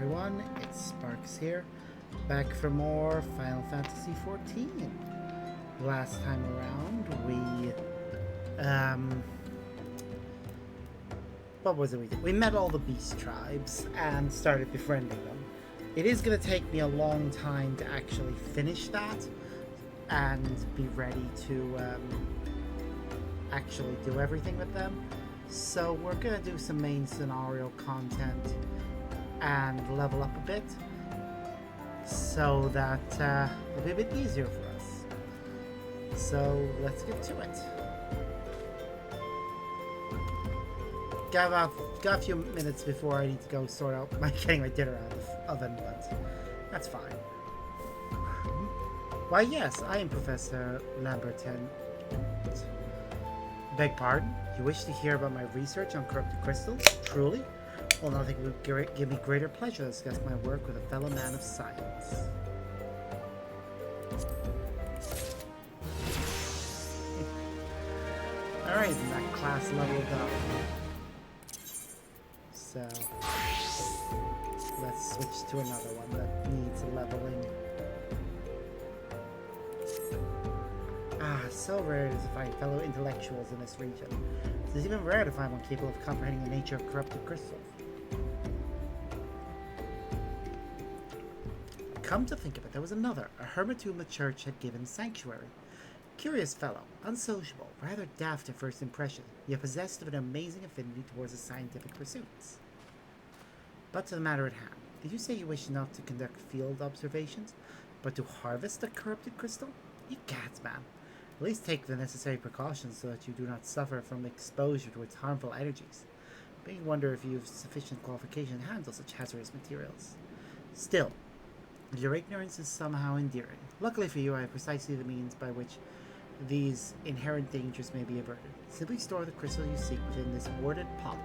everyone, it's Sparks here, back for more Final Fantasy XIV. Last time around, what was it we did? We met all the beast tribes and started befriending them. It is going to take me a long time to actually finish that and be ready to actually do everything with them. So we're going to do some main scenario content and level up a bit so that it'll be a bit easier for us. So let's get to it. Got a few minutes before I need to go sort out getting my dinner out of the oven, but that's fine. Why yes, I am Professor Lamberton. Beg pardon? You wish to hear about my research on corrupted crystals? Truly? Well, nothing would give me greater pleasure to discuss my work with a fellow man of science. Alright, that class leveled up. So, let's switch to another one that needs leveling. So rare it is to find fellow intellectuals in this region. It's even rare to find one capable of comprehending the nature of corrupted crystals. Come to think of it, there was another, a hermit whom the church had given sanctuary. Curious fellow, unsociable, rather daft at first impression, yet possessed of an amazing affinity towards his scientific pursuits. But to the matter at hand, did you say you wish not to conduct field observations, but to harvest the corrupted crystal? You gads, man. At least take the necessary precautions so that you do not suffer from exposure to its harmful energies. But you wonder if you have sufficient qualification to handle such hazardous materials. Still, your ignorance is somehow endearing. Luckily for you, I have precisely the means by which these inherent dangers may be averted. Simply store the crystal you seek within this warded pot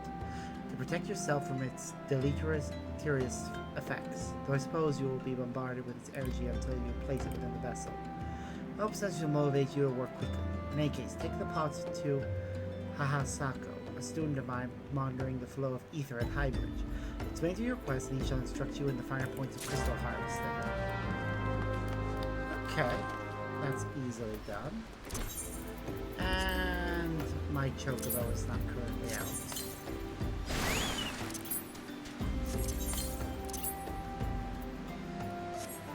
to protect yourself from its deleterious effects, though I suppose you will be bombarded with its energy until you place it within the vessel. I hope such will motivate you to work quickly. In any case, take the pot to Hahasako, a student of mine monitoring the flow of ether at Highbridge. Explain to your request and he shall instruct you in the finer points of crystal harvesting. Okay, that's easily done. And my chocobo is not currently out.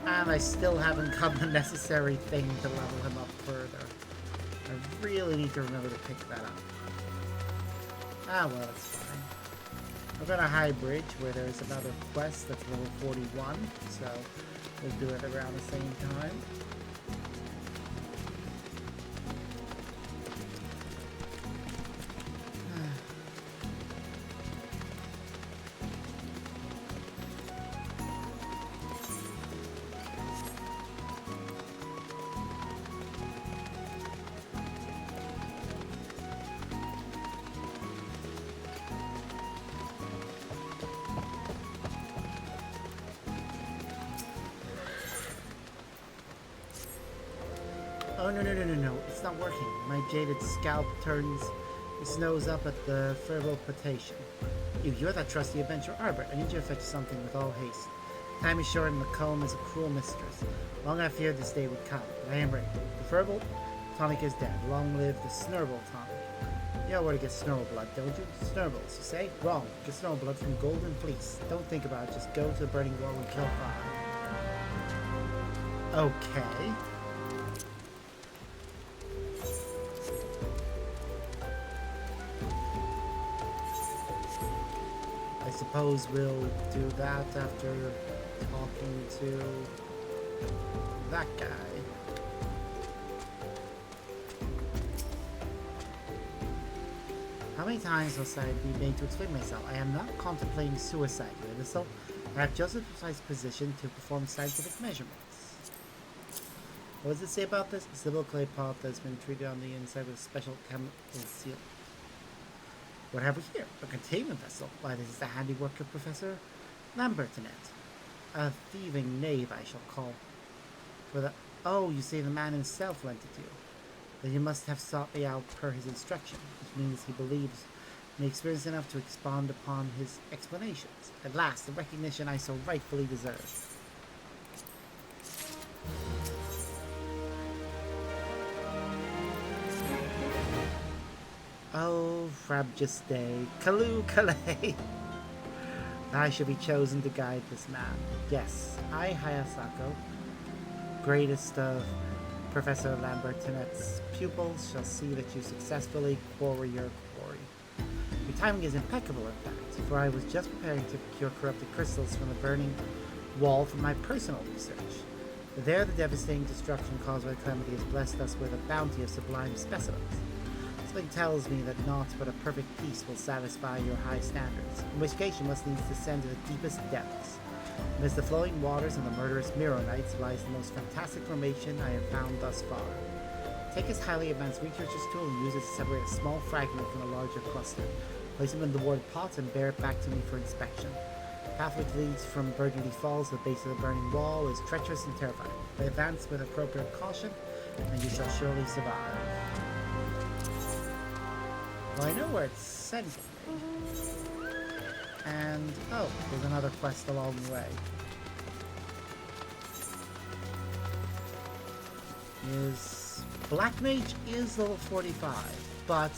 And I still haven't got the necessary thing to level him up further. I really need to remember to pick that up. Ah, well, that's fine. I've got a high bridge where there's another quest that's level 41, so we'll do it around the same time. Oh, no, it's not working. My jaded scalp turns its nose up at the fertile potation. You're that trusty adventurer Arbor. I need you to fetch something with all haste. Time is short and the comb is a cruel mistress. Long I feared this day would come, but I am ready. The fertile tonic is dead. Long live the snurble tonic. You know where to get snurble blood, don't you? Snurbles, you say? Wrong. Get snurble blood from Golden Fleece. Don't think about it. Just go to the burning wall and kill fire. Okay. I suppose we'll do that after talking to that guy. How many times must I be made to explain myself? I am not contemplating suicide, so I have just a precise position to perform scientific measurements. What does it say about this? A civil clay pot that has been treated on the inside with a special chemical seal. What have we here? A containment vessel. Why, this is the handiwork of Professor Lambertinet. A thieving knave, I shall call. For the... Oh, you say the man himself lent it to you. Then you must have sought me out per his instruction, which means he believes and experienced enough to expand upon his explanations. At last, the recognition I so rightfully deserved. Oh, Frabjeste, Kalu Kalei! I should be chosen to guide this man. Yes, I, Hayasako, greatest of Professor Lambertinet's pupils, shall see that you successfully quarry your quarry. Your timing is impeccable, in fact, for I was just preparing to procure corrupted crystals from the burning wall for my personal research. There, the devastating destruction caused by the calamity has blessed us with a bounty of sublime specimens. Something tells me that naught but a perfect peace will satisfy your high standards, in which case you must needs descend to the deepest depths. Amidst the flowing waters and the murderous Mirrorites lies the most fantastic formation I have found thus far. Take this highly advanced researcher's tool and use it to separate a small fragment from a larger cluster. Place them in the warded pot and bear it back to me for inspection. The path which leads from Burgundy Falls to the base of the burning wall is treacherous and terrifying. But advance with appropriate caution, and you shall surely survive. Well, I know where it's sending me. And, oh, there's another quest along the way. Black Mage is level 45, but,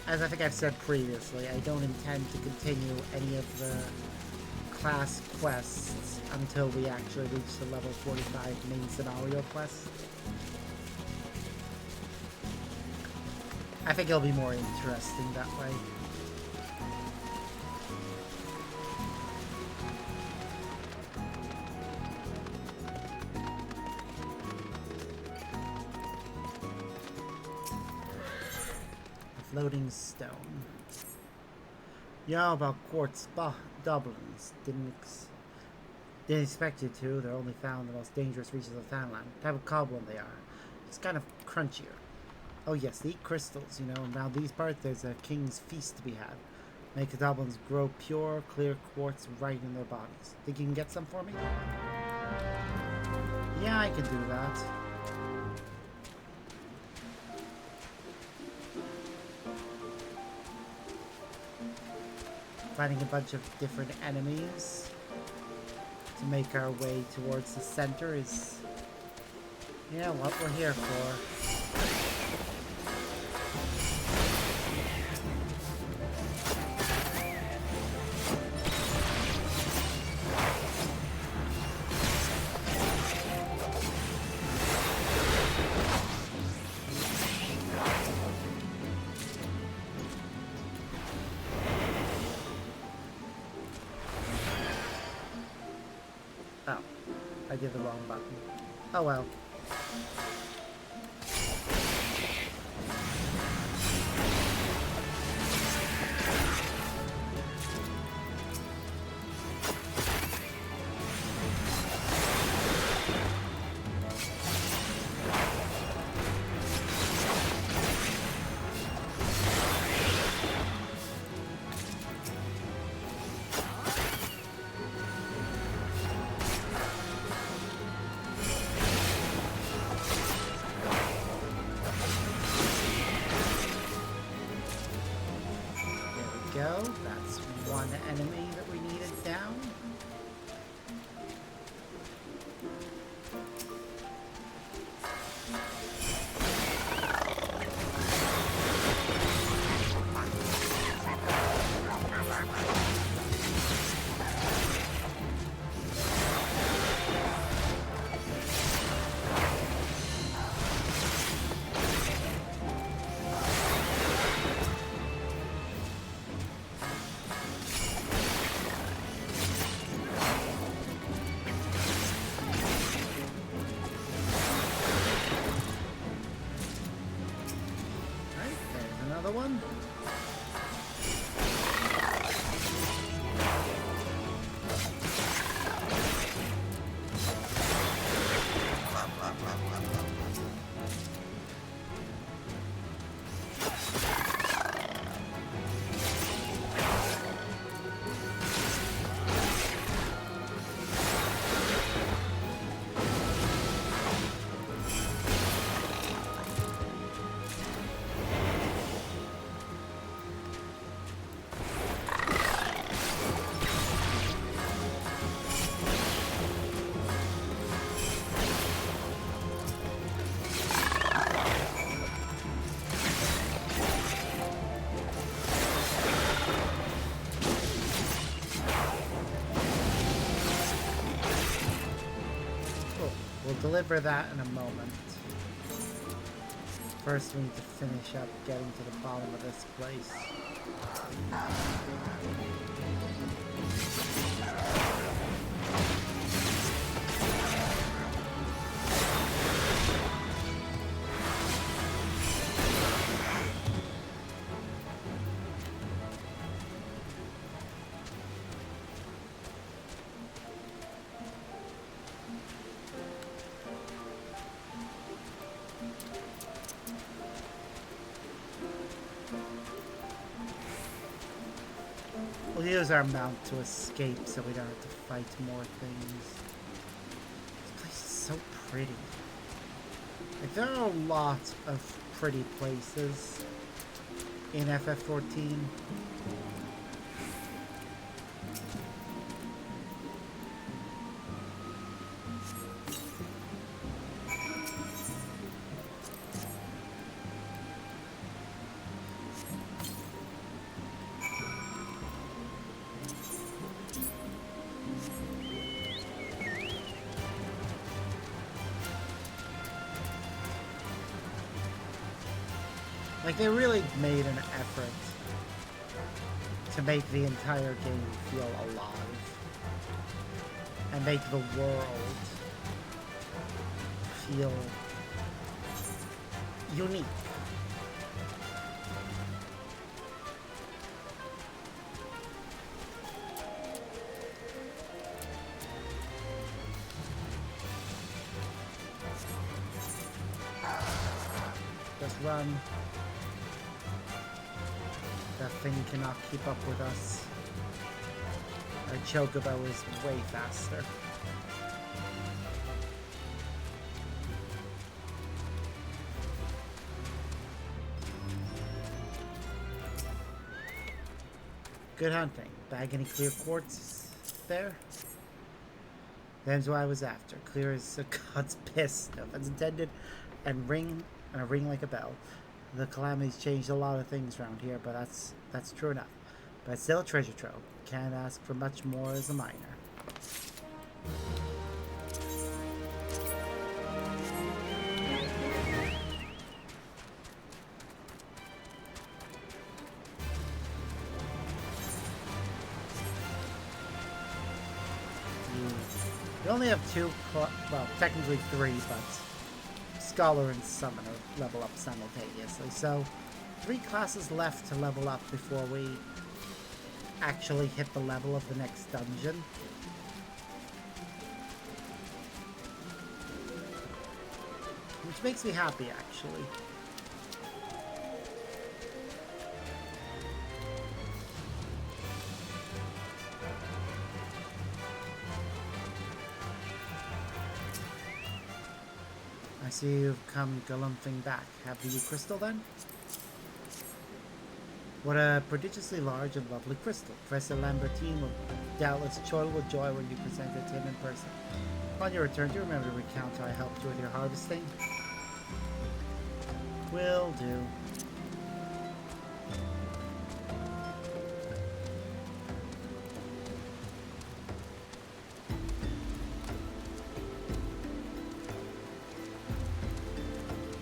as I think I've said previously, I don't intend to continue any of the class quests until we actually reach the level 45 main scenario quest. I think it'll be more interesting that way. Floating stone. You know about quartz doublings. Didn't expect you to. They're only found in the most dangerous reaches of Thanalan. Type of cobblin they are. It's kind of crunchier. Oh yes, they eat crystals, you know, and around these parts there's a king's feast to be had. Make the goblins grow pure, clear quartz right in their bodies. Think you can get some for me? Yeah, I can do that. Finding a bunch of different enemies to make our way towards the center is, you know, what we're here for. Oh, I did the wrong button. Oh well. That's one enemy that we needed down. One. We'll deliver that in a moment. First, we need to finish up getting to the bottom of this place. We'll use our mount to escape so we don't have to fight more things. This place is so pretty. Like, there are a lot of pretty places in FF14. Like, they really made an effort to make the entire game feel alive and make the world feel unique. Just run. That thing cannot keep up with us. Our chocobo is way faster. Good hunting. Bag any clear quartz there? That's what I was after. Clear as a god's piss. No offense intended. And a ring like a bell. The calamities changed a lot of things around here, but that's true enough. But it's still a treasure trove. Can't ask for much more as a miner. You only have two, well, technically three, but Scholar and Summoner level up simultaneously. So, 3 classes left to level up before we actually hit the level of the next dungeon. Which makes me happy, actually. I see you've come galumphing back. Have the crystal then? What a prodigiously large and lovely crystal. Professor Lambertine will doubtless chortle with joy when you present it to him in person. Upon your return, do you remember to recount how I helped you with your harvesting? Will do.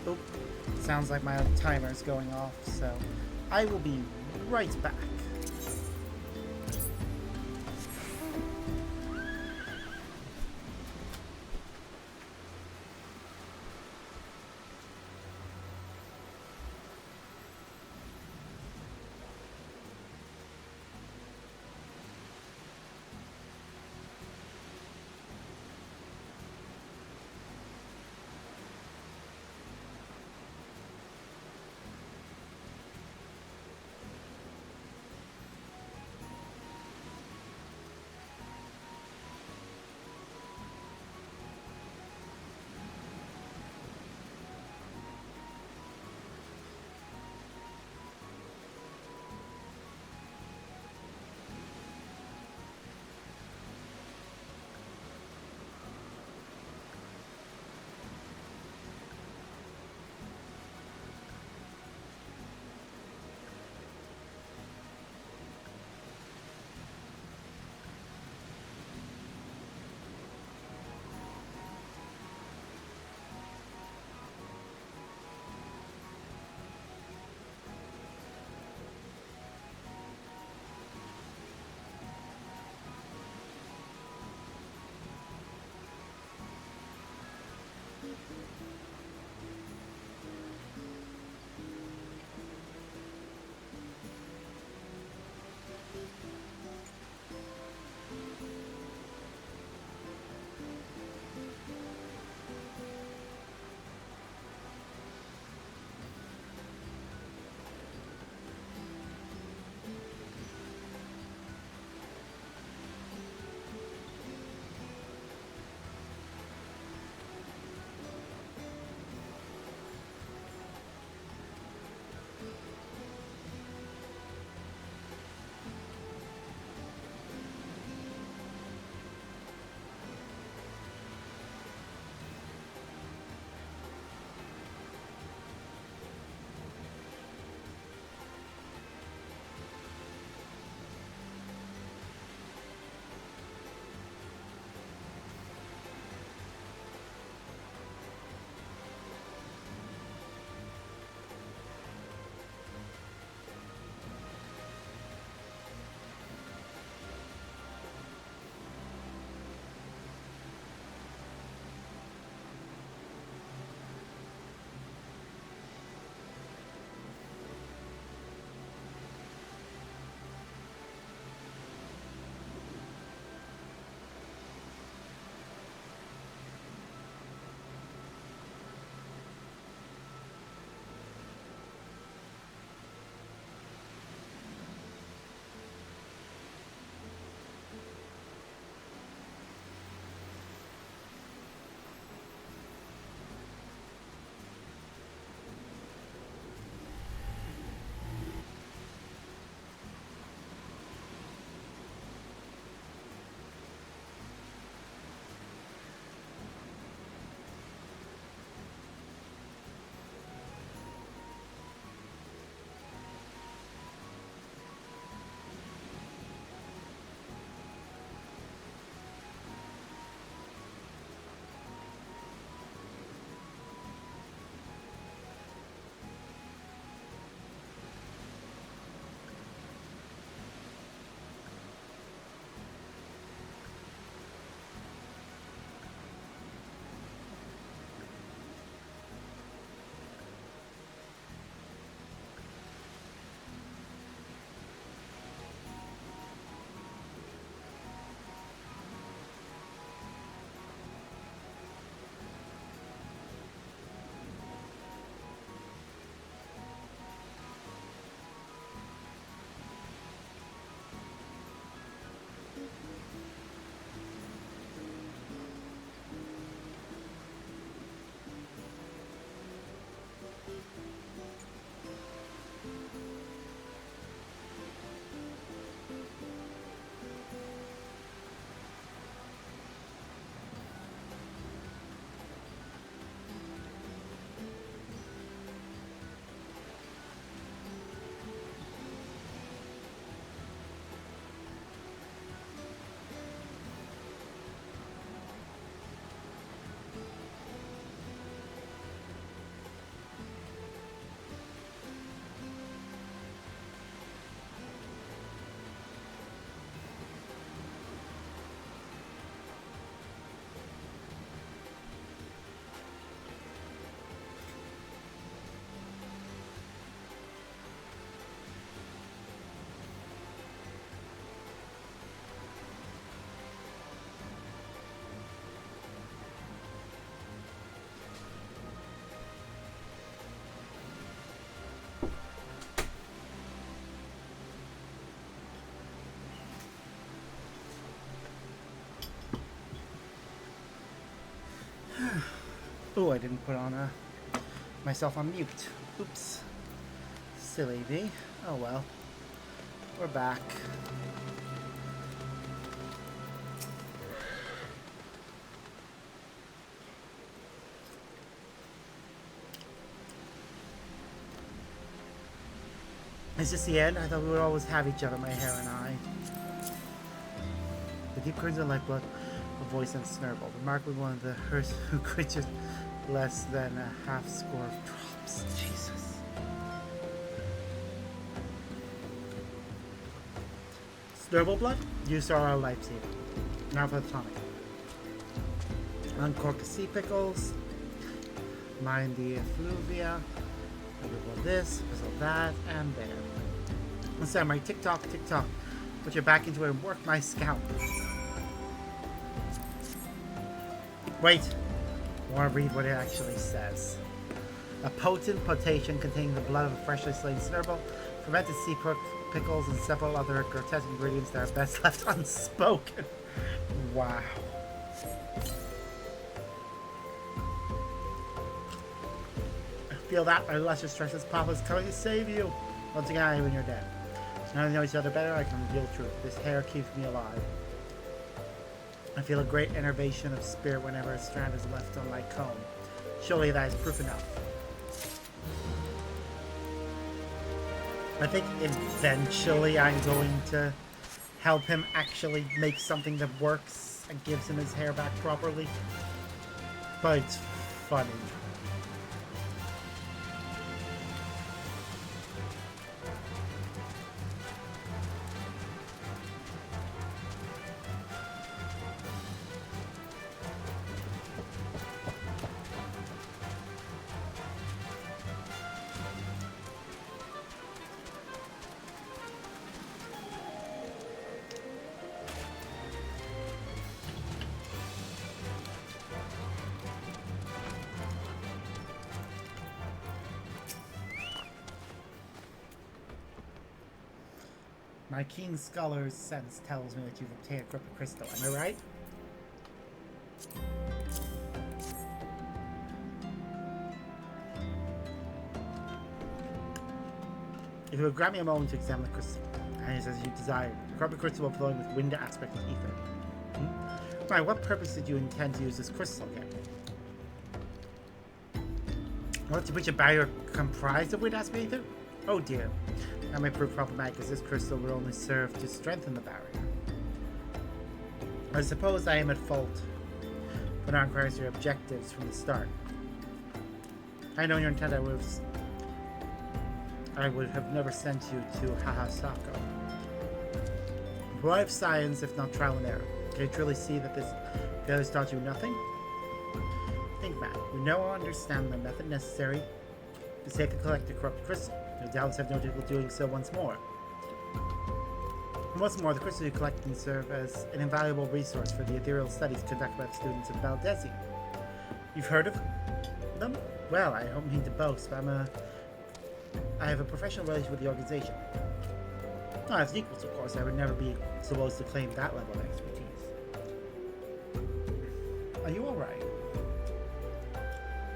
Oop. Sounds like my timer's going off, so I will be right back. Oh, I didn't put on myself on mute. Oops. Silly me. Oh well. We're back. Is this the end? I thought we would always have each other, my hair and I. The deep crimson lifeblood, a voice and snurble. Remarkably one of the who creatures less than a half score of drops. Jesus. Snurble blood? Used to our lifesaver. Now for the tonic. Uncork the sea pickles. Mind the effluvia. Wiggle this, whistle that, and there. And Samurai, tick tock, put your back into it and work my scalp. Wait, I want to read what it actually says. A potent potation containing the blood of a freshly slain snurble, fermented sea pickles, and several other grotesque ingredients that are best left unspoken. Wow. Feel that my lesser stresses Papa's coming to save you. Once again, when you're dead. So now we know each other better, I can reveal the truth. This hair keeps me alive. I feel a great enervation of spirit whenever a strand is left on my comb. Surely that is proof enough. I think eventually I'm going to help him actually make something that works and gives him his hair back properly. But it's funny. My keen scholar's sense tells me that you've obtained a corrupted crystal, am I right? If you would grant me a moment to examine the crystal, and it's as you desire, the corrupted crystal flowing with wind aspect of ether. Right, what purpose did you intend to use this crystal again? What, to reach a barrier comprised of wind aspect ether? Oh dear. That may prove problematic, as this crystal would only serve to strengthen the barrier. I suppose I am at fault for not inquiring your objectives from the start. I know your intent. I would have never sent you to Hahasako. For I have science, if not trial and error. Can you truly see that this failure has taught you nothing? Think back. We now understand the method necessary to safely collect the corrupted crystal. No doubts have no difficulty doing so once more. And what's more, the crystals you collect can serve as an invaluable resource for the ethereal studies conducted by the students of Valdesi. You've heard of them? Well, I don't mean to boast, but I have a professional relation with the organization. Not as equals, of course. I would never be supposed to claim that level of expertise. Are you alright?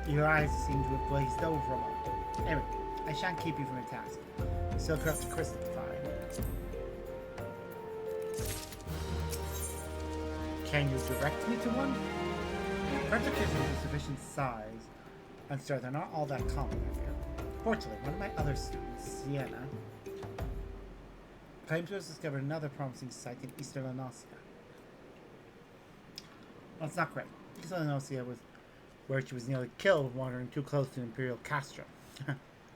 Your eyes seem to have glazed over a moment. Anyway, I shan't keep you from your task. You still corrupt the crystal, fine. Can you direct me to one? Corrupted crystals of sufficient size and strength are not all that common here. Fortunately, one of my other students, Sienna, claimed to have discovered another promising site in eastern Lanosia. Well, it's not correct. Eastern Lanosia was where she was nearly killed wandering too close to Imperial Castro.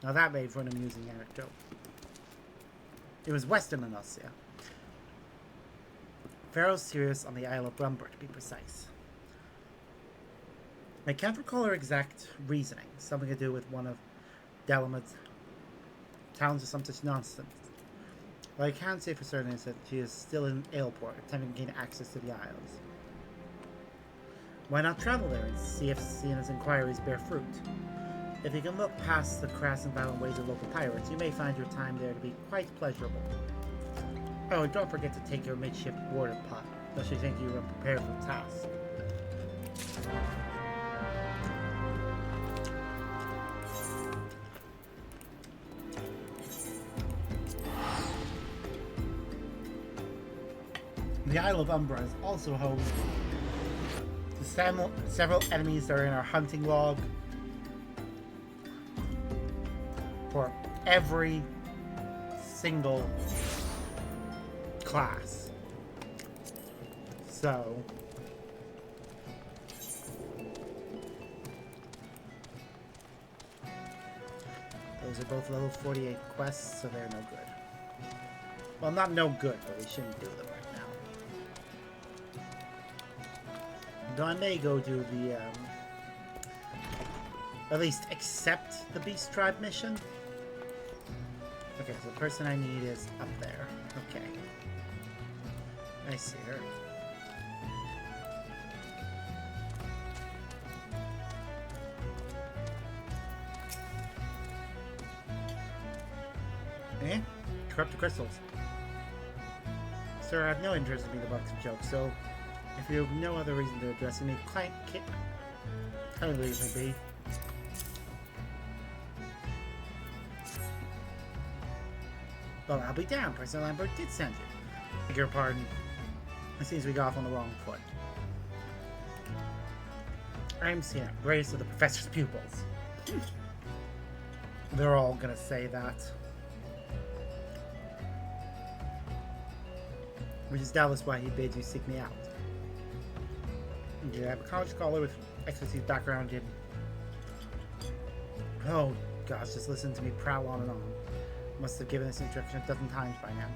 Now that made for an amusing anecdote. It was western Lanosia. Pharaoh Sirius on the Isle of Rumber, to be precise. I can't recall her exact reasoning. Something to do with one of Delamad's towns or some such nonsense. What I can say for certain is that she is still in Ailport, attempting to gain access to the Isles. Why not travel there and see if Sienna's inquiries bear fruit? If you can look past the crass and violent ways of local pirates, you may find your time there to be quite pleasurable. Oh, and don't forget to take your midship water pot, lest you think you are prepared for the task. The Isle of Umbra is also home to several enemies that are in our hunting log for every single class. So those are both level 48 quests, so they're no good. Well, not no good, but we shouldn't do them right now. Though I may go do the, at least accept the Beast Tribe mission. Okay, so the person I need is up there. Okay. I see her. Eh? Corrupted crystals. Sir, I have no interest in being the butt of jokes, so if you have no other reason to address me, kindly leave me be. Well, I'll be down. President Lambert did send you. Beg your pardon. It seems we got off on the wrong foot. I'm Sienna, greatest of the professor's pupils. They're all gonna say that. Which is doubtless why he bids you seek me out. You have a college scholar with XIV background in... Oh, gosh, just listen to me prowl on and on. Must have given this introduction a dozen times by now.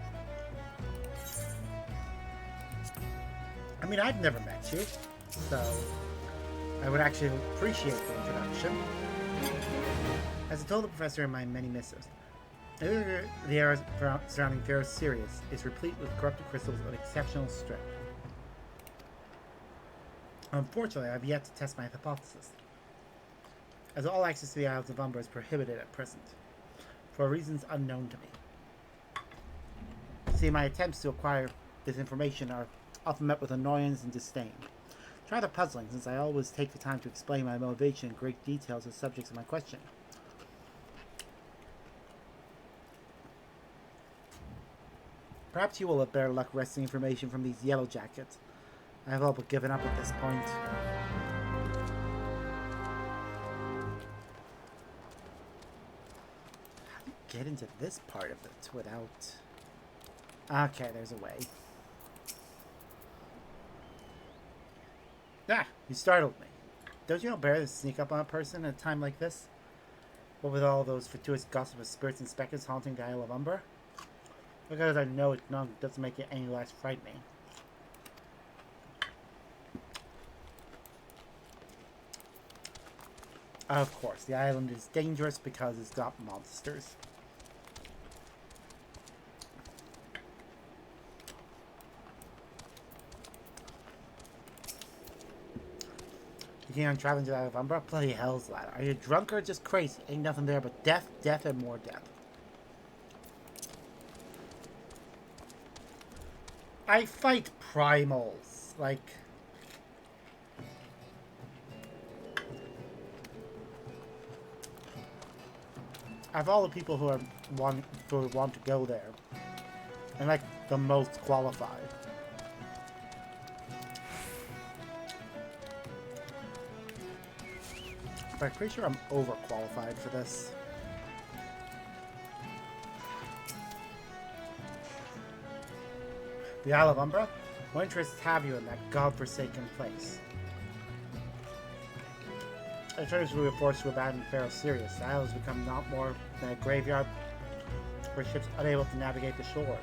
I mean, I've never met you, so I would actually appreciate the introduction. As I told the professor in my many missives, the area surrounding Pharaoh Sirius is replete with corrupted crystals of exceptional strength. Unfortunately, I have yet to test my hypothesis, as all access to the Isles of Umbra is prohibited at present, for reasons unknown to me. See, my attempts to acquire this information are often met with annoyance and disdain. It's rather puzzling, since I always take the time to explain my motivation in great detail to the subjects of my question. Perhaps you will have better luck wresting information from these yellow jackets. I have all but given up at this point. How do you get into this part of it without... Okay, there's a way. Ah, you startled me. Don't you know better than sneak up on a person at a time like this? What with all those fortuitous gossip of spirits and spectres haunting the Isle of Umbra? Because I know it doesn't make it any less frightening. Of course, the island is dangerous because it's got monsters. You think I'm traveling to the Isle of Umbra? Bloody hell's lad. Are you drunk or just crazy? Ain't nothing there but death, death, and more death. I fight primals, like... Of all the people who want to go there, I'm like the most qualified. But I'm pretty sure I'm overqualified for this. The Isle of Umbra? What interests have you in that godforsaken place? At first we were forced to abandon Pharaoh Sirius. The isle has become not more than a graveyard for ships unable to navigate the shore.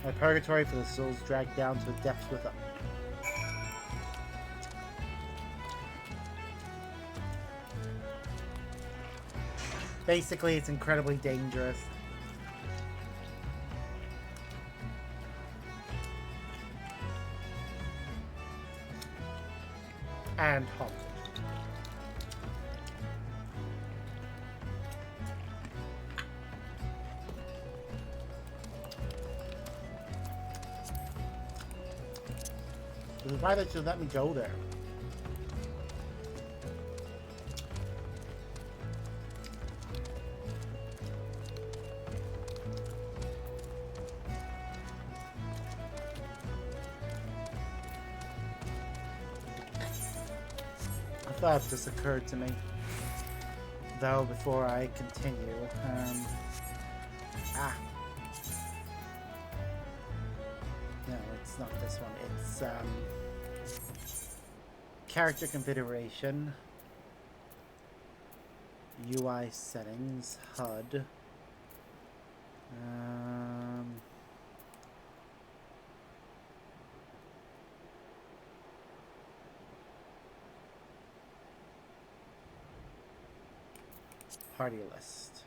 A purgatory for the souls dragged down to the depths with them. Basically, it's incredibly dangerous. And haunted. Why did you let me go there? thought just occurred to me. Though, before I continue, ah, no, it's not this one. It's, character configuration, UI settings, HUD, party list.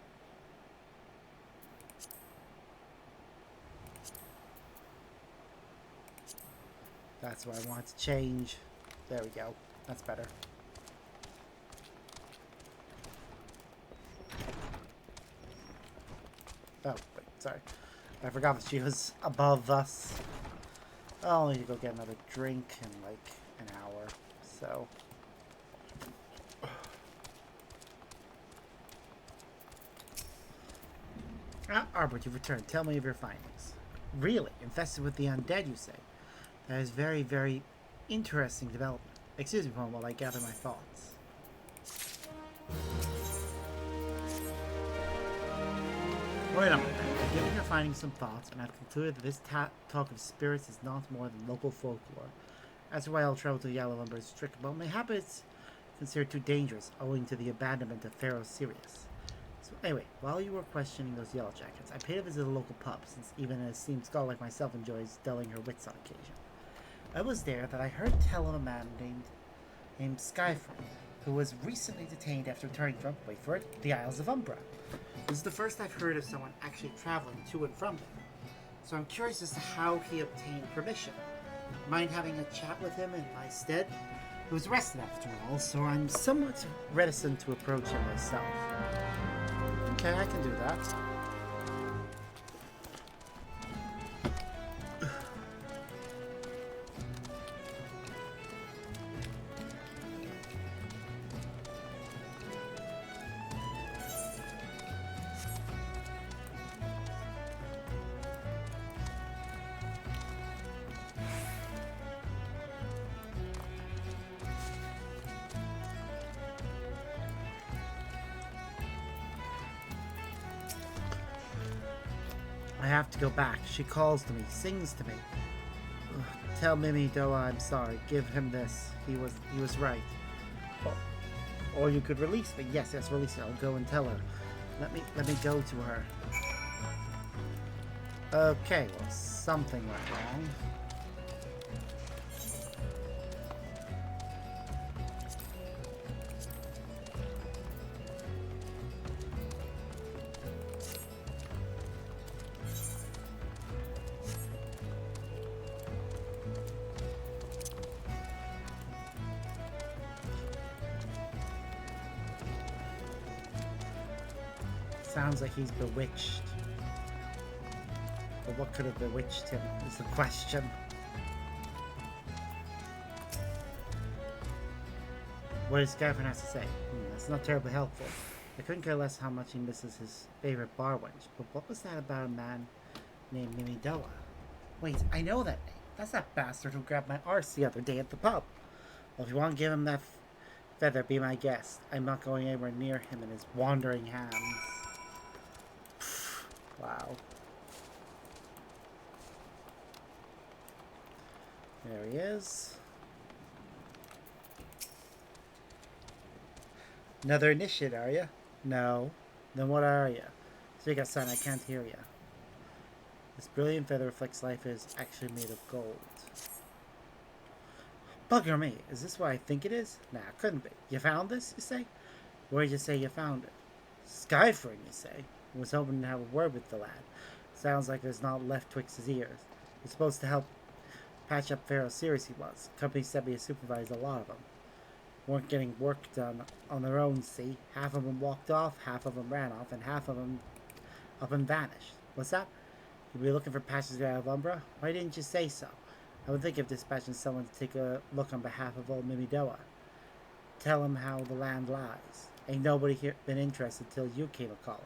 That's what I want to change. There we go. That's better. Oh, wait, sorry. I forgot that she was above us. I'll need to go get another drink in like an hour, so. Ah, Arbor, you've returned. Tell me of your findings. Really? Infested with the undead, you say? That is very, very interesting development. Excuse me for a moment while I gather my thoughts. Wait a minute. I've given your findings some thoughts, and I've concluded that this talk of spirits is not more than local folklore. As for why I'll travel to the Yellow Lumber is strict, but my habits considered too dangerous, owing to the abandonment of Pharaoh Sirius. So anyway, while you were questioning those yellow jackets, I paid a visit to a local pub, since even a esteemed scholar like myself enjoys dulling her wits on occasion. I was there that I heard tell of a man named Skyford, who was recently detained after returning from, wait for it, the Isles of Umbra. This is the first I've heard of someone actually traveling to and from there. So I'm curious as to how he obtained permission. Mind having a chat with him in my stead? He was arrested after all, so I'm somewhat reticent to approach him myself. Okay, I can do that. I have to go back. She calls to me, sings to me. Ugh, tell Mimi Doa I'm sorry. Give him this. He was right. Or you could release me. Yes, release her. I'll go and tell her. Let me go to her. Okay, well, something went wrong. Sounds like he's bewitched. But what could have bewitched him is the question. What does Gavin have to say? That's not terribly helpful. I couldn't care less how much he misses his favorite bar wench, but what was that about a man named Mimi Doa? Wait, I know that name. That's that bastard who grabbed my arse the other day at the pub. Well, if you want to give him that feather, be my guest. I'm not going anywhere near him and his wandering hands. Wow. There he is. Another initiate, are you? No. Then what are you? Speak up, son, I can't hear you. This brilliant feather reflects life is actually made of gold. Bugger me, is this what I think it is? Nah, it couldn't be. You found this, you say? Where did you say you found it? Skyford, you say? I was hoping to have a word with the lad. Sounds like there's not left twixt his ears. You're supposed to help patch up Pharaoh Sirius he was. Company said we supervised a lot of them. Weren't getting work done on their own, see? Half of them walked off, half of them ran off, and half of them up and vanished. What's that? You be looking for patches out of Umbra? Why didn't you say so? I would think of dispatching someone to take a look on behalf of old Mimidoa. Tell him how the land lies. Ain't nobody here been interested till you came a-calling.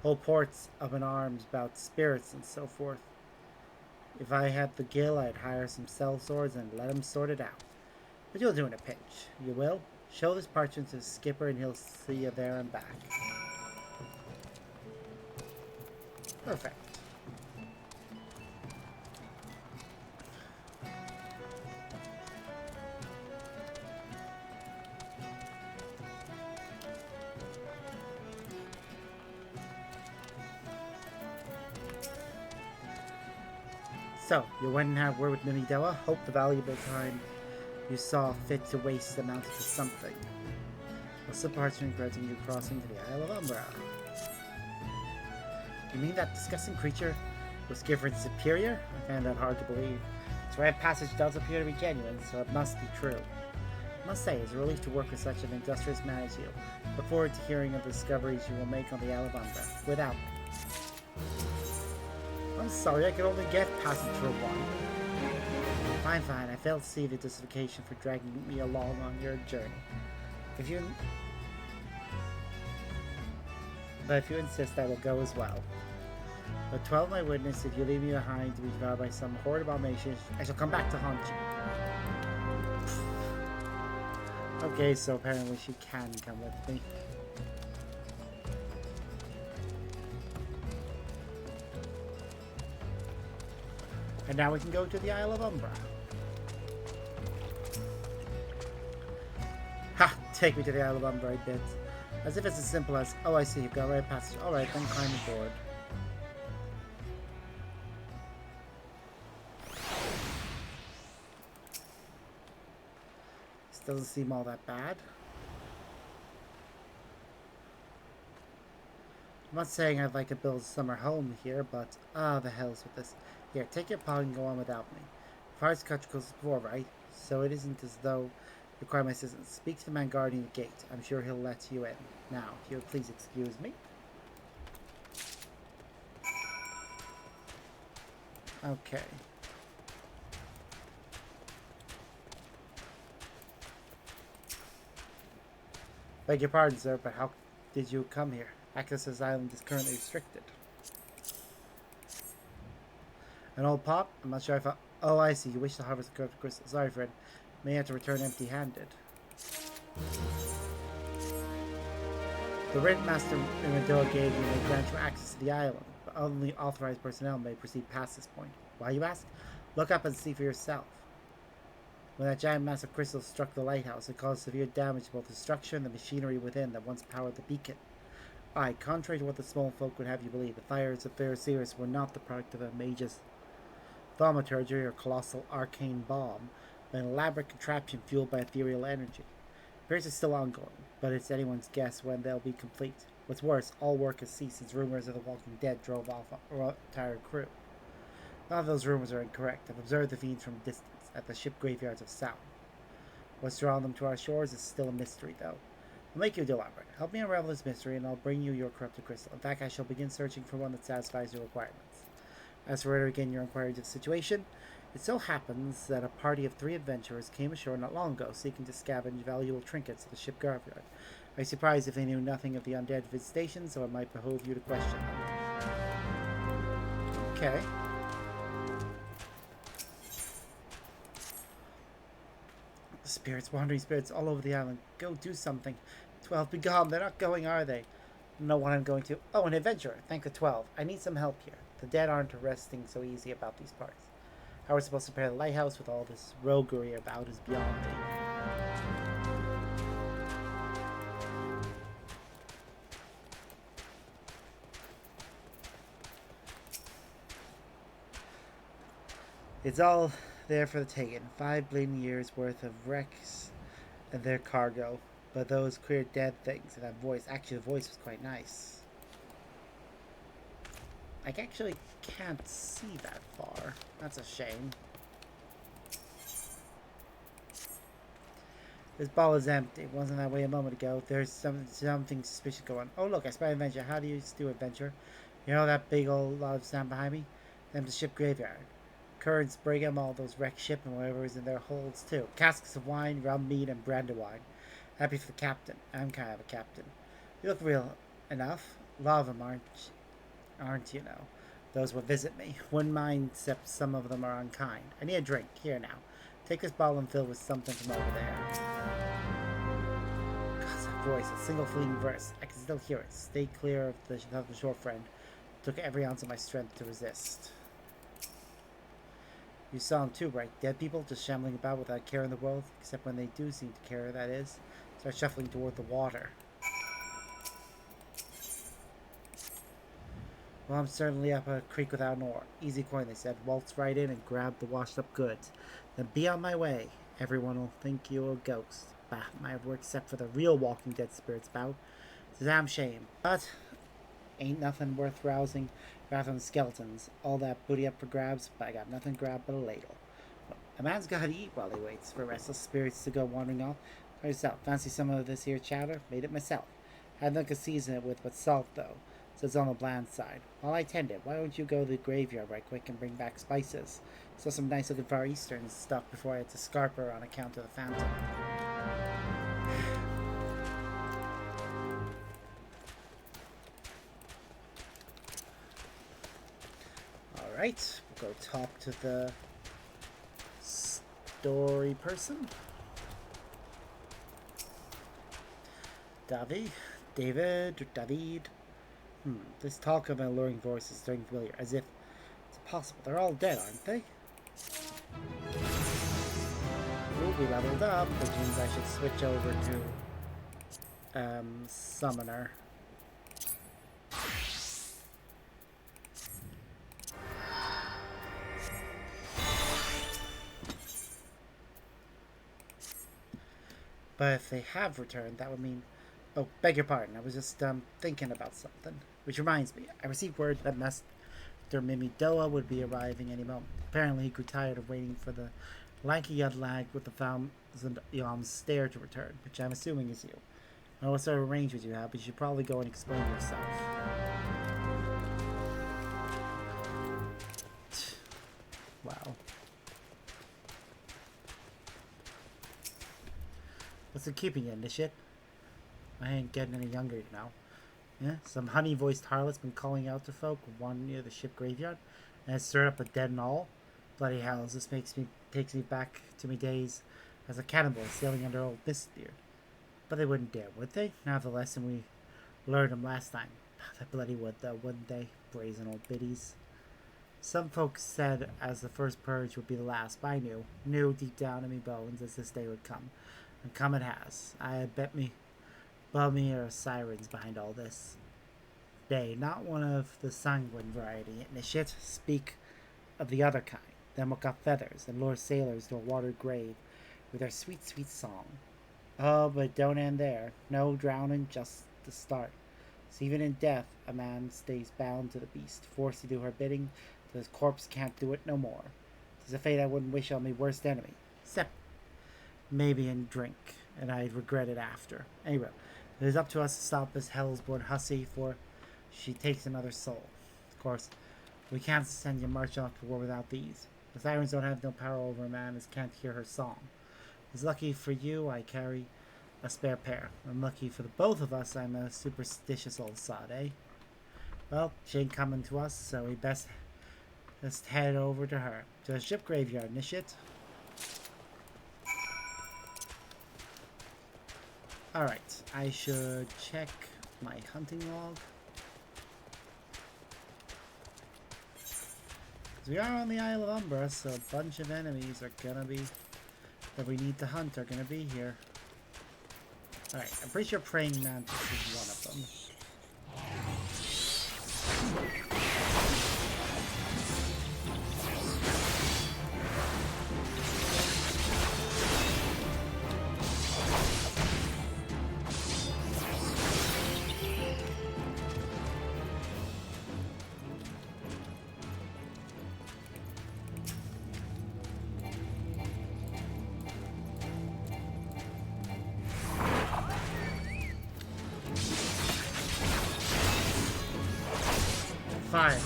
Whole ports up in arms about spirits and so forth. If I had the gill, I'd hire some sellswords and let 'em sort it out. But you'll do in a pinch. You will? Show this parchment to the skipper and he'll see you there and back. Perfect. So, you went and had word with Mimidewa? Hope the valuable time you saw fit to waste amounted to something. What's the parchment granting you crossing to the Isle of Umbra? You mean that disgusting creature was Giffords' superior? I find that hard to believe. Its rite of passage does appear to be genuine, so it must be true. I must say, it's a relief to work with such an industrious man as you. Look forward to hearing of the discoveries you will make on the Isle of Umbra, without me. I'm sorry, I can only get passage for one. Fine, fine, I fail to see the justification for dragging me along on your journey. But if you insist, I will go as well. But 12 my witness, if you leave me behind to be devoured by some horrid abomination, I shall come back to haunt you. Okay, so apparently she can come with me. And now we can go to the Isle of Umbra. Ha! Take me to the Isle of Umbra, I bet. As if it's as simple as, oh, I see, you've got right passage. Alright, then climb aboard. This doesn't seem all that bad. I'm not saying I'd like to build a summer home here, but, the hell's with this. Here, take your paw and go on without me. Far's cut goes before, right? So it isn't as though you require my assistance. Speak to the man guarding the gate. I'm sure he'll let you in. Now, if you'll please excuse me. Okay. Beg your pardon, sir, but how did you come here? Access to this island is currently restricted. An old pop? I'm not sure if I... Oh, I see. You wish to harvest the corrupted crystal. Sorry, friend. May have to return empty-handed. The written master Reborn gave you may grant you access to the island, but only authorized personnel may proceed past this point. Why, you ask? Look up and see for yourself. When that giant mass of crystal struck the lighthouse, it caused severe damage to both the structure and the machinery within that once powered the beacon. Aye, contrary to what the small folk would have you believe, the fires of Ferrocyrus were not the product of a mage's thaumaturgy or colossal arcane bomb, but an elaborate contraption fueled by ethereal energy. Repairs are still ongoing, but it's anyone's guess when they'll be complete. What's worse, all work has ceased since rumors of the Walking Dead drove off our entire crew. None of those rumors are incorrect. I've observed the fiends from a distance, at the ship graveyards of South. What's drawn them to our shores is still a mystery, though. I'll make you elaborate. Help me unravel this mystery, and I'll bring you your corrupted crystal. In fact, I shall begin searching for one that satisfies your requirements. As for again your inquiry into the situation, it so happens that a party of 3 adventurers came ashore not long ago, seeking to scavenge valuable trinkets at the ship graveyard. I'd be surprised if they knew nothing of the undead visitation, so it might behoove you to question them. Okay. Spirits, wandering spirits all over the island. Go do something. 12, be gone. They're not going, are they? Know what I'm going to. Oh, an adventurer. Thank the 12. I need some help here. The dead aren't resting so easy about these parts. How we're supposed to repair the lighthouse with all this roguery about is beyond me. It's all there for the taking. 5 bleeding years worth of wrecks and their cargo. But those queer dead things and that voice. Actually, the voice was quite nice. I actually can't see that far. That's a shame. This ball is empty. It wasn't that way a moment ago. There's something suspicious going on. Oh, look, I spy adventure. How do you do adventure? You know that big old lot of sand behind me? Them the ship graveyard. Currents, Brigham, all those wrecked ship and whatever is in their holds, too. Casks of wine, rum, meat, and brandywine. Happy for the captain. I'm kind of a captain. You look real enough. A lot of them aren't you know? Those will visit me. Wouldn't mind, except some of them are unkind. I need a drink. Here now. Take this bottle and fill it with something from over there. God's voice, a single fleeting verse. I can still hear it. Stay clear of the shore, friend. It took every ounce of my strength to resist. You saw them too, right? Dead people just shambling about without a care in the world, except when they do seem to care, that is. Start shuffling toward the water. Well, I'm certainly up a creek without an oar. Easy coin, they said. Waltz right in and grab the washed up goods. Then be on my way. Everyone will think you a ghost. Bah, my work except for the real Walking Dead spirits about. It's a damn shame. But ain't nothing worth rousing rather than skeletons. All that booty up for grabs, but I got nothing to grab but a ladle. A man's gotta eat while he waits for restless spirits to go wandering off. Try yourself. Fancy some of this here chowder? Made it myself. Had nothing to season it with but salt, though, so it's on the bland side. While I tend it, why don't you go to the graveyard right quick and bring back spices? Saw some nice looking Far Eastern stuff before I had to scarp her on account of the phantom. Alright, we'll go talk to the story person. David, This talk of an alluring voice is starting familiar, as if it's possible. They're all dead, aren't they? Ooh, we leveled up, which means I should switch over to Summoner. But if they have returned, that would mean... Oh, beg your pardon. I was just thinking about something. Which reminds me, I received word that Master Mimidoa would be arriving any moment. Apparently, he grew tired of waiting for the lanky young lag with the thousand yalms stare to return, which I'm assuming is you. I don't know what sort of arrangements you have, but you should probably go and explain yourself. Wow. What's it keeping you in this shit? I ain't getting any younger now. Yeah, some honey-voiced harlot's been calling out to folk, one near the ship graveyard, and it's stirred up the dead and all. Bloody hells, this takes me back to me days as a cannibal sailing under old Mistbeard. But they wouldn't dare, would they? Now the lesson we learned them last time. They bloody would, though, wouldn't they? Brazen old biddies. Some folks said as the first purge would be the last, but I knew deep down in me bones as this day would come. And come it has. I bet me Bummy are sirens behind all this. They, not one of the sanguine variety, and the shit speak of the other kind, them what got feathers and lure sailors to a watered grave with their sweet, sweet song. Oh, but don't end there. No drowning, just the start. So even in death, a man stays bound to the beast, forced to do her bidding, till his corpse can't do it no more. 'Tis a fate I wouldn't wish on me worst enemy, except maybe in drink, and I'd regret it after. Anyway, it is up to us to stop this hell's-born hussy, for she takes another soul. Of course, we can't send you march off to war without these. The sirens don't have no power over a man as can't hear her song. It's lucky for you I carry a spare pair. Unlucky for the both of us I'm a superstitious old sod, eh? Well, she ain't coming to us, so we best just head over to her. To the ship graveyard, Nishit. Alright, I should check my hunting log. We are on the Isle of Umbra, so a bunch of enemies are gonna be... that we need to hunt are gonna be here. Alright, I'm pretty sure Praying Mantis is one of them. Fire.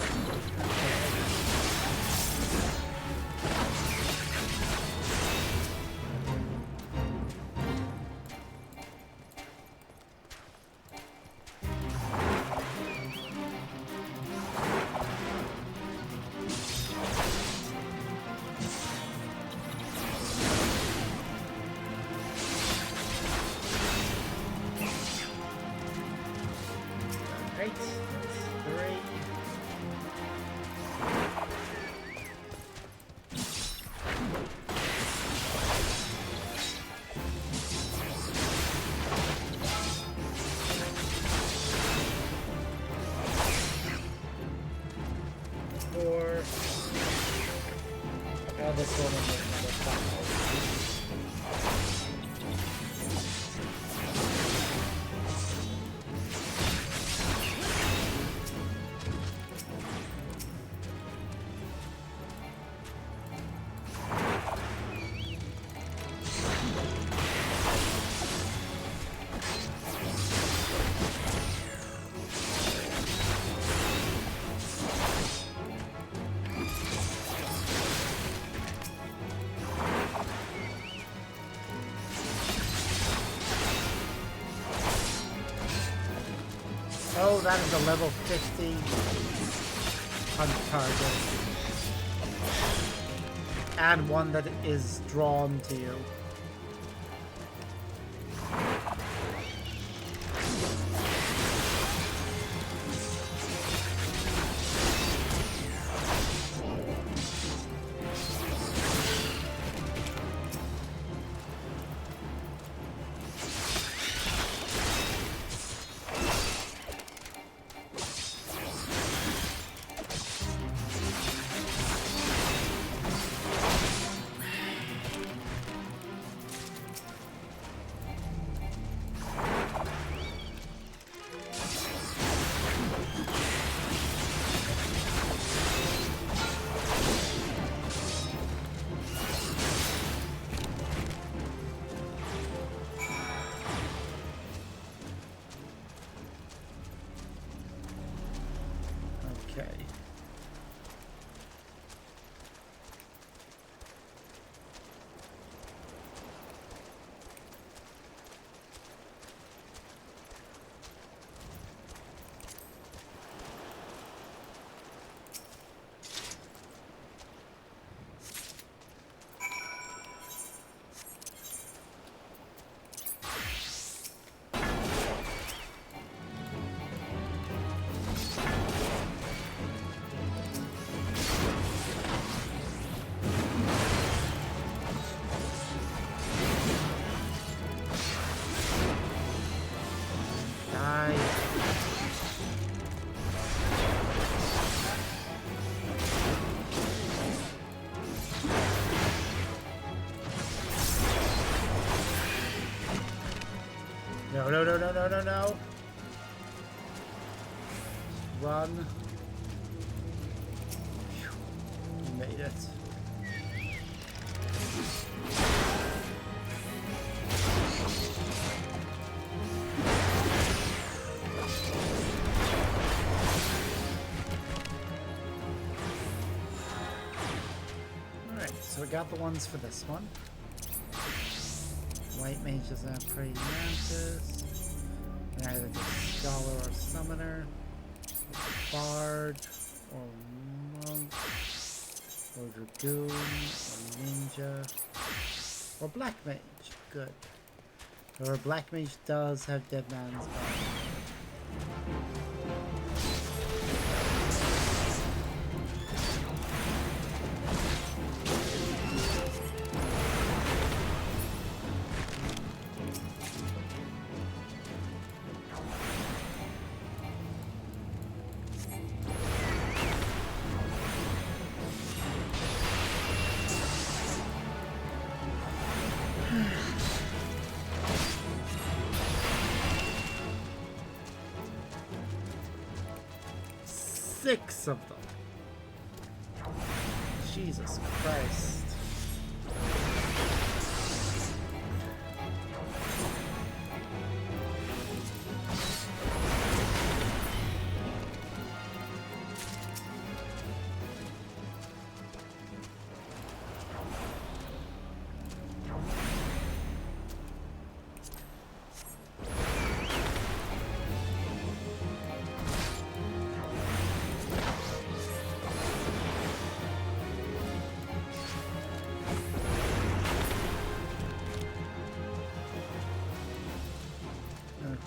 this one and there's another platform. Oh, that is a level 50 hunt target. And one that is drawn to you. No, no, no, no, no, no, no. Run. Phew. You made it. Alright, so we got the ones for this one. White mage doesn't have praying mantis. Either just scholar or summoner. Bard or monk. Or dragoon or ninja. Or black mage. Good. Or black mage does have dead man's body. Six of them. Jesus Christ.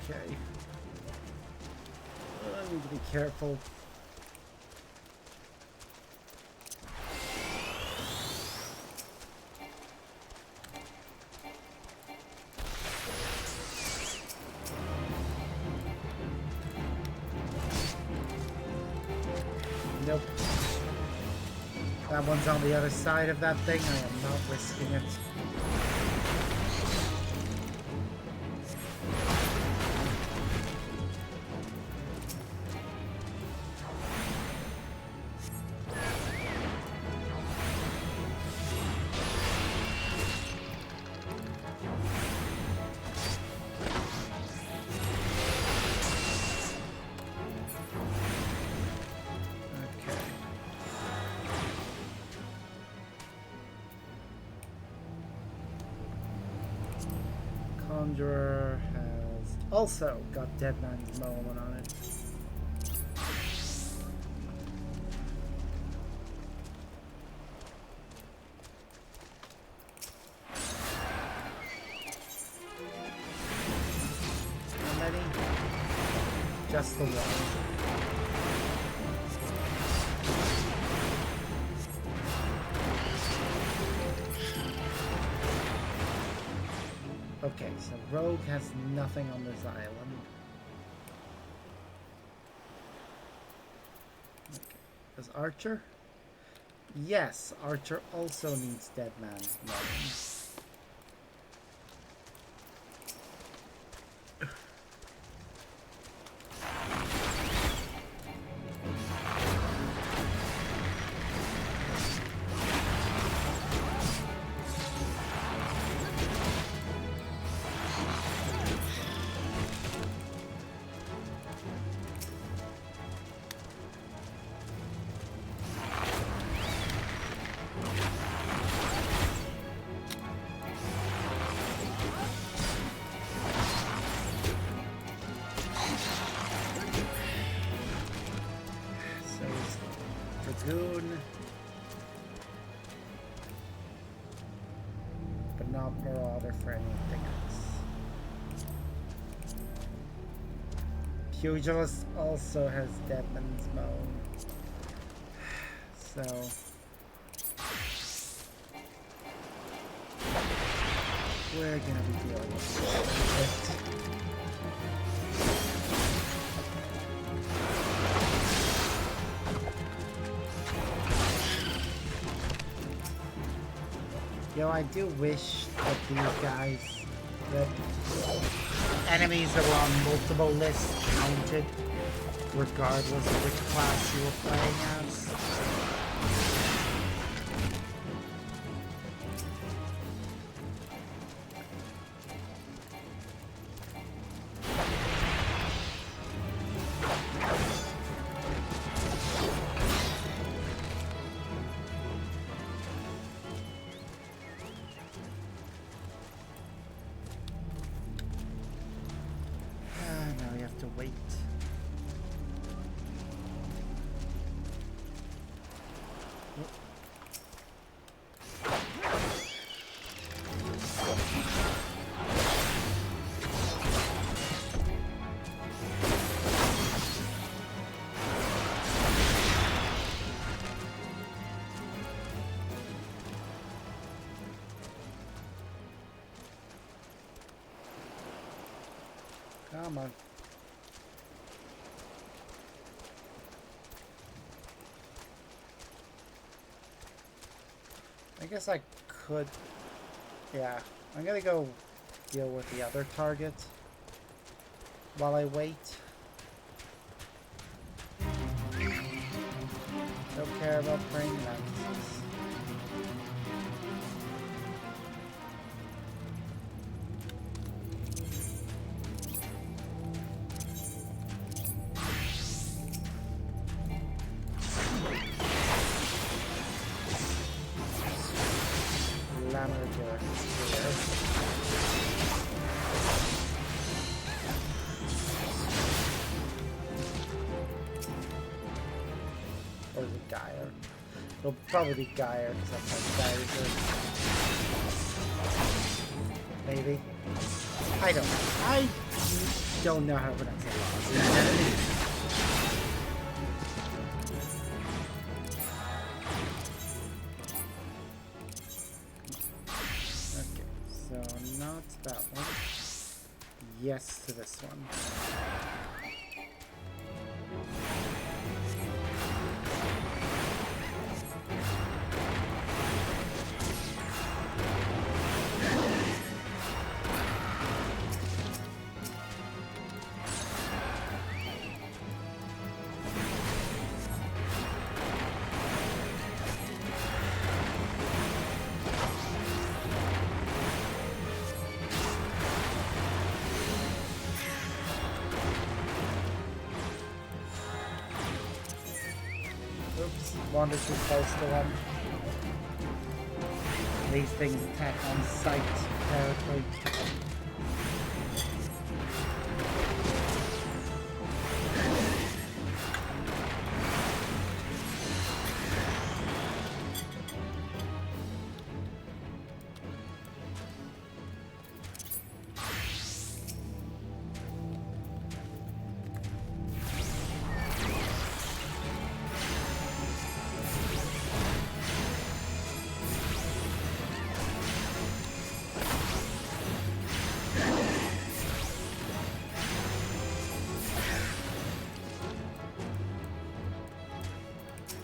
Okay. I need to be careful. Nope. That one's on the other side of that thing. I am not risking it. Conjurer has also got Dead Man's Moment on it. How many? Just the one. Okay, so Rogue has nothing on this island. Okay. Does Archer? Yes, Archer also needs Dead Man's Moment. Dragoon, but not Marauder for anything else. Pugilist also has Deadman's Moan, so we're gonna be dealing with it. You know, I do wish that these guys, that enemies that were on multiple lists counted regardless of which class you were playing as. To wait. Come on. I guess I could, yeah, I'm gonna go deal with the other target while I wait. Don't care about praying mantises. Or is it Geyer? It'll probably be Geyer because that's how Geyers are. Maybe. I don't know. I don't know how to pronounce it. Okay, so not that one. Yes to this one. wander too close to them. These things attack on sight territory.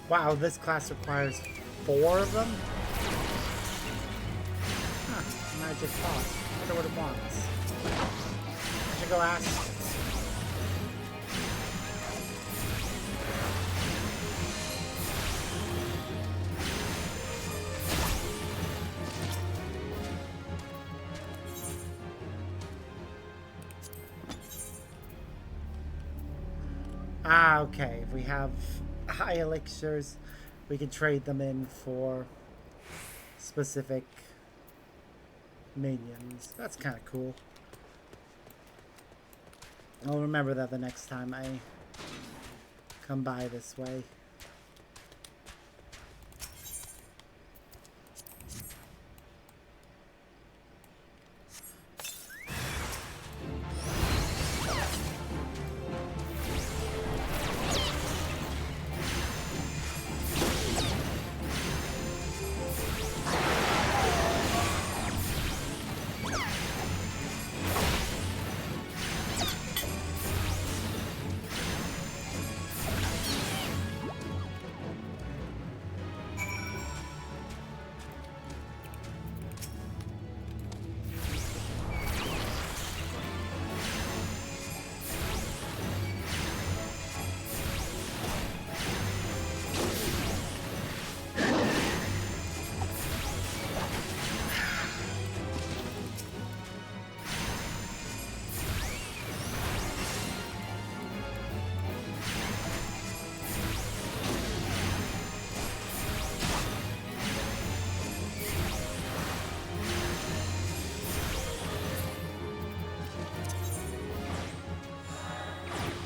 Wow, this class requires 4 of them? Huh, magic boss. I wonder what it wants. I should go ask. Ah, okay. If we have high elixirs, we can trade them in for specific minions. That's kind of cool. I'll remember that the next time I come by this way.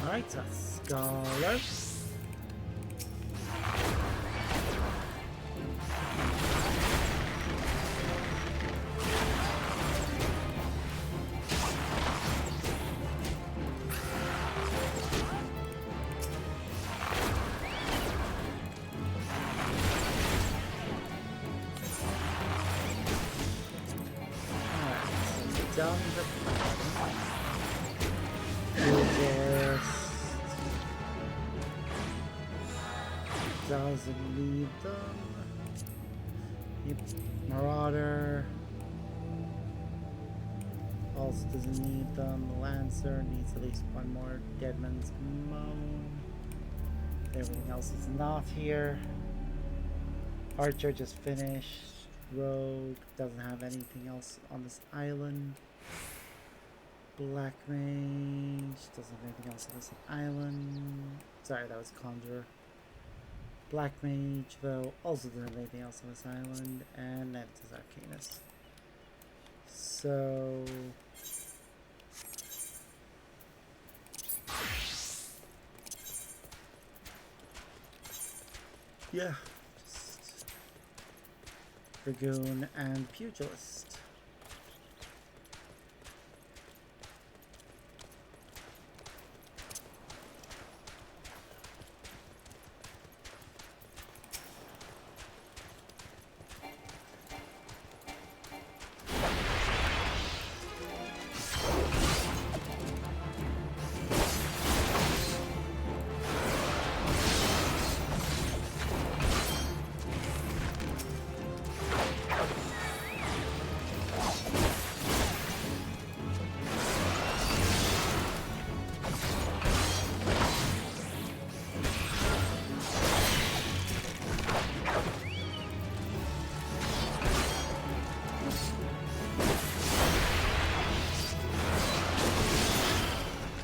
Alright, a scholar. Down the doesn't need them. Yep. Marauder also doesn't need them. Lancer needs at least one more. Deadman's Moan. Everything else is not here. Archer just finished. Rogue doesn't have anything else on this island. Black Mage doesn't have anything else on this island. Sorry, that was Conjurer. Black Mage, though, also doesn't have anything else on this island. And that is Arcanus. So... yeah. Just Dragoon and Pugilist.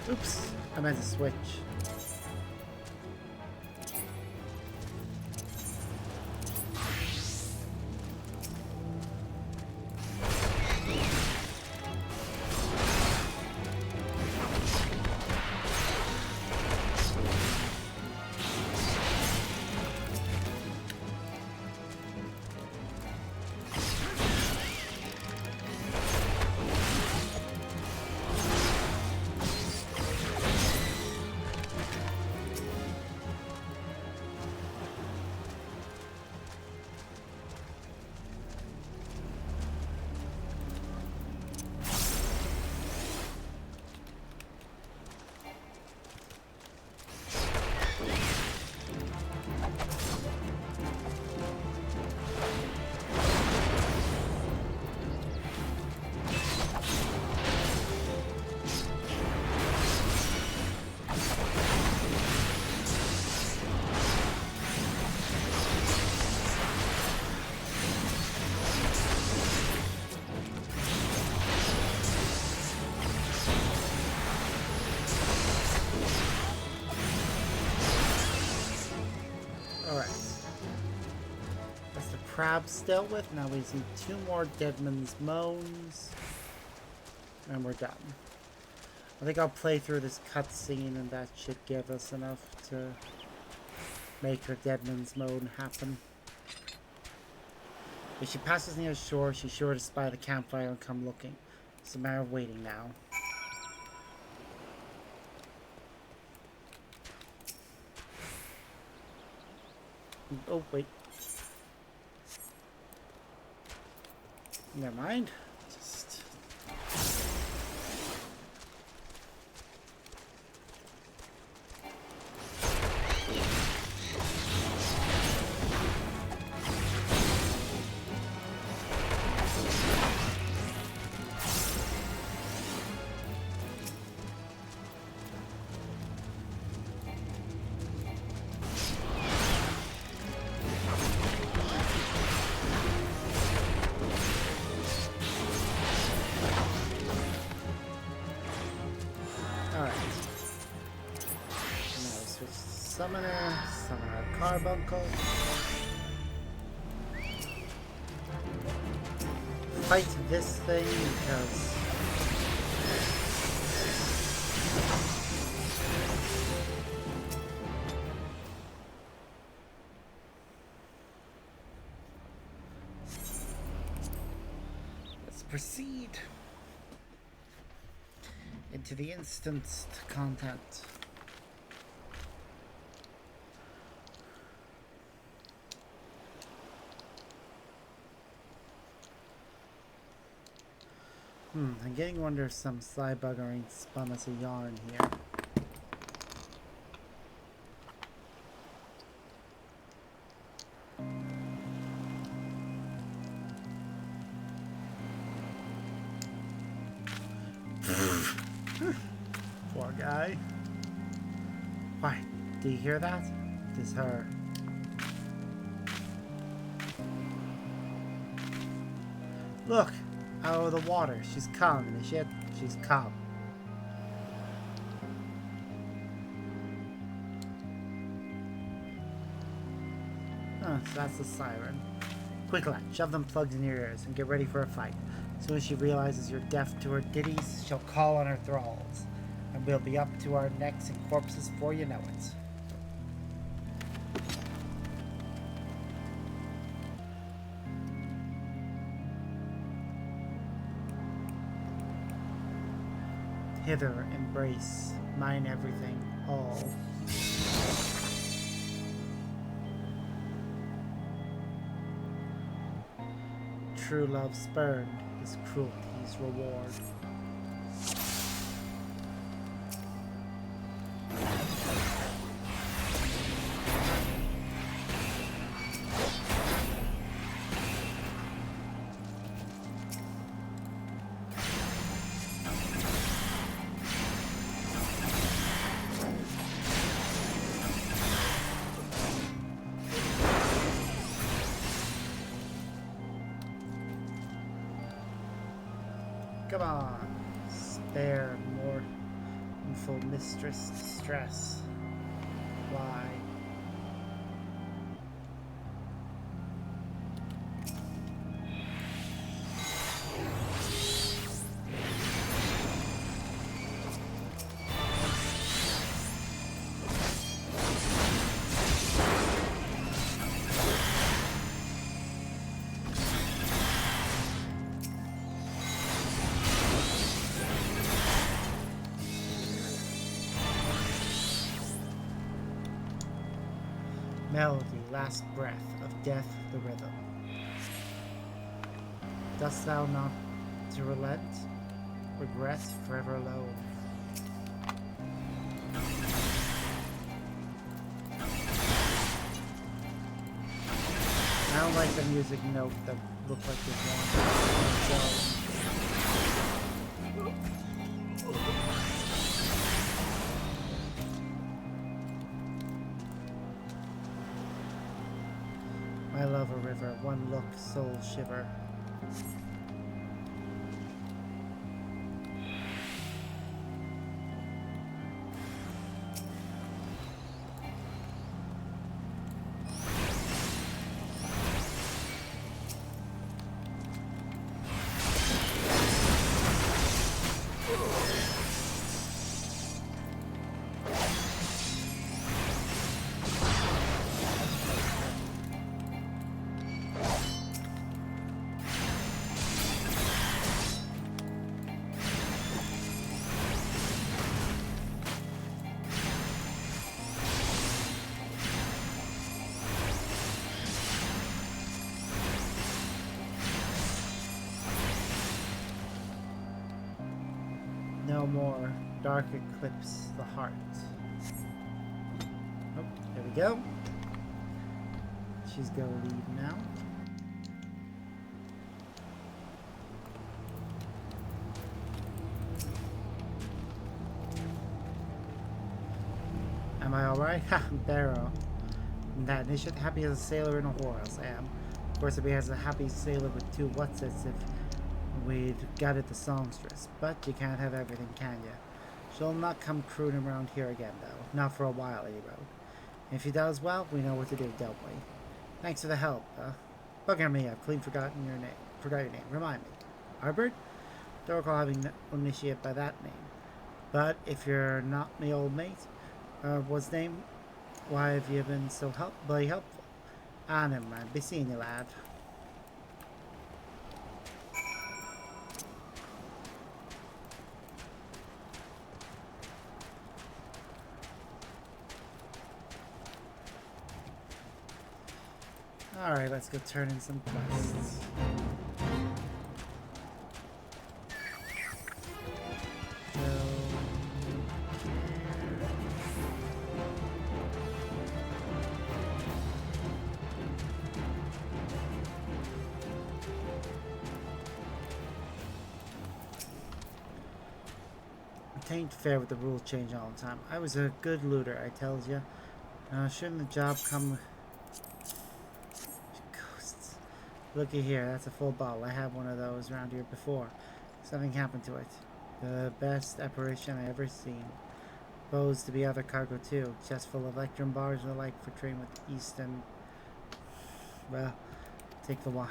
Oops, I meant to switch. crabs dealt with. Now we see 2 more Deadman's Moans. And we're done. I think I'll play through this cutscene and that should give us enough to make her Deadman's Moan happen. If she passes near shore, she's sure to spy the campfire and come looking. It's a matter of waiting now. Oh, wait. Never mind. Just... Summoner, Summoner Carbuncle. Fight this thing because let's proceed into the instanced content. I'm getting wonder if some sly bugger ain't spun us a yarn here. Poor guy. Why, do you hear that? It is her. Look! Out of the water. She's calm in the shit. She's calm. Oh, so that's the siren. Quick lad, shove them plugs in your ears and get ready for a fight. As soon as she realizes you're deaf to her ditties, she'll call on her thralls. And we'll be up to our necks in corpses before you know it. Hither, embrace, mine everything, all. True love spurned, is cruelty's reward. Come on, spare mournful mistress distress. Why? Melody, last breath of death, the rhythm. Dost thou not to relent? Regret forever alone. I don't like the music note that looks like this one. I love a river, one look, soul shiver. No more dark eclipse the heart. Oh, there we go. She's gonna leave now. Am I alright? Ha, Barrow. That initiate happy as a sailor in a whorehouse. I am. Of course, I'd be as a happy sailor with two whatsits if we'd got it the songstress. But you can't have everything, can you? She'll not come crooning around here again, though. Not for a while, Lady Road. If she does, well, we know what to do, don't we? Thanks for the help. Bugger me, I've clean forgotten your name. Forgot your name. Remind me. Arbert? Don't recall having an initiate by that name. But if you're not my old mate, what's name? Why have you been so bloody helpful? Ah, never mind. Be seeing you, lad. Alright, let's go turn in some quests. It ain't fair with the rules change all the time. I was a good looter, I tells ya. Shouldn't the job come... Ghosts. Looky here, that's a full bottle. I had one of those around here before. Something happened to it. The best apparition I ever seen. Supposed to be other cargo too. Chest full of electrum bars and the like for trading with East and... Well, take the wine.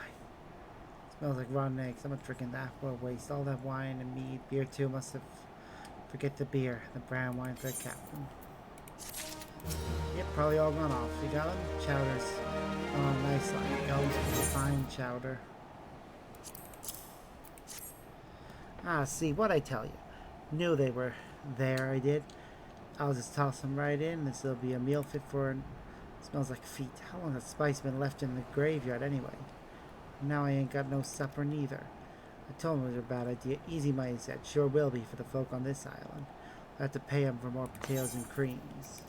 Smells like rotten eggs. I'm not drinking that. What a waste. All that wine and mead. Beer too must have... Forget the beer. The brown wine for the captain. Yep, probably all gone off. You got them? Chowders. Oh, nice line. Goes for the fine chowder. Ah, see, what I tell you. Knew they were there, I did. I'll just toss them right in. This'll be a meal fit for... Smells like feet. How long has spice been left in the graveyard anyway? Now I ain't got no supper neither. I told him it was a bad idea. Easy money, he said. Sure will be for the folk on this island. I have to pay him for more potatoes and creams.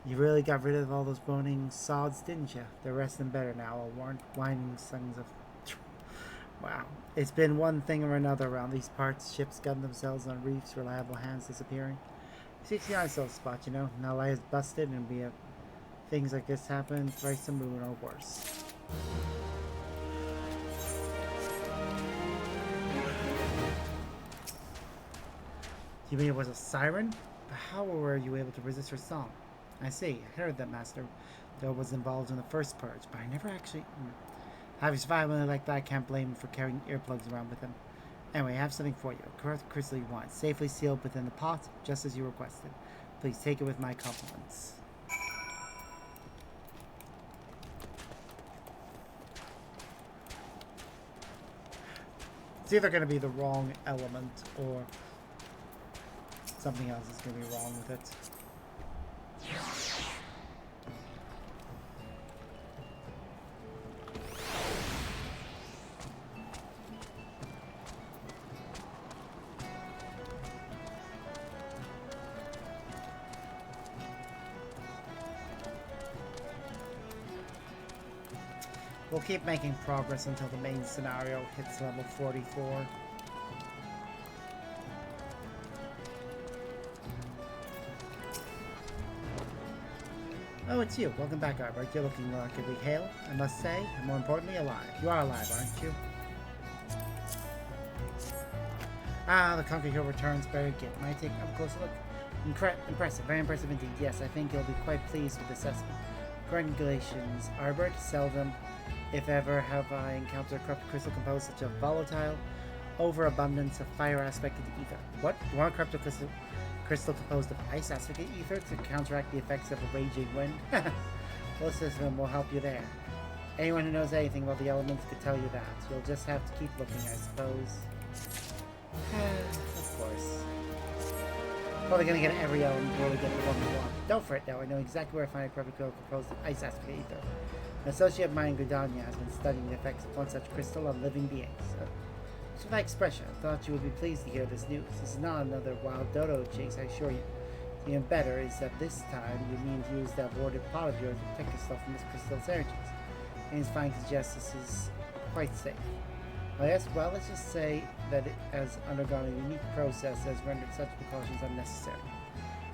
You really got rid of all those moaning sods, didn't you? They're resting better now, all whining sons of... Wow. It's been one thing or another around these parts. Ships gun themselves on reefs, reliable hands disappearing. 69 still spot, you know. Now life is busted and things like this happen thrice a moon or worse. You mean it was a siren? But how were you able to resist her song? I see. I heard that Master Doe was involved in the first purge, but I never actually... Having survived like that, I can't blame him for carrying earplugs around with him. Anyway, I have something for you. A correct crystal you want, safely sealed within the pot, just as you requested. Please take it with my compliments. It's either going to be the wrong element or something else is going to be wrong with it. We'll keep making progress until the main scenario hits level 44. Oh, it's you. Welcome back, Arbor. You're looking remarkably hale, I must say, and more importantly, alive. You are alive, aren't you? Ah, the Conquer Hill returns. Very good. Might I take a closer look? Impressive. Very impressive indeed. Yes, I think you'll be quite pleased with the assessment. Congratulations, Arbor. Seldom, if ever, have I encountered a corrupt crystal composed such a volatile overabundance of fire aspect of the ether. What? You want a corrupt crystal composed of ice aspect of ether to counteract the effects of a raging wind? Well, this system will help you there. Anyone who knows anything about the elements could tell you that. You'll just have to keep looking, I suppose. Of course. Probably gonna get every element before we get the one we want. Don't fret though, I know exactly where to find a perfect crystal composed of ice aspect ether. An associate of mine, Gudanya, has been studying the effects of one such crystal on living beings. So that expression, I thought you would be pleased to hear this news. This is not another wild dodo chase, I assure you. Even better is that this time you mean to use that warded pot of yours to protect yourself from this crystal's energies. Ames Fine suggests this is quite safe. Oh yes, well, let's just say that it has undergone a unique process that has rendered such precautions unnecessary.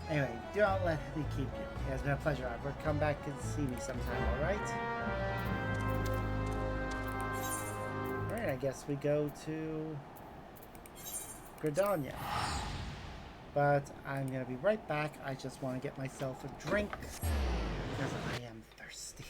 Anyway, do not let me keep you. It has been a pleasure, Albert. Come back and see me sometime, alright? Alright, I guess we go to Gardania. But I'm gonna be right back. I just want to get myself a drink because I am thirsty.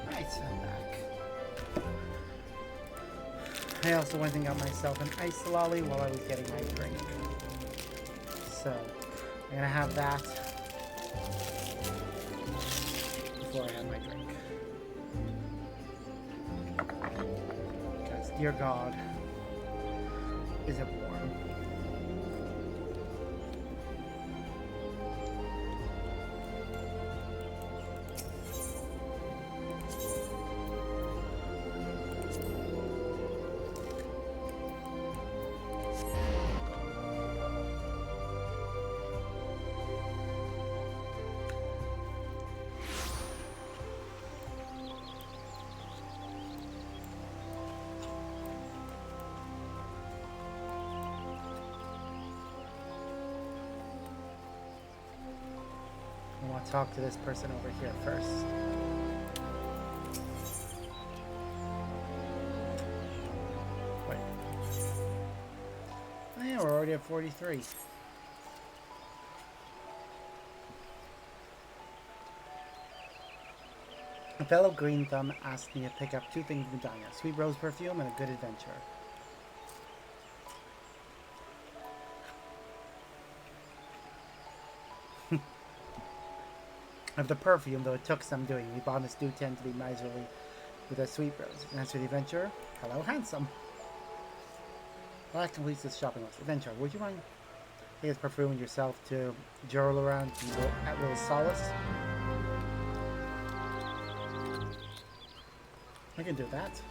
Right, so I'm back. I also went and got myself an ice lolly while I was getting my drink. So, I'm gonna have that before I have my drink. Because, dear God, is it warm? I want to talk to this person over here first. Wait. Oh yeah, we're already at 43. A fellow Green Thumb asked me to pick up two things from Danya: sweet rose perfume and a good adventure. Of the perfume, though it took some doing, we botanists do tend to be miserly with a sweet rose. And as for the adventure, hello, handsome. Well, that completes this shopping list. Adventure, would you mind taking this perfume and yourself to journal around at Will's Solace? I can do that.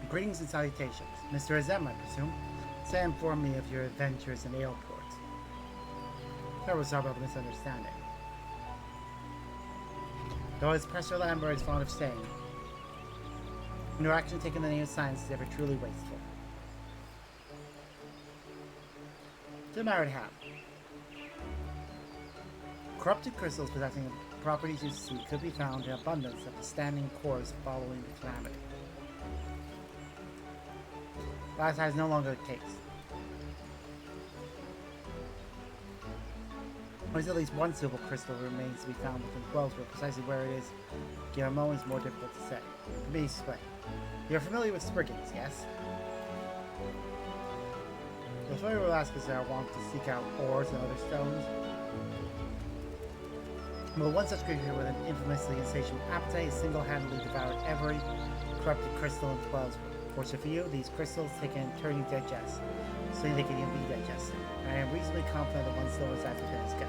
Greetings and salutations. Mr. Azem, I presume. Say inform me of your adventures in Aleport. There was about a misunderstanding. Though as Professor Lambert is fond of saying, no action taken in the name of science is ever truly wasteful. To the matter at hand. Corrupted crystals possessing the properties you see could be found in abundance at the standing cores following the calamity. Last is no longer the case. There's at least one silver crystal remains to be found within 12, but precisely where it is, given a moment, is more difficult to say. To be explained. You're familiar with spriggings, yes? The story will ask us if I want to seek out ores and other stones. Well, one such creature with an infamously insatiable appetite single-handedly devoured every corrupted crystal in 12's room. Fortunately for you, these crystals they can turn you digest, so they can even be digested. I am reasonably confident that once those active in his gut.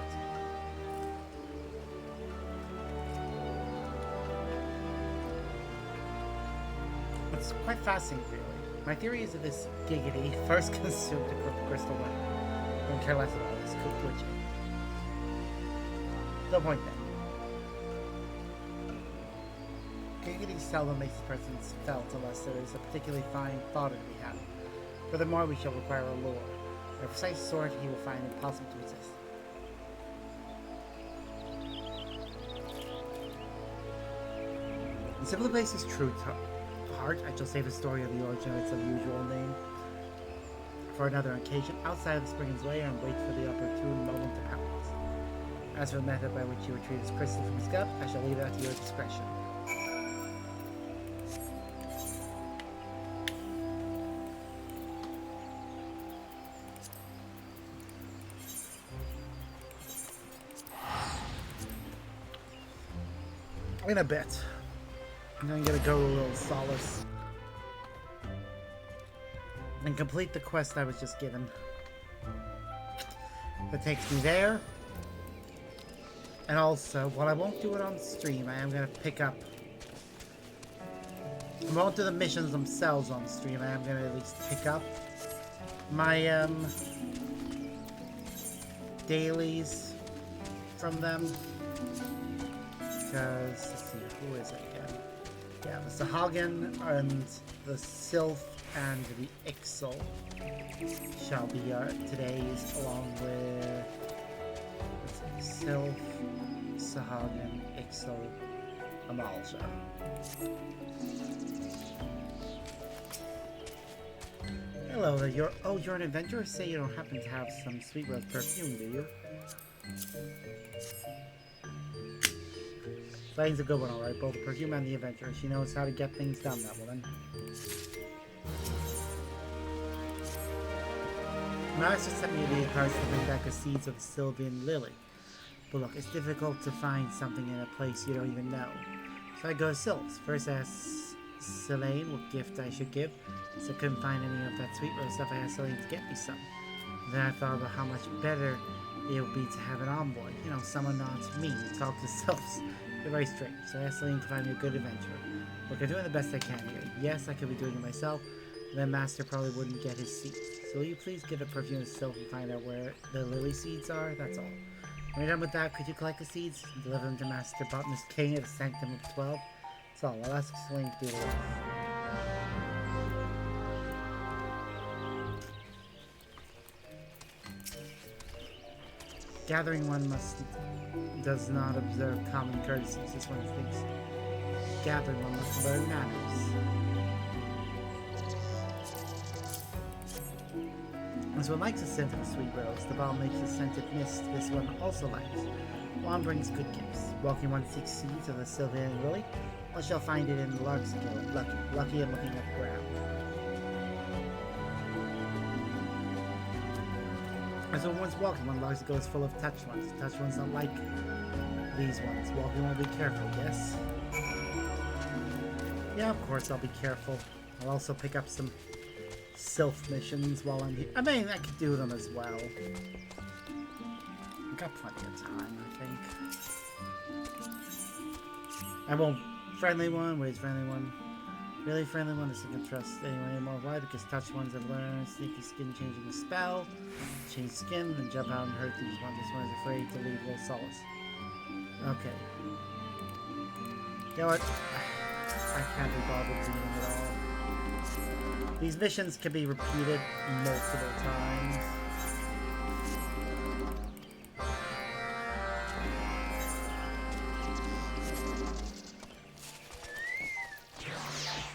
It's quite fascinating, really. My theory is that this giggity first consumed a crystal one. Don't care less about this, would you? No point then. Giggity seldom makes his presence felt unless there is a particularly fine fodder to be had. Furthermore, we shall require a lure. A precise sort he will find impossible to resist. In similar places, true heart, I shall save a story of the origin of its unusual name for another occasion, outside of the Springen's lair, and wait for the opportune moment to pounce. As for the method by which you retrieve his crystal from his gut, I shall leave that to your discretion. In a bit. I'm gonna go to a little solace and complete the quest I was just given. That takes me there. And also, while I won't do it on stream, I am gonna pick up. I won't do the missions themselves on stream. I am gonna at least pick up my dailies from them. Because, let's see, who is it again? Yeah, the Sahagin and the Sylph and the Ixal shall be today's, along with, let's see, Sylph, Sahagin, Ixal, Amalja. Hello there, you're an adventurer? Say you don't happen to have some sweet rose perfume, do you? Lane's a good one, alright. Both the perfume and the adventurer. She knows how to get things done, that woman. Master sent me the cards to bring back the seeds of the Sylvan Lily. But look, it's difficult to find something in a place you don't even know. So I go to Sylph's. First I asked Selene what gift I should give, so I couldn't find any of that sweet rose stuff. I asked Selene to get me some. Then I thought about how much better it would be to have an envoy. You know, someone not me to talk to Sylph's. They're very strange, so I asked Selene to find me a good adventurer. Look, I'm doing the best I can here. Yes, I could be doing it myself, but then Master probably wouldn't get his seeds. So will you please get a perfume to Sylph and find out where the lily seeds are? That's all. When you're done with that, could you collect the seeds and deliver them to Master Botanist King at the Sanctum of 12? That's all. I'll ask Selene to do the rest. Gathering one does not observe common courtesies, as one thinks. Gathering one must learn manners. As one likes the scent of a sweet rose, the ball makes a scented mist. This one also likes. One brings good gifts. Walking one seeks seeds of the Sylvan Lily, one shall find it in the larkspur. Lucky and looking at the ground. As when one's walking, one larkspur is full of touch ones. Touch ones don't like these ones. Walking will be careful, yes? Yeah, of course I'll be careful. I'll also pick up some Sylph missions while I'm here. I mean, I could do them as well. I've got plenty of time, I think. I won't. Friendly one? Where's friendly one? Really friendly one? This I can trust anyone anymore. Why? Because touch ones have learned sneaky skin changing the spell. Change skin, then jump out and hurt these ones. This one is afraid to leave little solace. Okay. You know what? I can't be bothered doing it all. These missions can be repeated multiple times.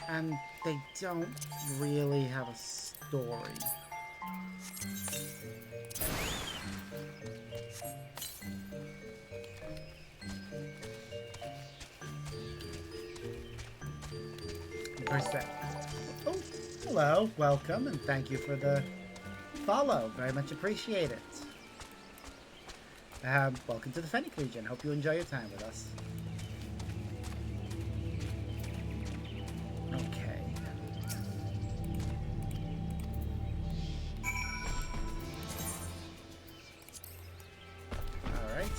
And they don't really have a story. Oh, hello, welcome, and thank you for the follow. Very much appreciate it. Welcome to the Fennec Legion. Hope you enjoy your time with us. Okay. All right.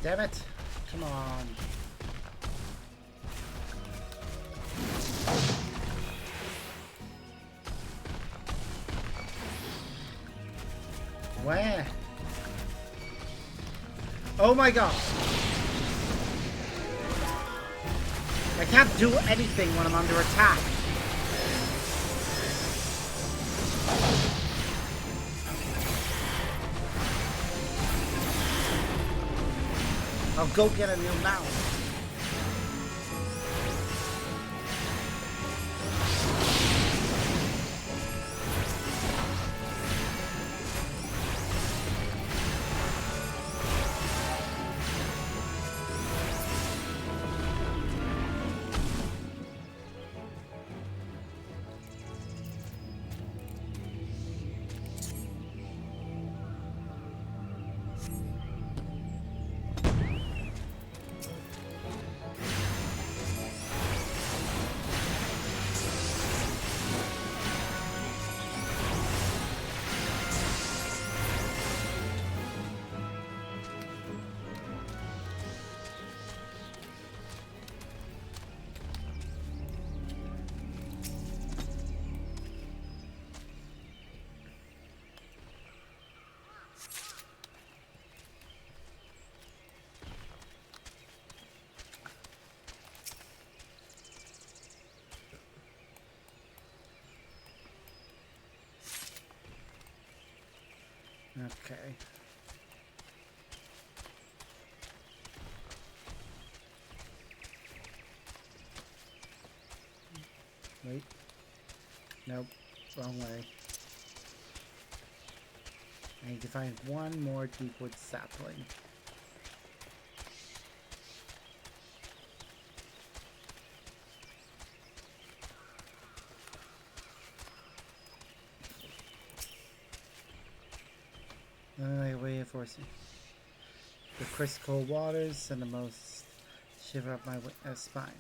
Damn it. Come on. Where? Oh my god. I can't do anything when I'm under attack. I'll go get a new mount. Okay. Wait. Nope. Wrong way. I need to find one more deepwood sapling. Way of forcing the crisp cold waters and the most shiver up my spine.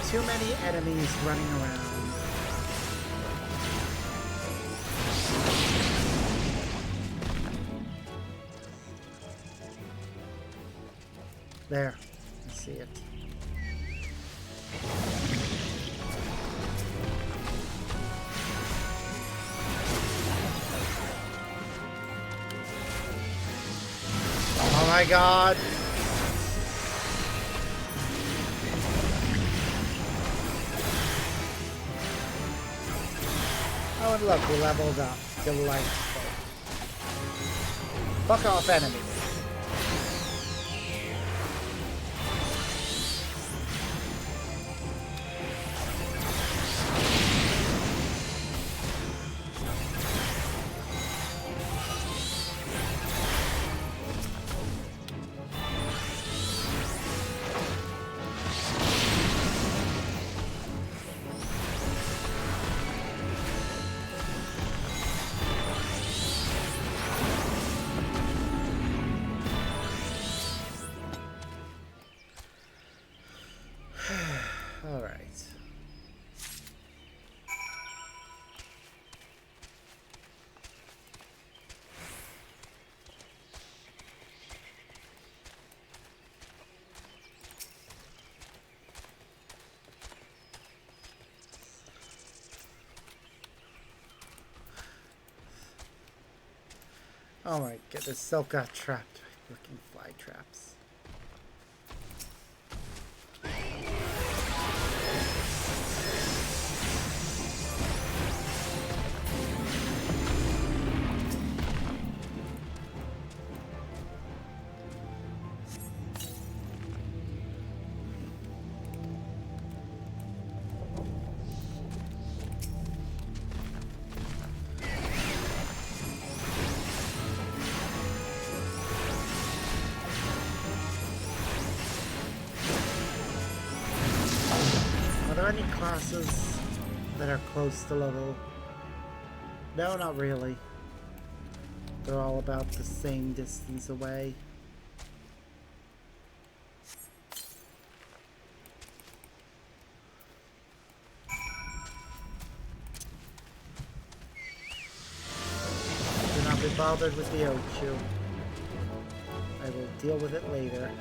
Too many enemies running around. There. I see it. Oh my god. Oh, and look, we leveled up. Delightful. Fuck off, enemies. All right. Oh my goodness, Silk got trapped by looking fly traps. Any classes that are close to level? No, not really. They're all about the same distance away. Do not be bothered with the Ochu. I will deal with it later.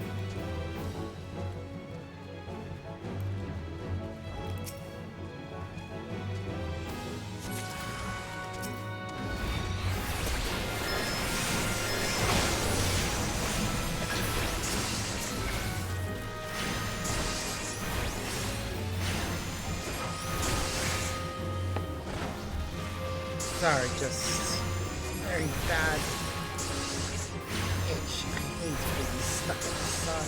Sorry, just very bad itch. I hate being stuck in the sun.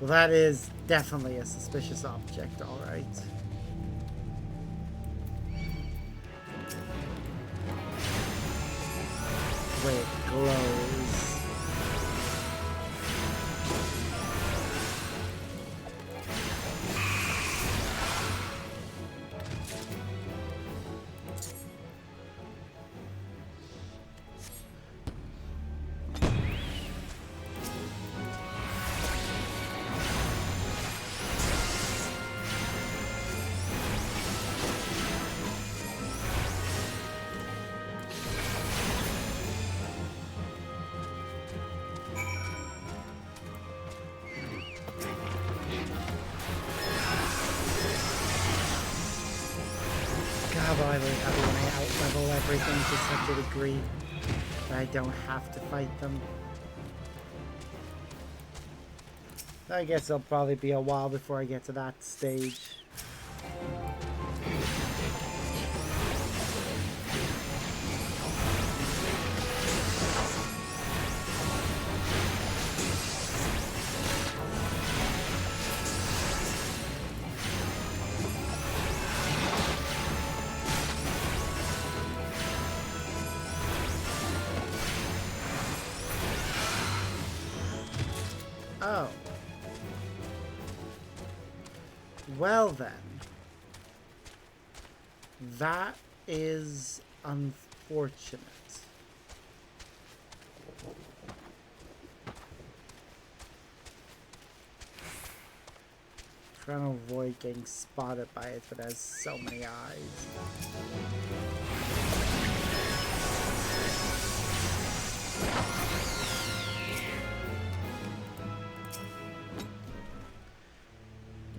Well, that is definitely a suspicious object, alright. The way it glows. God, I really happy when I out-level everything to such a degree that I don't have to fight them. I guess it'll probably be a while before I get to that stage. Oh. Well then. That is unfortunate. Trying to avoid getting spotted by it, but it has so many eyes.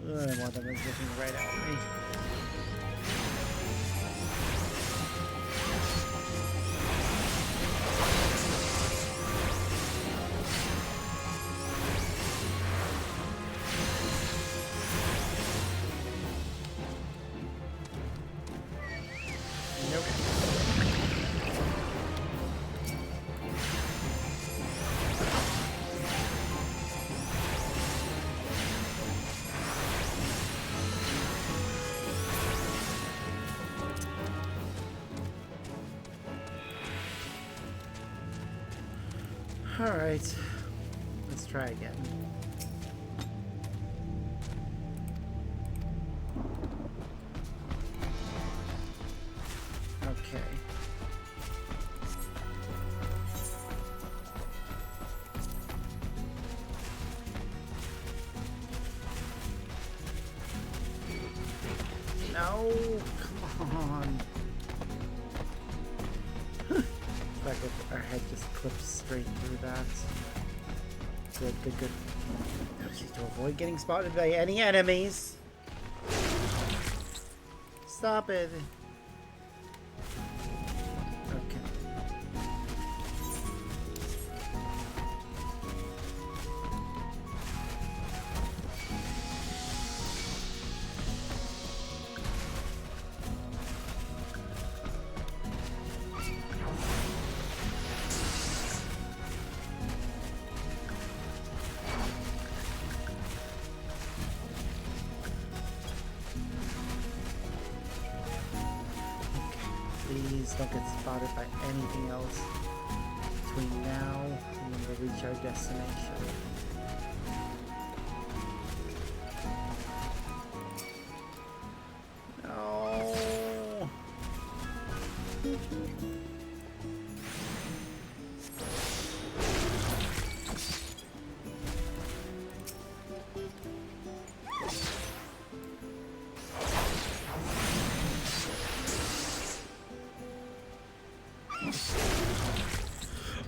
One of them is looking right at me. Alright. Let's try again. Okay. No, come on. Like our head just clips straight through that. Good, good, good. To avoid getting spotted by any enemies. Stop it. Please don't get spotted by anything else between now and when we reach our destination. No.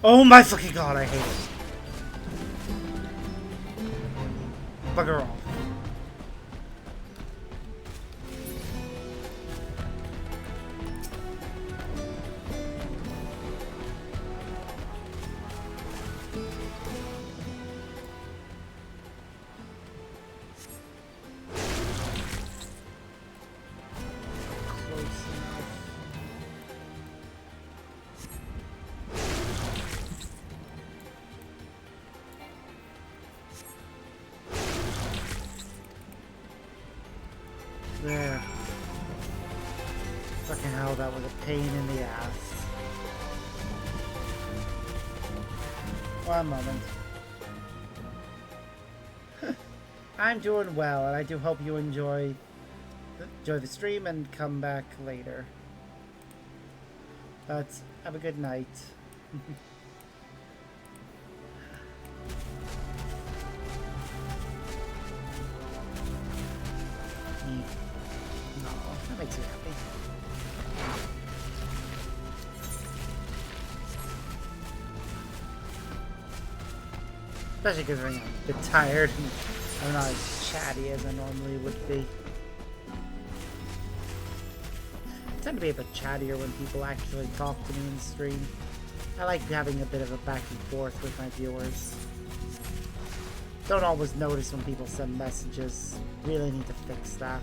Oh my fucking god, I hate it. Bugger off. There. Fucking hell, that was a pain in the ass. One moment. I'm doing well, and I do hope you enjoy the stream and come back later. But have a good night. That makes you happy. Especially because I'm a bit tired and I'm not as chatty as I normally would be. I tend to be a bit chattier when people actually talk to me in the stream. I like having a bit of a back and forth with my viewers. Don't always notice when people send messages. Really need to fix that.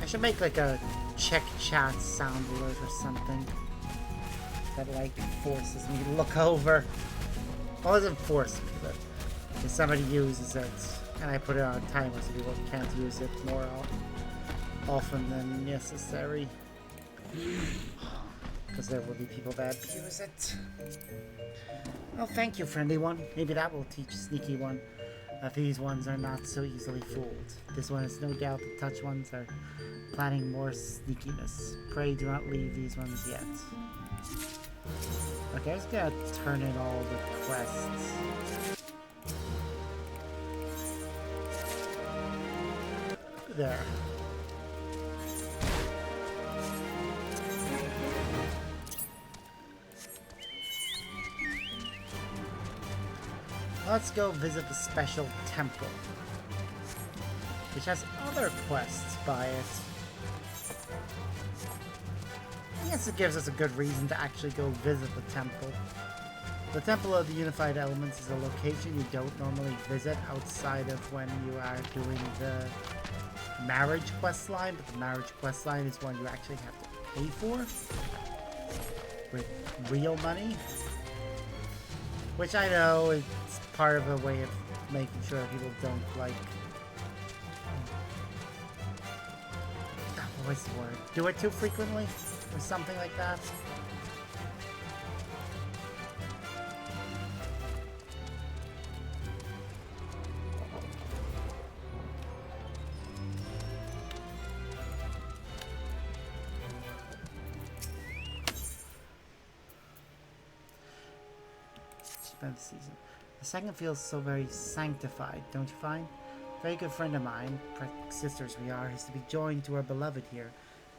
I should make like a check chat sound alert or something that like forces me to look over. Well, it doesn't force me, but if somebody uses it and I put it on a timer so people can't use it more often than necessary. Because there will be people that use it. Well, thank you, friendly one. Maybe that will teach Sneaky One that these ones are not so easily fooled. This one is no doubt the touch ones are planning more sneakiness. Pray do not leave these ones yet. Okay, I was gonna turn in all the quests. There. Let's go visit the special temple, which has other quests by it. I guess it gives us a good reason to actually go visit the temple. The Temple of the Unified Elements is a location you don't normally visit outside of when you are doing the marriage quest line, but the marriage quest line is one you actually have to pay for with real money. Which I know is part of a way of making sure people don't like... What's the word? Do it too frequently? Or something like that? Spent the season. The second feels so very sanctified, don't you find? A very good friend of mine, sisters we are, is to be joined to our beloved here.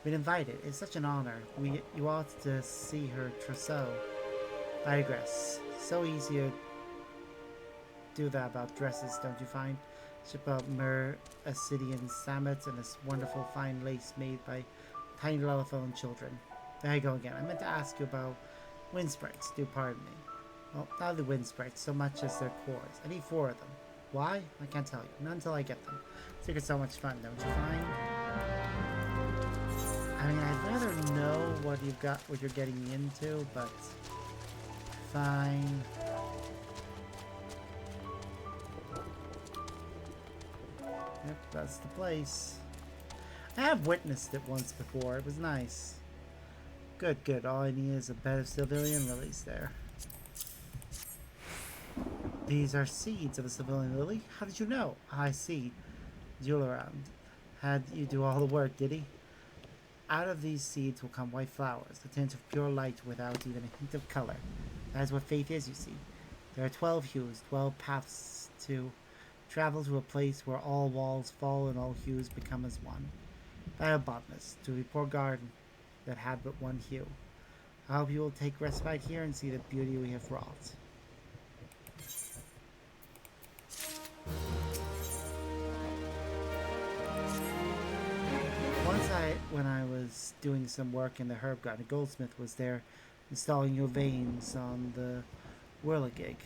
Been invited. It's such an honor. You ought to see her trousseau. I digress. So easy to do that about dresses, don't you find? Ship out myrrh, Assyrian sammets, and this wonderful fine lace made by tiny Lilliphoan children. There you go again. I meant to ask you about wind sprites. Do pardon me. Well, not the wind sprites so much as their cores. I need 4 of them. Why? I can't tell you. Not until I get them. Secret's so much fun, don't you find? I mean, I'd rather know what you're getting into, but fine. Yep, that's the place. I have witnessed it once before. It was nice. Good, good. All I need is a bed of civilian lilies there. These are seeds of a civilian lily? How did you know? I see. Jewel-around. Had you do all the work, did he? Out of these seeds will come white flowers, the tint of pure light without even a hint of color. That is what faith is, you see. There are 12 hues, 12 paths to travel to a place where all walls fall and all hues become as one. By a botanist, to a poor garden that had but one hue. I hope you will take respite here and see the beauty we have wrought. When I was doing some work in the herb garden, a goldsmith was there installing new veins on the whirligig.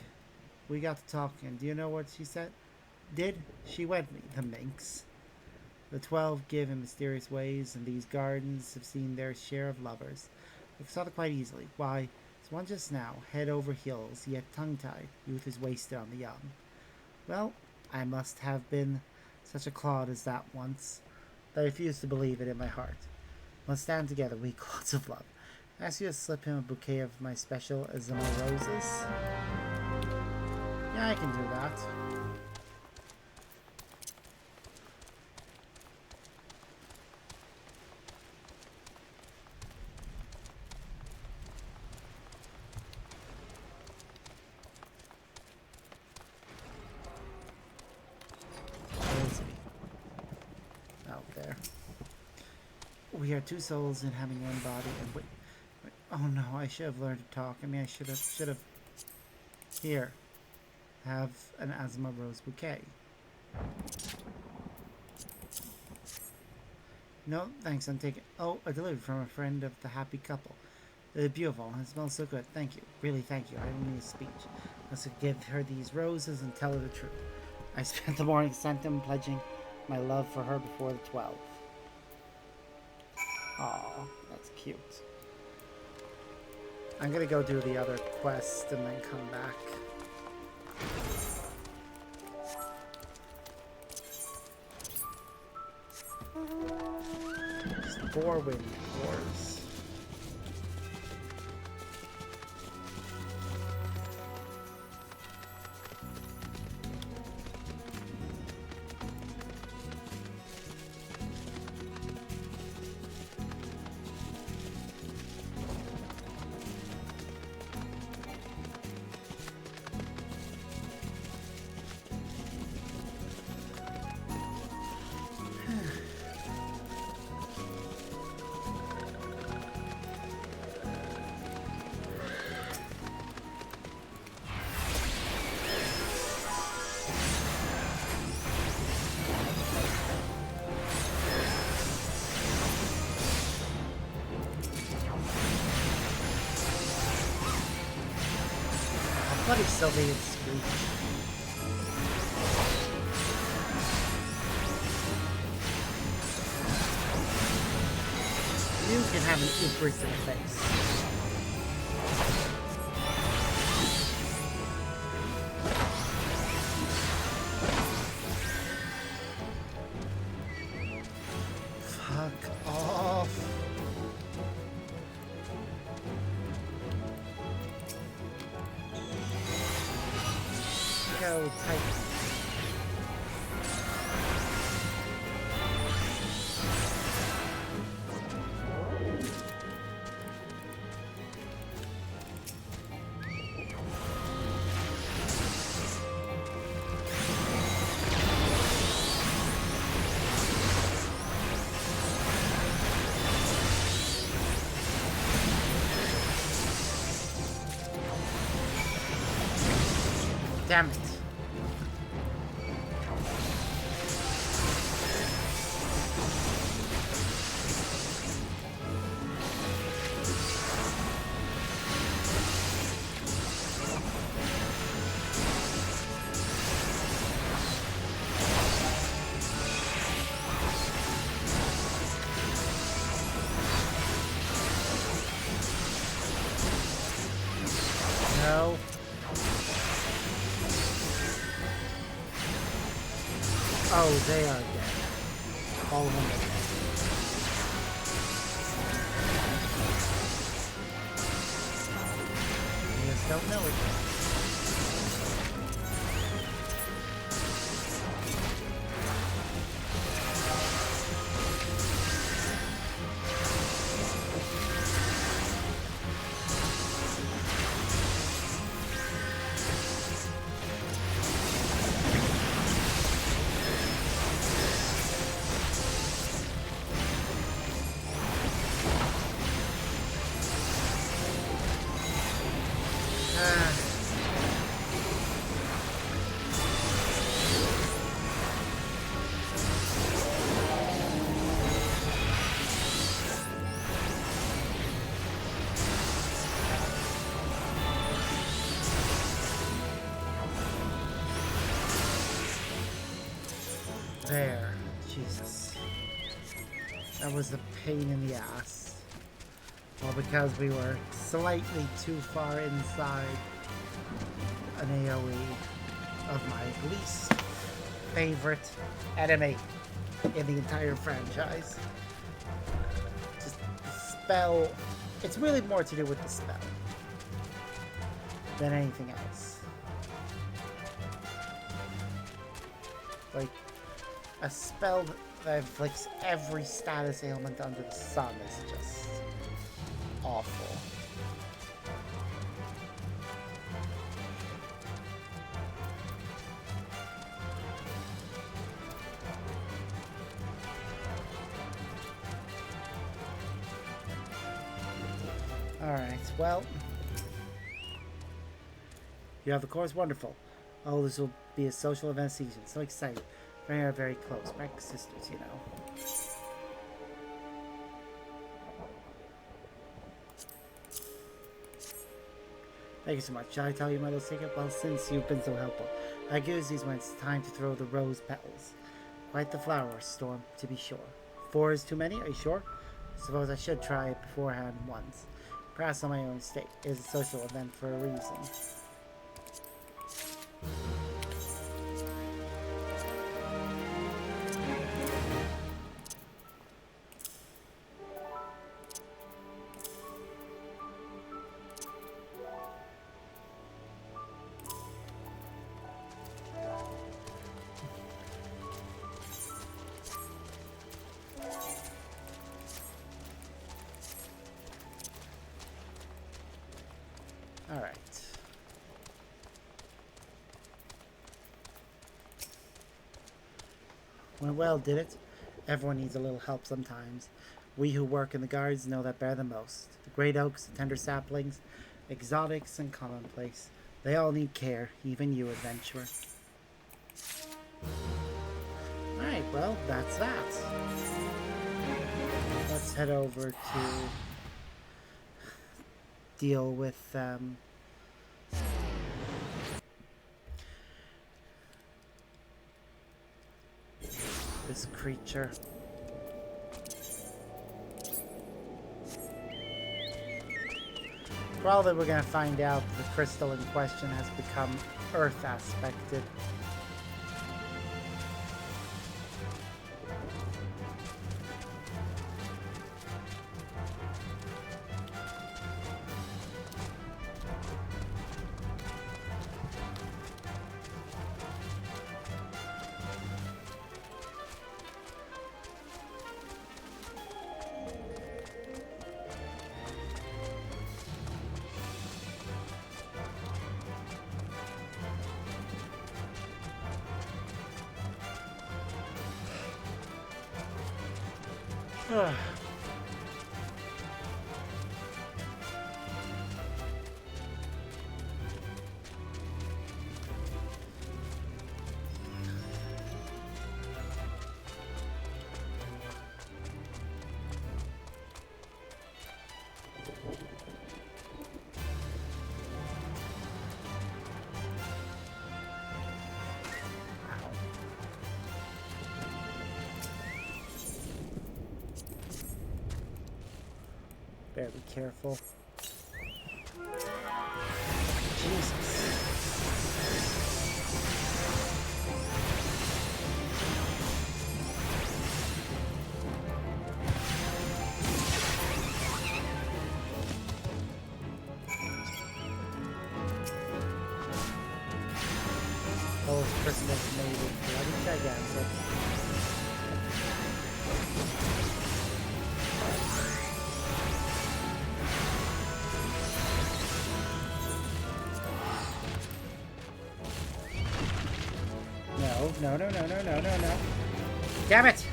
We got to talking. Do you know what she said? She wed me, the minx. The 12 give in mysterious ways, and these gardens have seen their share of lovers. I saw it quite easily. Why, it's one just now, head over heels, yet tongue-tied. Youth is wasted on the young. Well, I must have been such a clod as that once. I refuse to believe it in my heart. Let's stand together, we clods of love. I ask you to slip him a bouquet of my special Azima roses. Yeah, I can do that. We are 2 souls in having one body, and wait, oh no, I should have learned to talk. I mean, I should have. Here, have an Azima rose bouquet. No, thanks, I'm taking. Oh, a delivery from a friend of the happy couple. Beautiful, it smells so good. Thank you, really, thank you. I didn't need a speech. I should give her these roses and tell her the truth. I spent the morning sent them, pledging my love for her before the 12. Aw, that's cute. I'm gonna go do the other quest and then come back. Just 4 wind cores. Bloody Sylvian screech. You can have an oopers in the face. Echo Titan. Damn it. No. Oh, they are dead. All of them are dead. You just don't know it yet. There. Jesus. That was a pain in the ass. Well, because we were slightly too far inside an AoE of my least favorite enemy in the entire franchise. Just the spell. It's really more to do with the spell than anything else. Like, a spell that inflicts every status ailment under the sun is just awful. Alright, well, you have the course. Wonderful. Oh, this will be a social event season. So excited. Very, very close. My sisters, you know. Thank you so much. Shall I tell you my little secret? Well, since you've been so helpful, I use these when it's time to throw the rose petals. Quite the flower storm, to be sure. 4 is too many, are you sure? Suppose I should try it beforehand once. Perhaps on my own state. It is a social event for a reason. Alright. Went well, did it? Everyone needs a little help sometimes. We who work in the guards know that bear the most. The great oaks, the tender saplings, exotics and commonplace. They all need care, even you, adventurer. Alright, well, that's that. Let's head over to deal with this creature. Probably we're going to find out the crystal in question has become earth aspected. Better be careful. Jesus. Those crystals made it bloody gigantic. No. Damn it!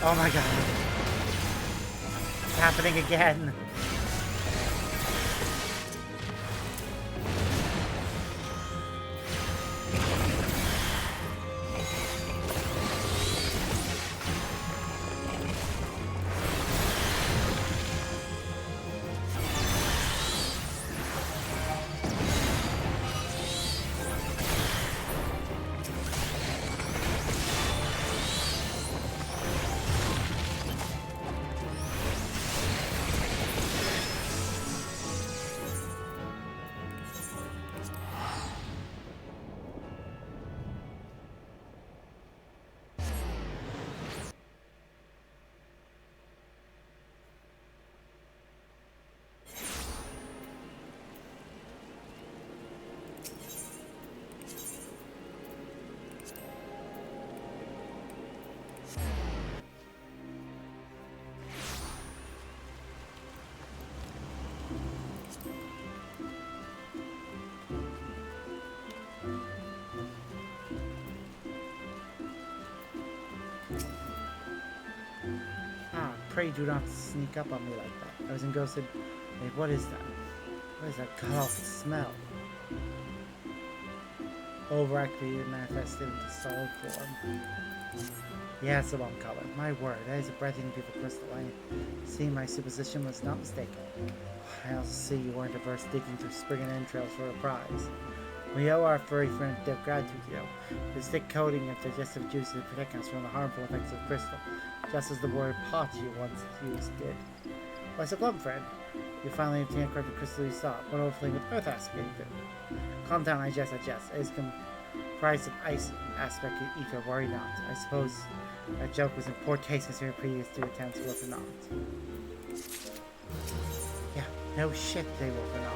Oh my god. It's happening again. Pray do not sneak up on me like that. I was engrossed. Wait, what is that? What is that cut-off smell? Overactivated, manifested into solid form. Yeah, it's the wrong color. My word, that is a breathtaking beautiful crystal. Seeing my supposition was not mistaken. I also see you weren't averse digging through spring and entrails for a prize. We owe our furry friend a debt of gratitude, you know. The thick coating of digestive juices to protect us from the harmful effects of crystal, just as the word pot you once used did. What's a plum, friend? You finally obtained a corrupted crystal you sought. What hopefully with earth aspect do? Calm down, I jest. It is comprised of ice aspect of ether, worry not. I suppose that joke was in poor taste considering previous two attempts were for naught. Yeah, no shit they were for naught.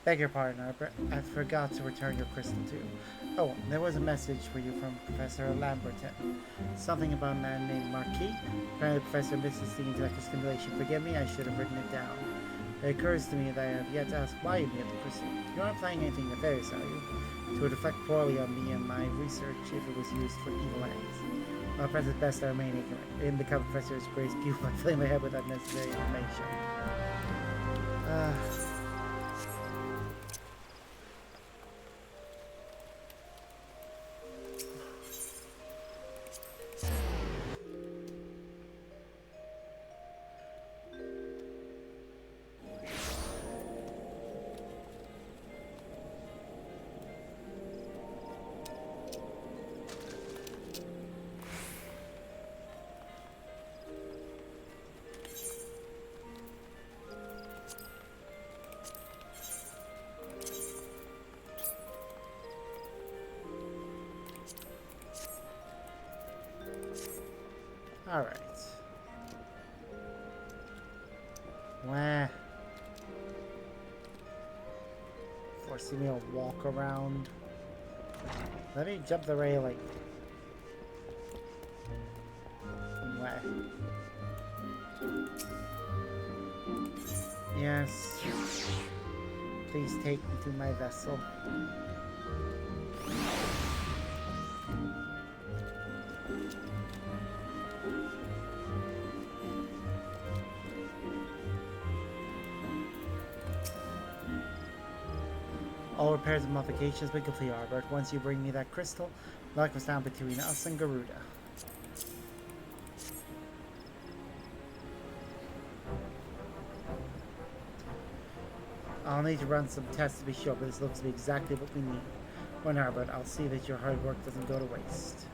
Beg your pardon, I forgot to return your crystal too. Oh, there was a message for you from Professor Lamberton. Something about a man named Marquis. Apparently the professor misses the intellectual stimulation. Forgive me, I should have written it down. It occurs to me that I have yet to ask why you need the crystal. You aren't playing anything nefarious, are you? It would reflect poorly on me and my research if it was used for evil ends. Well, perhaps it's best I remain ignorant. In the cover professor's grace pupil, I fill my head with unnecessary information. Alright. Wah. Forcing me to walk around. Let me jump the railing. Wah. Yes. Please take me to my vessel. All repairs and modifications will be complete, Albert. Once you bring me that crystal, luck will stand between us and Garuda. I'll need to run some tests to be sure, but this looks to be exactly what we need. When Albert, I'll see that your hard work doesn't go to waste.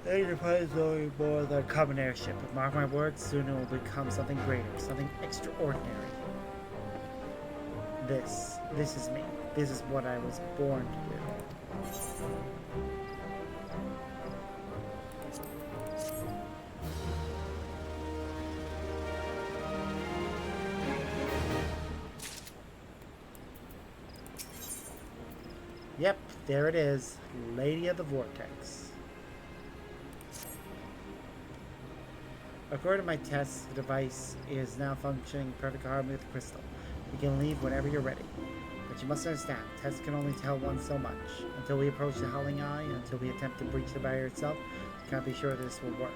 The Enterprise is only more than a common airship, but mark my words, soon it will become something greater, something extraordinary. This is me. This is what I was born to do. Yep, there it is. Lady of the Vortex. According to my tests, the device is now functioning in perfect harmony with the crystal. You can leave whenever you're ready. But you must understand, tests can only tell one so much. Until we approach the Howling Eye, until we attempt to breach the barrier itself, we can't be sure this will work.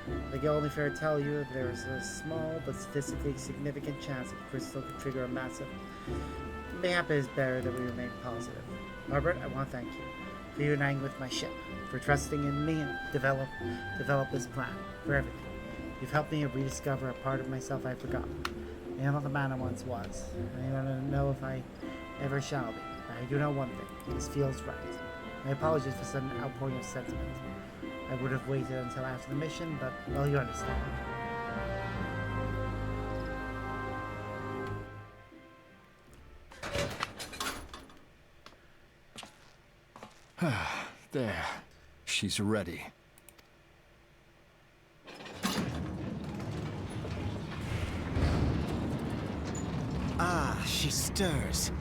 I think only fair to tell you there is a small but statistically significant chance that the crystal could trigger a massive... Mayhap it is better that we remain positive. Robert, I want to thank you for uniting with my ship, for trusting in me and develop this plan, for everything. You've helped me rediscover a part of myself I've forgotten. I am not the man I once was. I don't know if I ever shall be, but I do know one thing. This feels right. My apologies for sudden outpouring of sentiment. I would have waited until after the mission, but, well, you understand. There. She's ready. Ah, she stirs.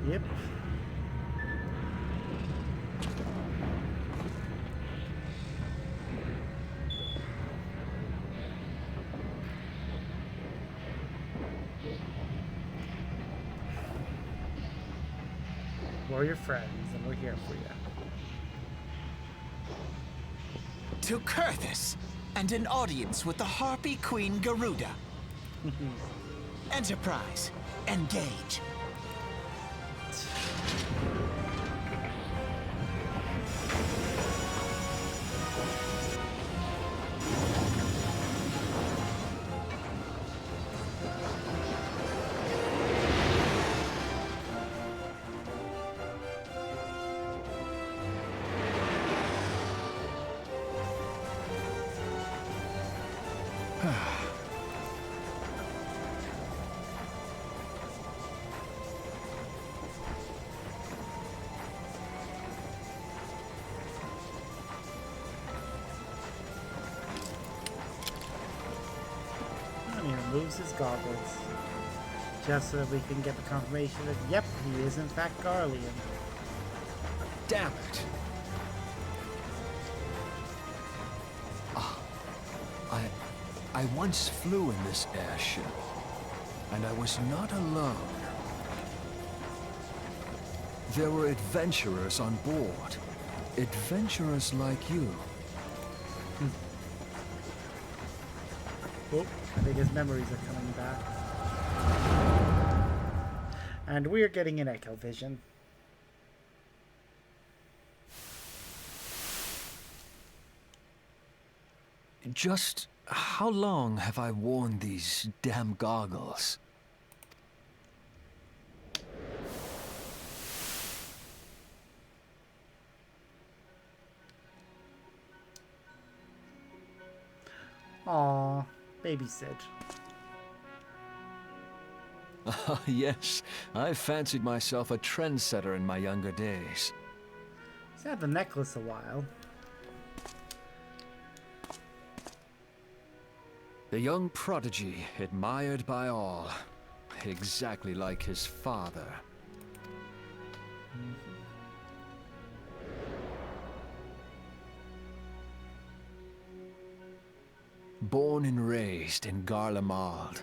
Yep. We're your friends, and we're here for you. To Kurthus, and an audience with the Harpy Queen Garuda. Enterprise, engage. And he removes his goggles. Just so that we can get the confirmation that, yep, he is in fact Garlean. Damn it! I once flew in this airship, and I was not alone. There were adventurers on board. Adventurers like you. Oh, I think his memories are coming back. And we're getting an echo vision. Just how long have I worn these damn goggles? Aw, baby Sid. Ah, yes, I fancied myself a trendsetter in my younger days. He's had the necklace a while. The young prodigy, admired by all, exactly like his father. born and raised in Garlemald.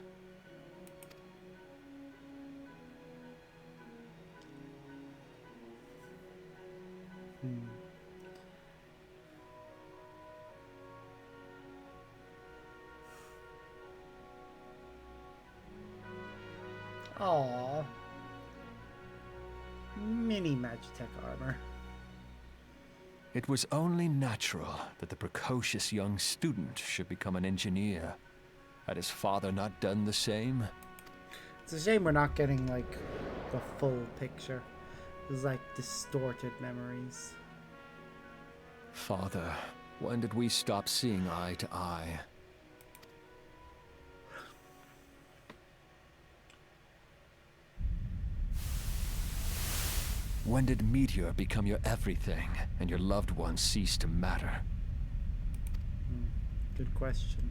Aww. Mini Magitech armor. It was only natural that the precocious young student should become an engineer. Had his father not done the same? It's a shame we're not getting, like, the full picture. There's, like, distorted memories. Father, when did we stop seeing eye to eye? When did Meteor become your everything, and your loved ones cease to matter? Good question.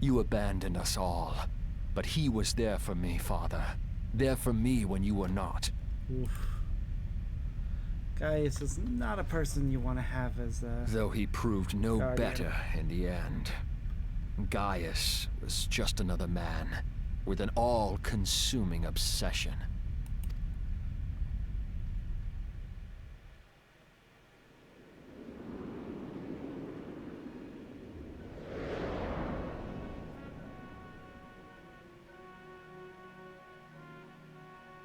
You abandoned us all, but he was there for me, Father. There for me when you were not. Oof. Gaius is not a person you want to have as a... Though he proved no guardian. better in the end. Gaius was just another man, with an all-consuming obsession.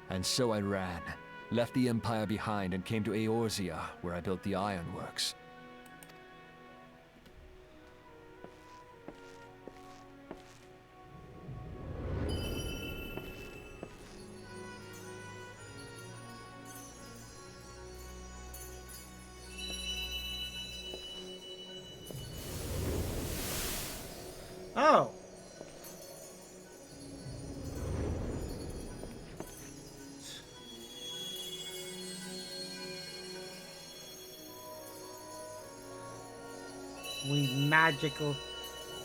And so I ran, left the Empire behind and came to Eorzea, where I built the ironworks. Oh! We magical...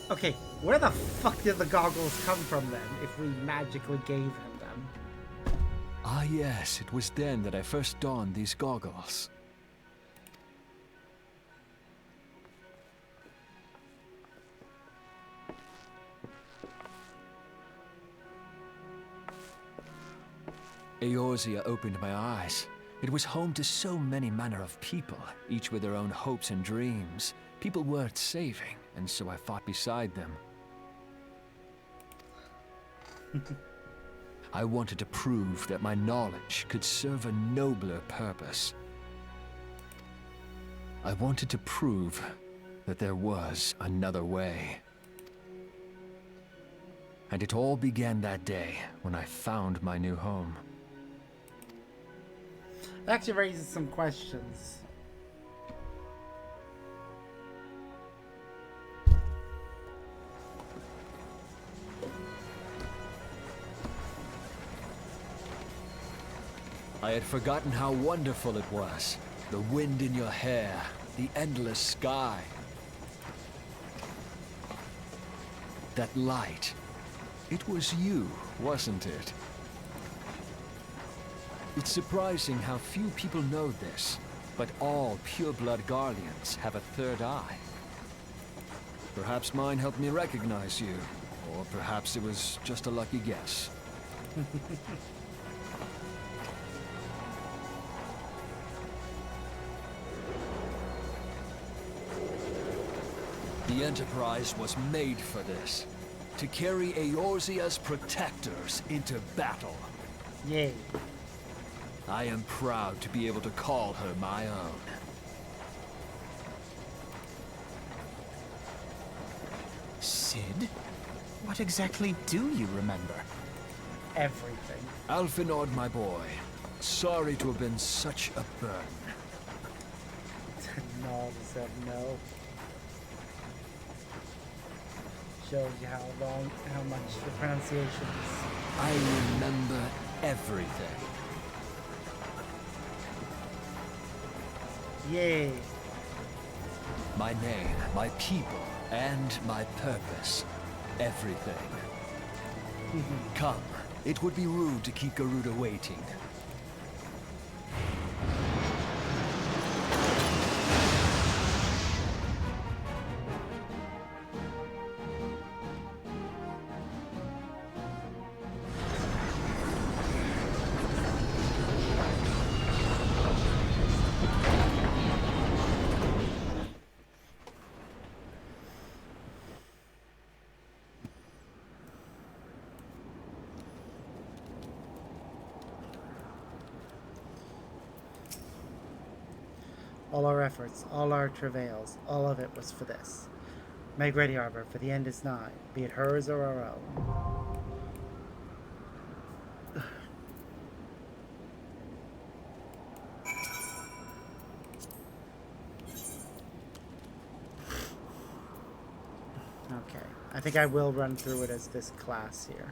Okay, where the fuck did the goggles come from then, if we magically gave him them? Ah yes, it was then that I first donned these goggles. Eorzea opened my eyes. It was home to so many manner of people, each with their own hopes and dreams. People worth saving, and so I fought beside them. I wanted to prove that my knowledge could serve a nobler purpose. I wanted to prove that there was another way. And it all began that day when I found my new home. It actually raises some questions. I had forgotten how wonderful it was. The wind in your hair, the endless sky. That light. It was you, wasn't it? It's surprising how few people know this, but all pure-blood Garleans have a third eye. Perhaps mine helped me recognize you, or perhaps it was just a lucky guess. The Enterprise was made for this. To carry Eorzea's protectors into battle. Yay. I am proud to be able to call her my own. Sid? What exactly do you remember? Everything. Alfinord, my boy. Sorry to have been such a burden. No, said no. Shows you how much the pronunciations. I remember everything. Yay. My name, my people, and my purpose. Everything. Come. It would be rude to keep Garuda waiting. All our efforts, all our travails, all of it was for this. Make ready, Arbor, for the end is nigh, be it hers or our own. Okay, I think I will run through it as this class here.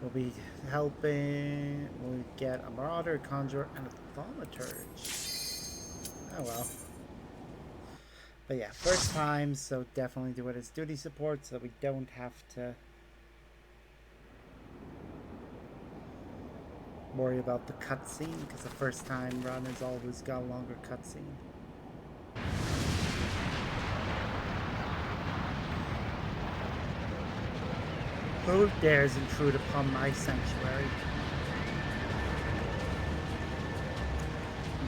We'll be helping. We'll get a Marauder, Conjurer, and a Thaumaturge. Oh well. But yeah, first time, so definitely do it as duty support so that we don't have to worry about the cutscene, because the first time run has always got a longer cutscene. Who dares intrude upon my sanctuary?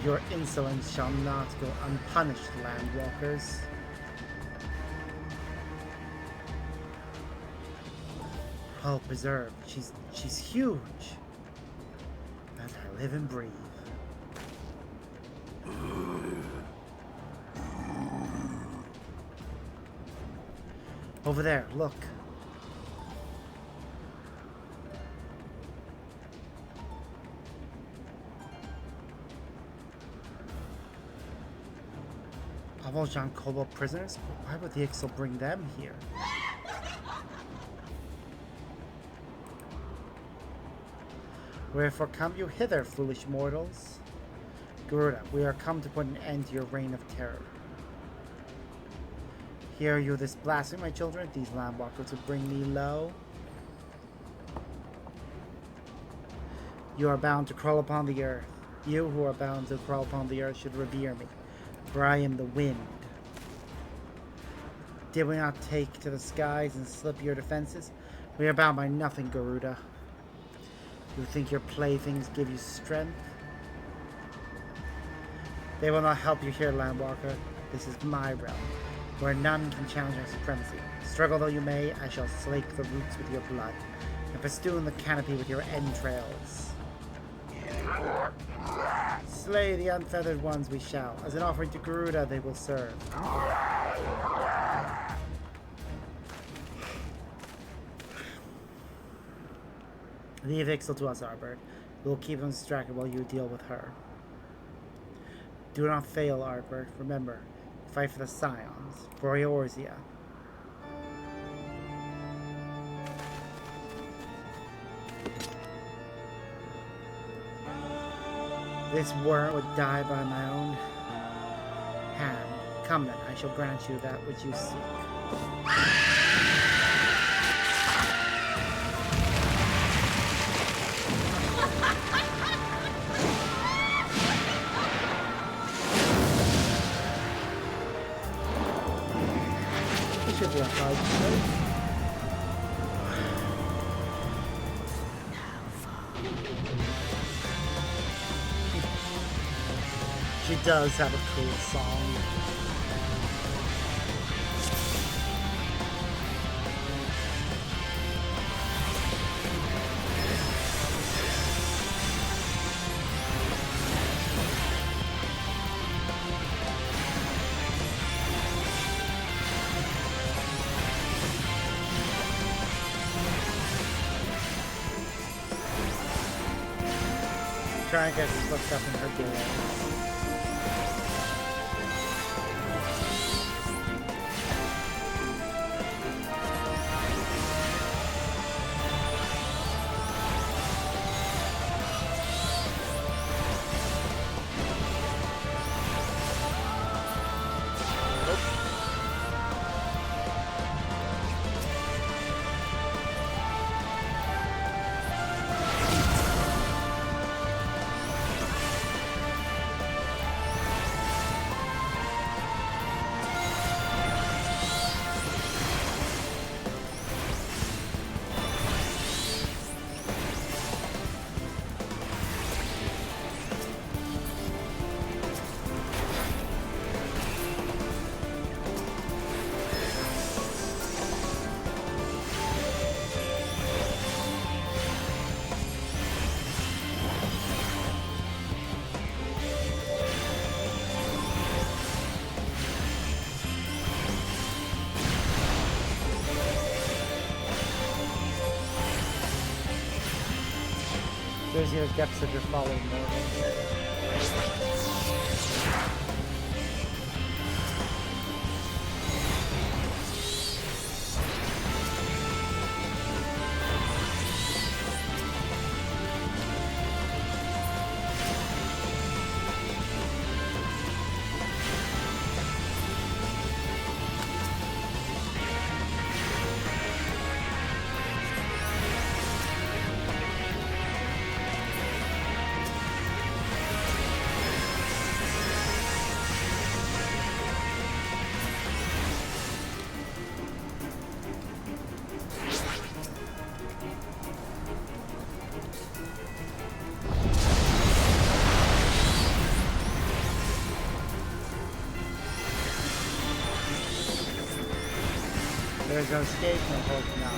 Your insolence shall not go unpunished, landwalkers. All preserved. She's huge. And I live and breathe. Over there, look. Jean Cobalt prisoners? Why would the Ixal bring them here? Wherefore come you hither, foolish mortals? Garuda, we are come to put an end to your reign of terror. Hear you this blasphemy, my children? These landwalkers would bring me low. You are bound to crawl upon the earth. You who are bound to crawl upon the earth should revere me, for I am the wind. Did we not take to the skies and slip your defenses? We are bound by nothing, Garuda. You think your playthings give you strength? They will not help you here, Landwalker. This is my realm, where none can challenge our supremacy. Struggle though you may, I shall slake the roots with your blood, and festoon the canopy with your entrails. Slay the unfeathered ones we shall. As an offering to Garuda they will serve. Leave Ixal to us, Arbor. We will keep him distracted while you deal with her. Do not fail, Arbor. Remember, fight for the Scions, for Eorzea. This worm would die by my own hand. Come then, I shall grant you that which you seek. It should be a hard fight. She does have a cool song. Try and get this looked up in her game. There's your depths of your fallen mortal. There's no escape, no hope now.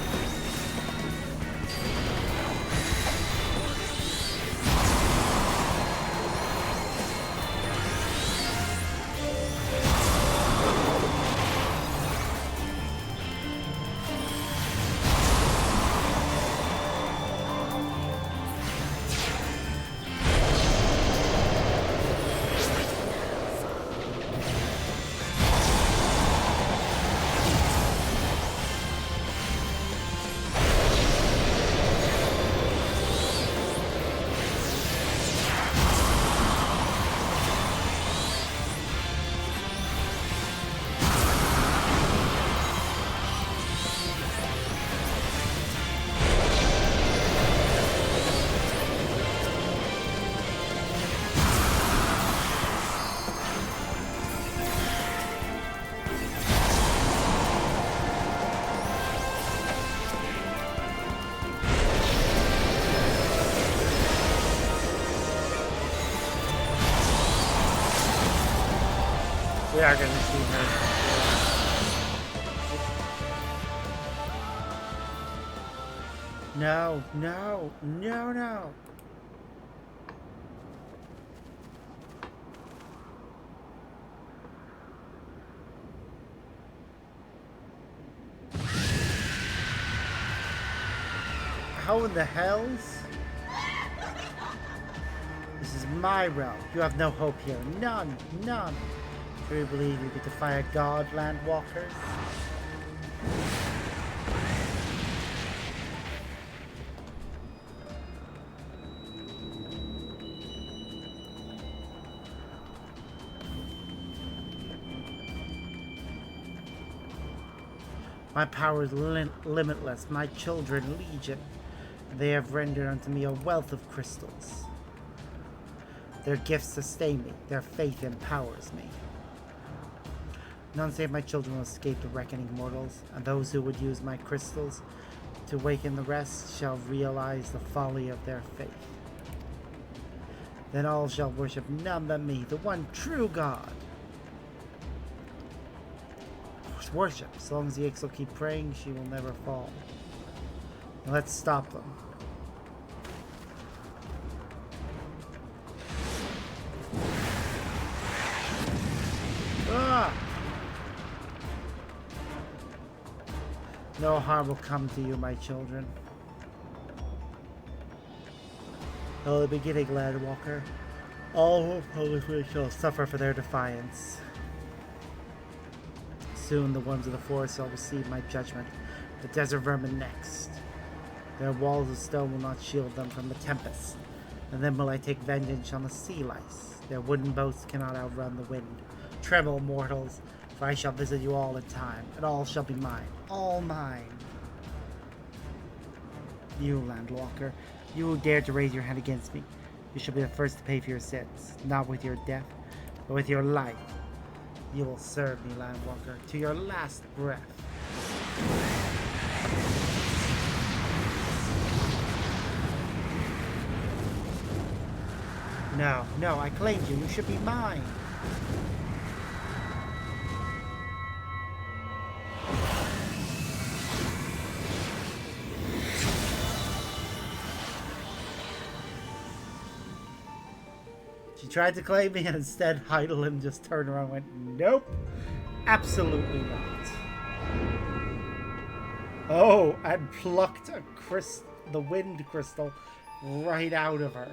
We are going to see her. No, no, no, no. How in the hells? This is my realm. You have no hope here. None, none. Do you believe you could defy a god, landwalkers? My power is limitless, my children legion. They have rendered unto me a wealth of crystals. Their gifts sustain me, their faith empowers me. None save my children will escape the reckoning mortals, and those who would use my crystals to awaken the rest shall realize the folly of their faith. Then all shall worship none but me, the one true God. Worship. As long as the Ix will keep praying, she will never fall. Now let's stop them. Ah! No harm will come to you, my children. Oh, the beginning, Landwalker. All who oppose me shall suffer for their defiance. Soon the ones of the forest shall receive my judgment, the desert vermin next. Their walls of stone will not shield them from the tempest, and then will I take vengeance on the sea lice. Their wooden boats cannot outrun the wind. Tremble, mortals, for I shall visit you all in time, and all shall be mine, all mine. You, Landwalker, you who dare to raise your hand against me, you shall be the first to pay for your sins, not with your death, but with your life. You will serve me, Landwalker, to your last breath. No, no, I claimed you. You should be mine. Tried to claim me, and instead Heidelin just turned around and went, nope, absolutely not. Oh, and plucked the wind crystal right out of her.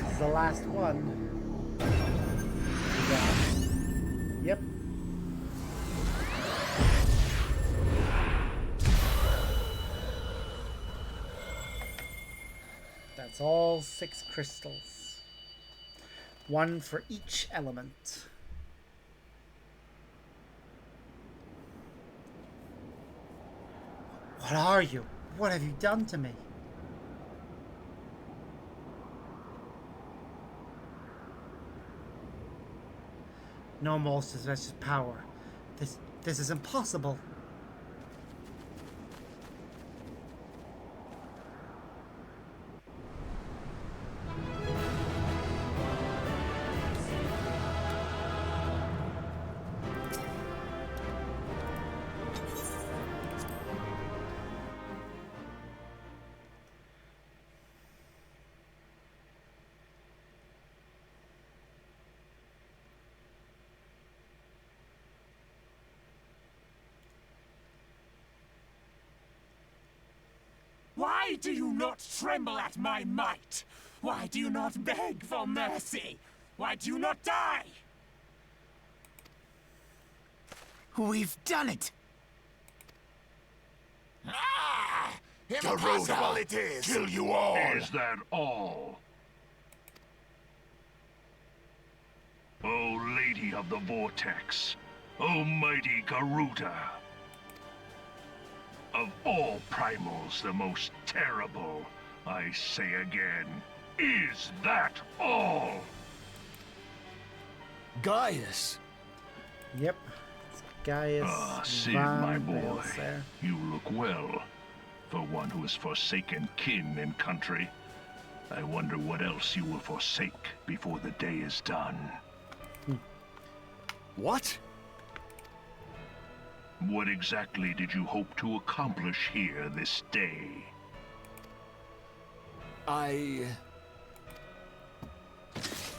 This is the last one. Yep. That's all 6 crystals. 1 for each element. What are you? What have you done to me? No monsters possesses power. This is impossible. Why do you not tremble at my might? Why do you not beg for mercy? Why do you not die? We've done it! Ah! Garuda, Impossible it is! kill you all! Is that all? O Lady of the Vortex, O mighty Garuda, of all primals the most terrible, I say again, is that all? Gaius! Yep. It's Gaius Sid, von my boy, Balthasar. you look well, for one who has forsaken kin and country. I wonder what else you will forsake before the day is done. What? What exactly did you hope to accomplish here this day?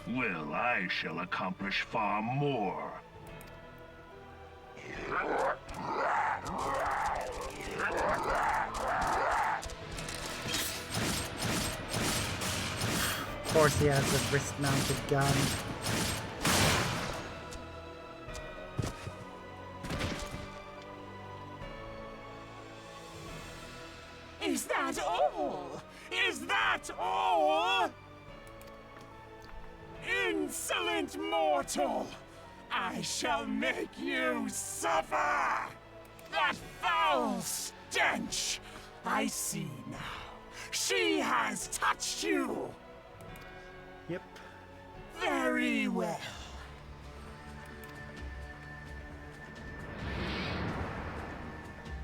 Well, I shall accomplish far more. Of course he has a wrist-mounted gun. Is that all? Is that all? Insolent mortal! I shall make you suffer! That foul stench! I see now. She has touched you! Yep. Very well.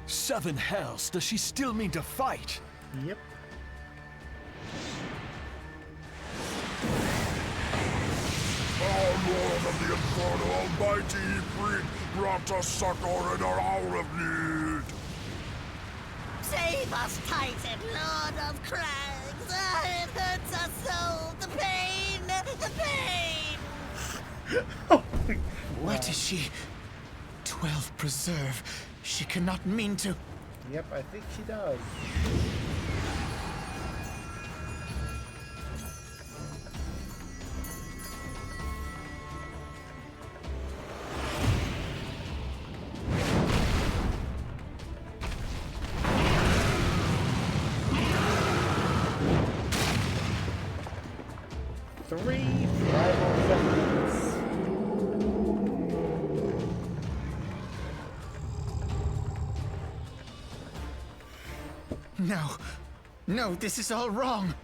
Seven hells, does she still mean to fight? Yep. Our Lord of the Inferno Almighty, bring grant us succor in our hour of need. Save us, Titan, Lord of Crags! It hurts us so! The pain! The pain! What is she? 12 preserve. She cannot mean to. Yep, I think she does. Three rival seconds. No. No, this is all wrong.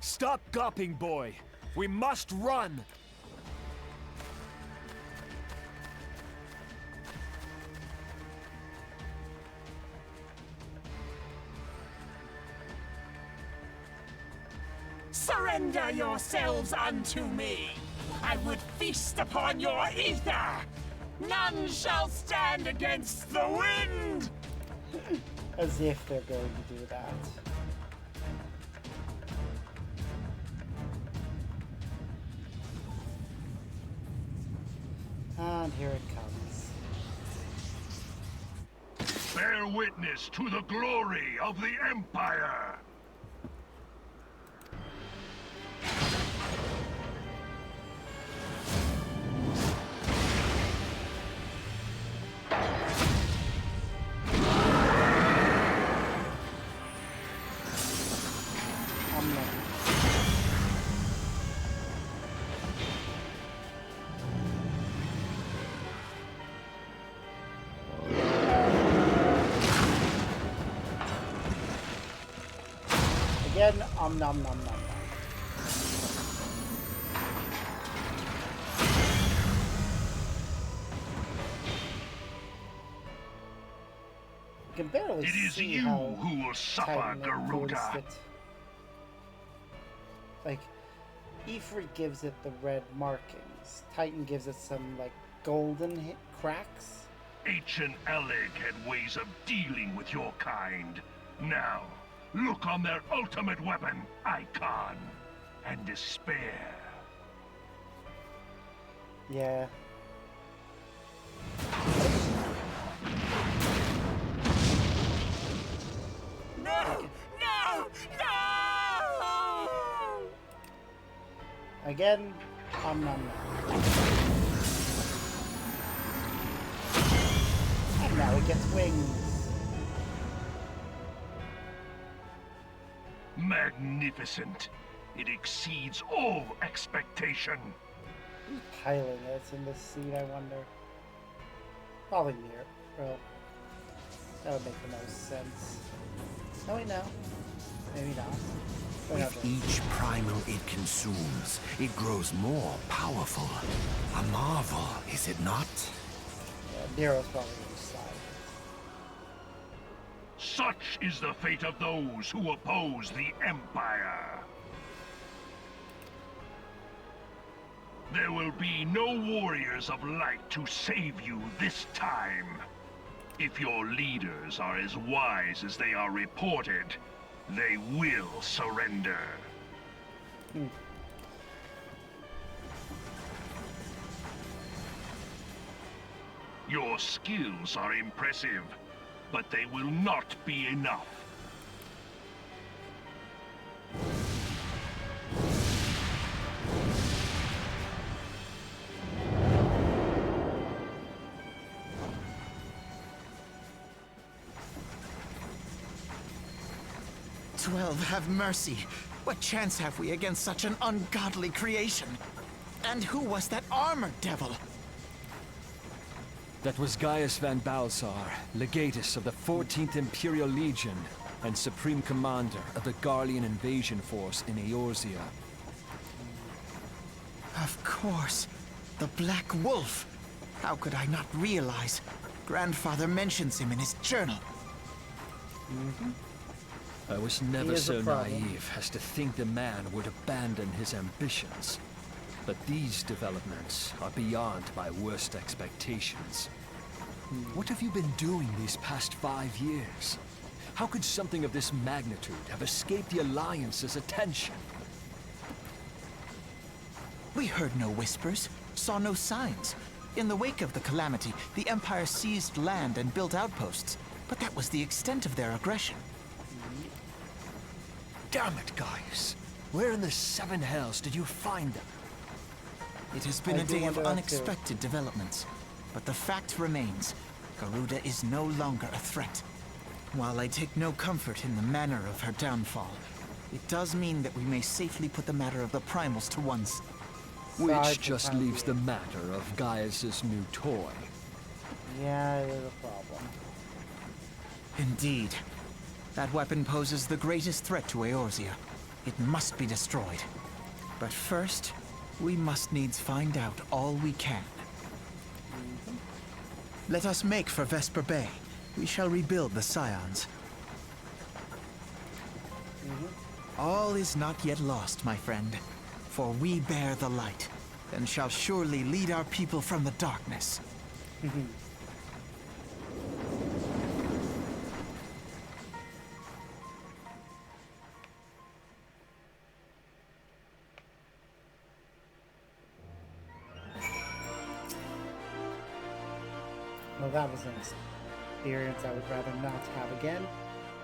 Stop gawping, boy. We must run. Surrender yourselves unto me! I would feast upon your ether! None shall stand against the wind! As if they're going to do that. And here it comes. Bear witness to the glory of the Empire! Again, nom nom nom nom. You can barely It is see you how who will suffer, Titan Garuda. noticed it. Like, Ifrit gives it the red markings. Titan gives it some, like, golden cracks. Ancient Alec had ways of dealing with your kind. Now, look on their ultimate weapon, Icon, and despair. Yeah. No! No! No! Again, nom nom nom. And now it gets wings. Magnificent. It exceeds all expectation. Who's piloting it in this scene, I wonder? Probably Mir. Well, that would make the most sense. No, wait, no. Maybe not. With each primal it consumes, it grows more powerful. A marvel, is it not? Yeah, Nero's probably on his side. Such is the fate of those who oppose the Empire. There will be no warriors of light to save you this time. If your leaders are as wise as they are reported, they will surrender. Your skills are impressive, but they will not be enough. Have mercy. What chance have we against such an ungodly creation? And who was that armored devil? That was Gaius van Balsar, legatus of the 14th Imperial Legion and Supreme Commander of the Garlean invasion force in Eorzea. Of course. The Black Wolf. How could I not realize? Grandfather mentions him in his journal. I was never is a so problem. naive as to think the man would abandon his ambitions. But these developments are beyond my worst expectations. What have you been doing these past 5 years? How could something of this magnitude have escaped the Alliance's attention? We heard no whispers, saw no signs. In the wake of the calamity, the Empire seized land and built outposts, but that was the extent of their aggression. Damn it, Gaius! Where in the seven hells did you find them? It has been I a do day of wonder that too. unexpected developments, but the fact remains, Garuda is no longer a threat. While I take no comfort in the manner of her downfall, it does mean that we may safely put the matter of the primals to one side. Which Side just for time leaves the being. matter of Gaius's new toy. Yeah, it is a problem. Indeed. That weapon poses the greatest threat to Eorzea. It must be destroyed. But first, we must needs find out all we can. Let us make for Vesper Bay. We shall rebuild the Scions. All is not yet lost, my friend. For we bear the light, and shall surely lead our people from the darkness. Well, that was an experience I would rather not have again.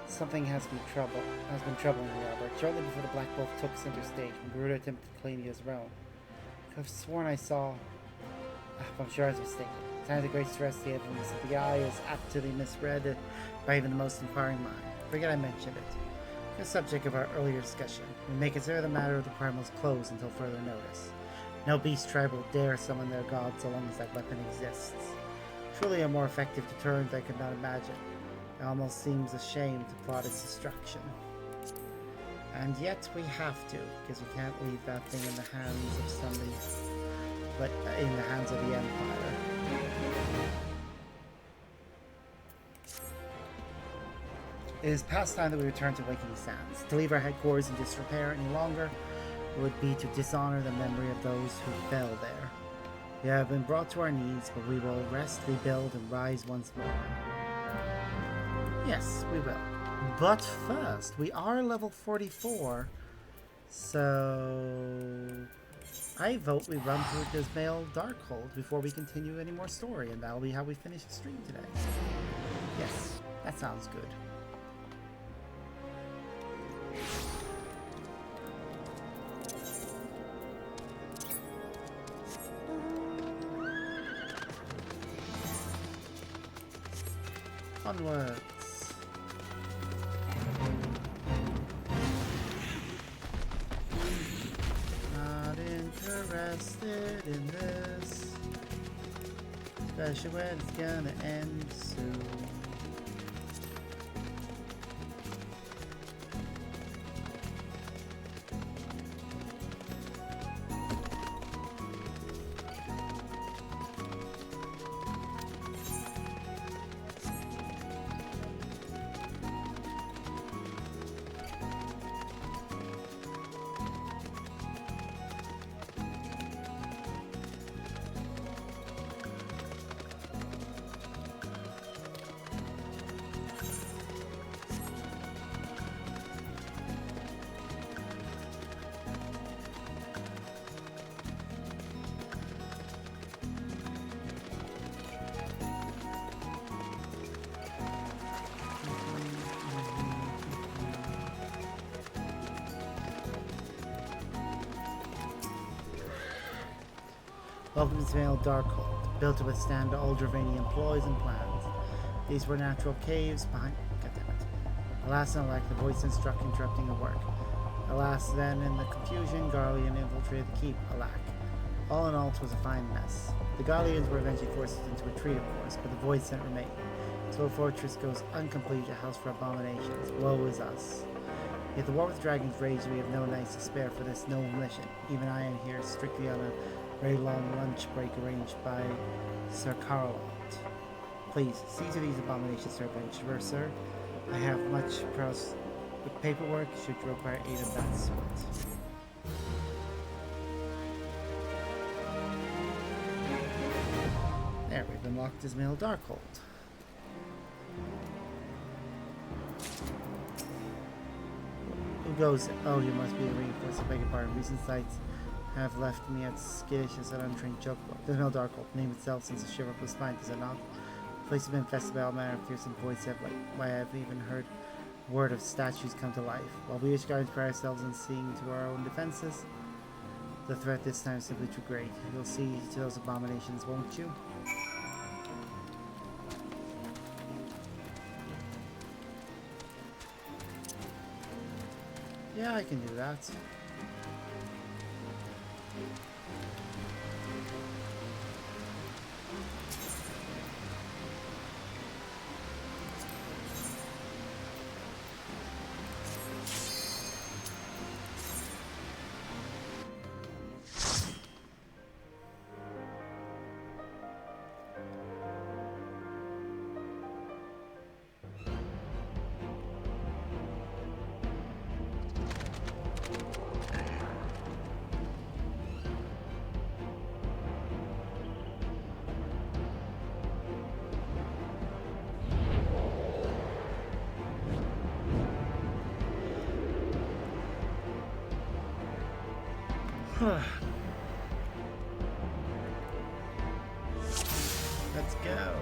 Something has been troubling me, Robert. Shortly before the Black Wolf took center stage, when Garuda attempted to claim his realm, I could have sworn I saw. I'm sure I was mistaken. Times of great stress, the evidence of the eye is apt to be misread by even the most inquiring mind. Forget I mentioned it. The subject of our earlier discussion. We may consider the matter of the primals closed until further notice. No beast tribe will dare summon their god so long as that weapon exists. Truly a more effective deterrent I could not imagine. It almost seems a shame to plot its destruction. And yet we have to, because we can't leave that thing in the hands of somebody, but in the hands of the Empire. It is past time that we return to Waking Sands. To leave our headquarters in disrepair any longer would be to dishonor the memory of those who fell there. We have been brought to our knees, but we will rest, rebuild, and rise once more. Yes, we will. But first, we are level 44, so I vote we run through this male Darkhold before we continue any more story, and that'll be how we finish the stream today. Yes, that sounds good. Onwards. Not interested in this, especially when it's gonna end soon. Welcome to Vale Darkhold, built to withstand all Dravanian ploys and plans. These were natural caves behind. Goddammit. Alas and alack, the voice then struck, interrupting her work. Alas, then, in the confusion, Garlean infiltrated the keep. Alack. All in all, 'twas a fine mess. The Garleans were eventually forced into retreat, of course, but the void scent remained. So the fortress goes incomplete, a house for abominations. Woe is us. Yet the war with dragons raged, we have no nights to spare for this noble mission. Even I am here strictly on a very long lunch break arranged by Sir Carlot. Please, see to these abominations, Sir Adventurer, sir. I have much prowess with paperwork should you require aid of that sort. There, we've unlocked his male Darkhold. Who goes? Oh, you must be a reinforced. Beg your pardon. Recent sights have left me as skittish as an untrained chocobo. There's no Darkhold. Name itself sends a shiver up the spine, does it not? The place has been infested by all manner of fearsome voids that why I've even heard word of statues come to life. While we Wish Guardians pride ourselves on seeing to our own defenses, the threat this time is simply too great. You'll see to those abominations, won't you? Yeah, I can do that. Let's go.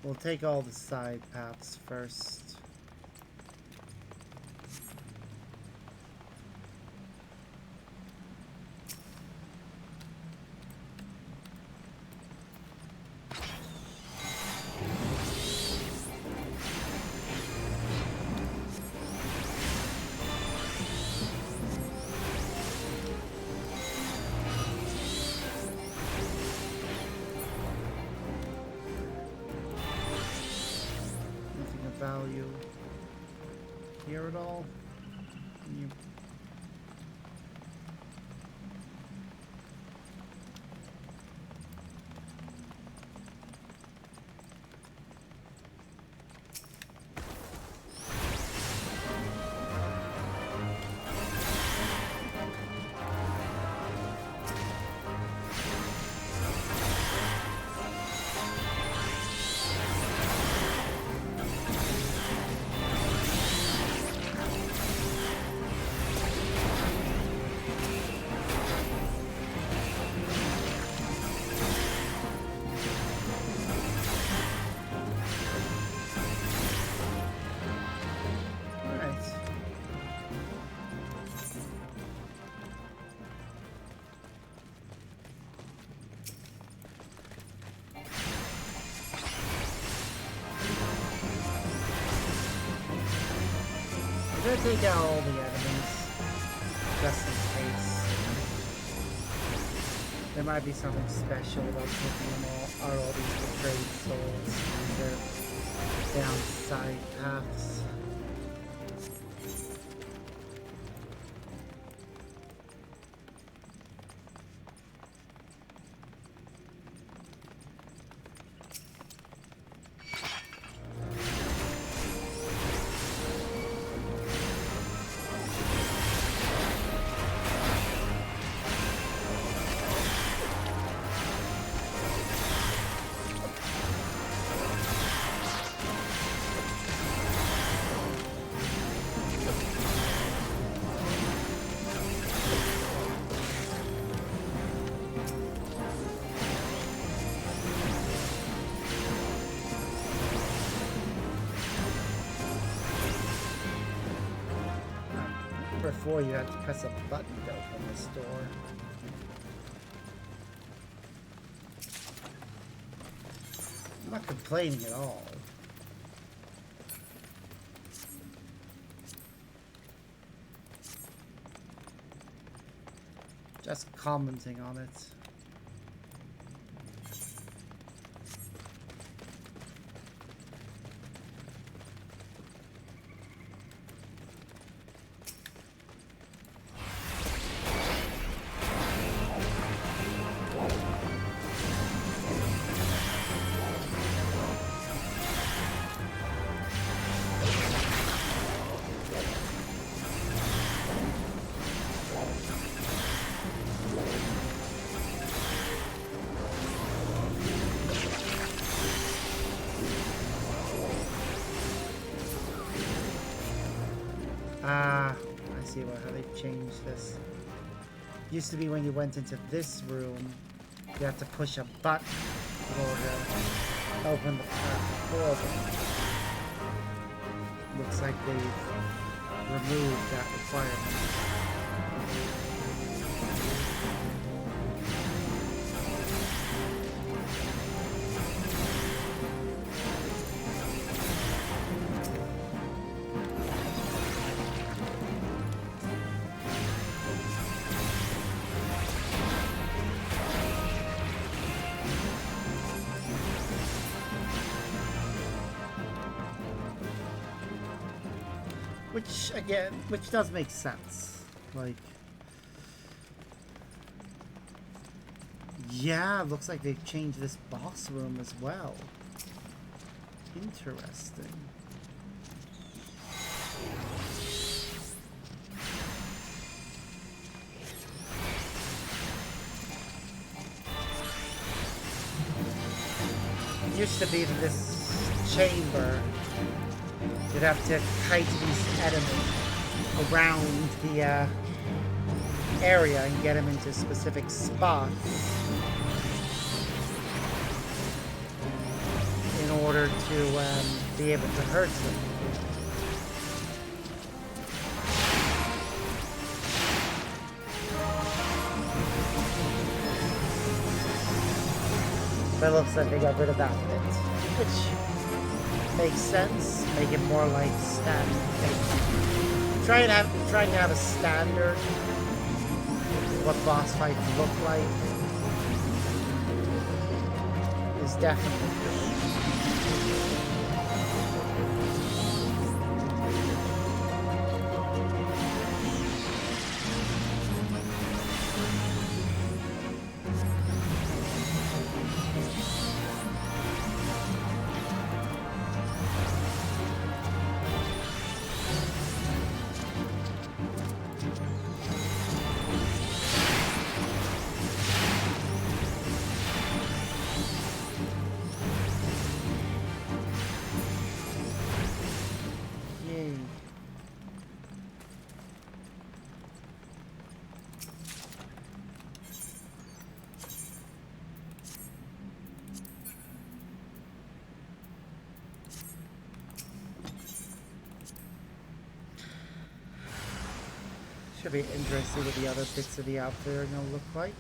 We'll take all the side paths first. Value here at all? You I'm gonna take out all the enemies, just in case. There might be something special about taking them all these betrayed souls. These are down side paths. Before you had to press a button to open this door. I'm not complaining at all. Just commenting on it. Ah, I see how they've changed this. Used to be when you went into this room, you had to push a button in order to open the path forward. Looks like they've removed that requirement. Which does make sense. Like, yeah, looks like they've changed this boss room as well. Interesting. It used to be that this chamber, you'd have to kite these enemies around the area and get them into specific spots in order to be able to hurt them. But it looks like they got rid of that bit, which makes sense. Make it more like standard. Trying to have a standard what boss fights look like is definitely good. Should be interesting what the other bits of the outfit are going to look like.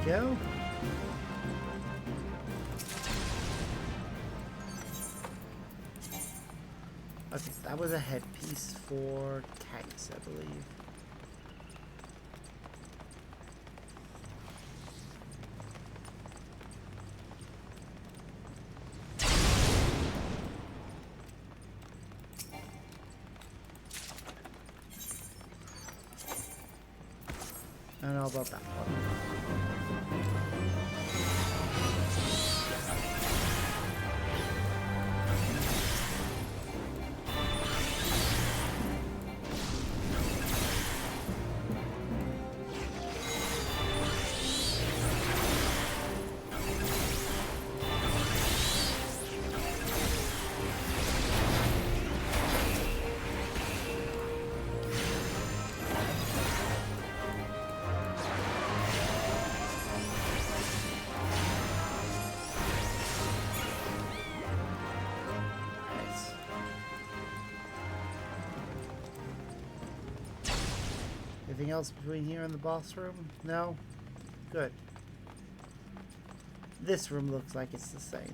Go. Okay, so that was a headpiece for tanks, I believe. I don't know about that one. Anything else between here and the boss room? No? Good. This room looks like it's the same.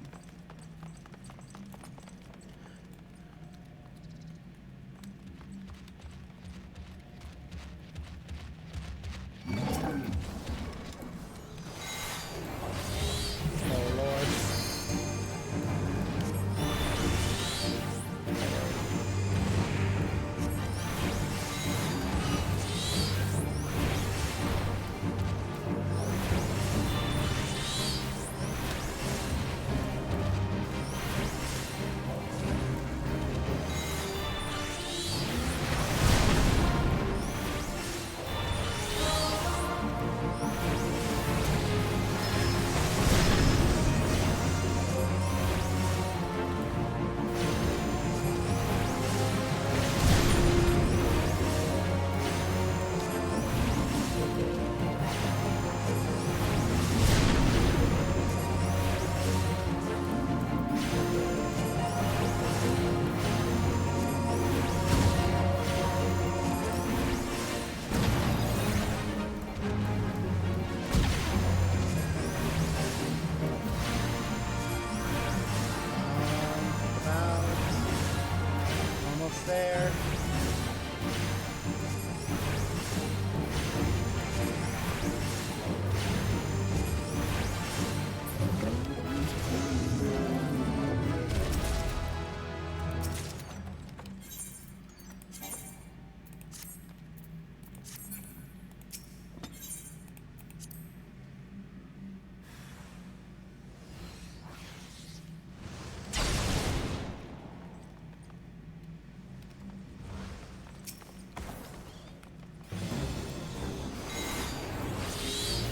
there.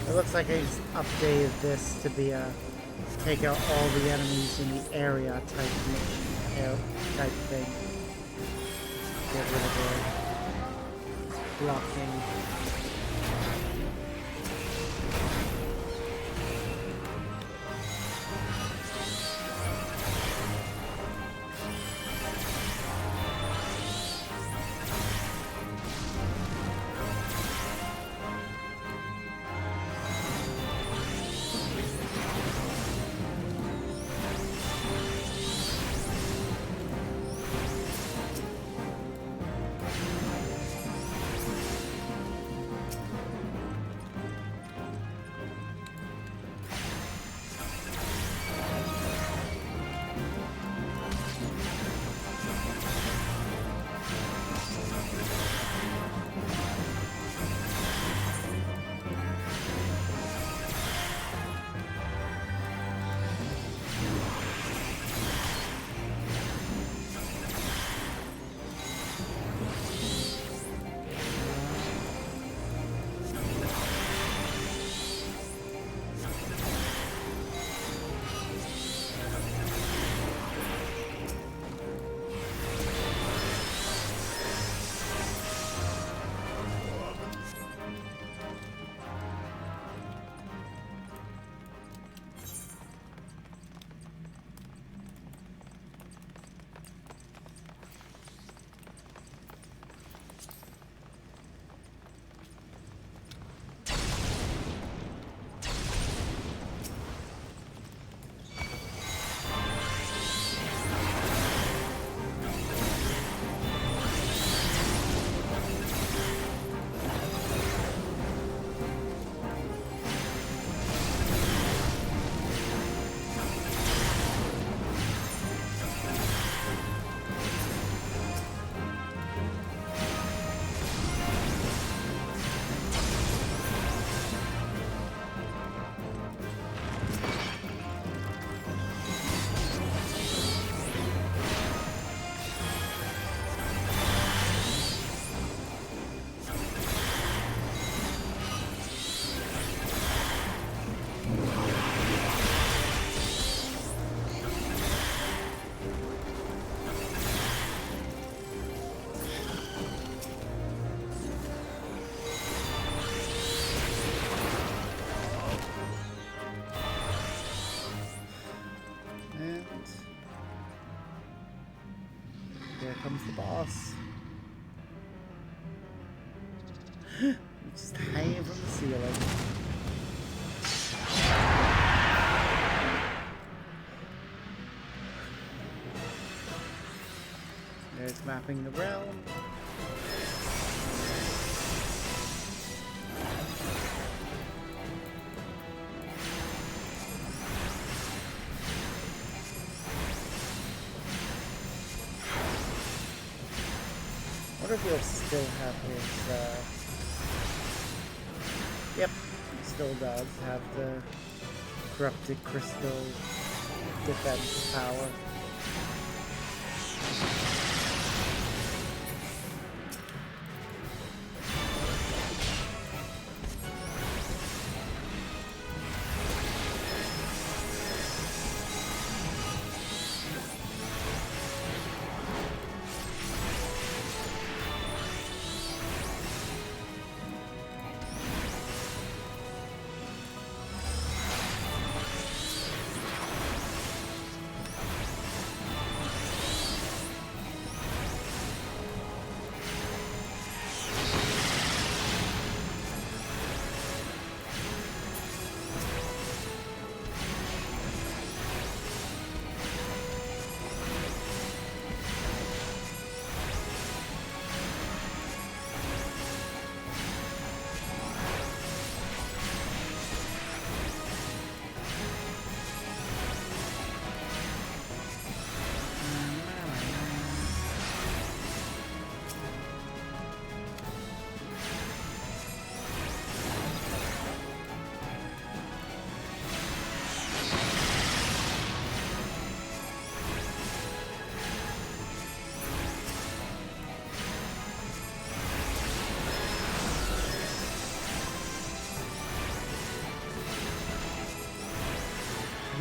It looks like he's updated this to be a take out all the enemies in the area type thing. Get rid of the blocking. Here comes the boss. He's just hanging from the ceiling. There's mapping the realm. I wonder if he'll still have his, yep, he still does have the corrupted crystal defense power.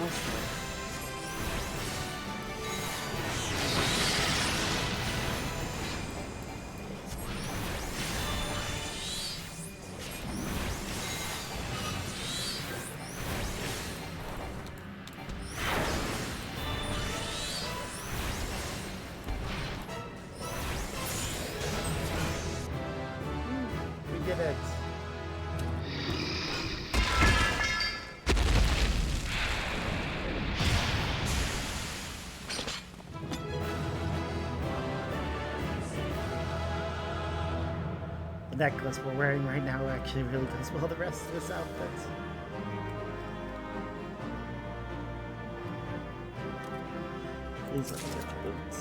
almost there. We did it. The necklace we're wearing right now actually really goes well the rest of this outfit. These look like boots.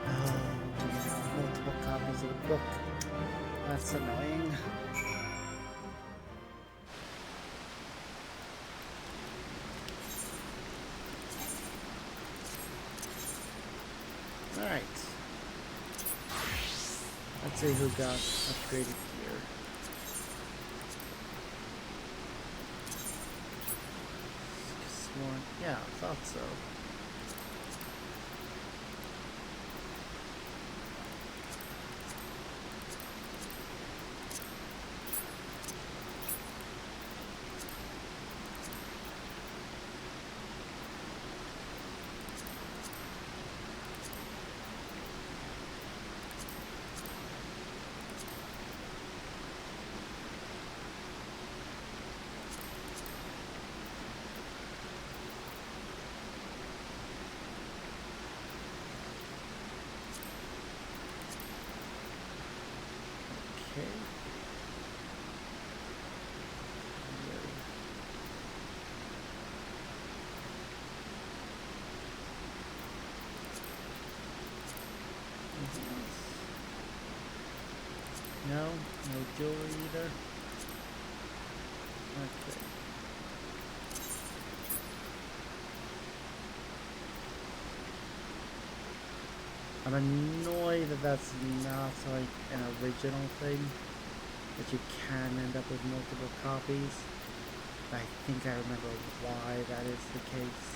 Oh, yeah, multiple copies of the book. That's annoying. Alright. Let's see who got upgraded here. Sworn. Yeah, I thought so. Okay. Anything else? No? No jewelry either? Okay. I'm annoyed that that's not like an original thing, that you can end up with multiple copies. I think I remember why that is the case.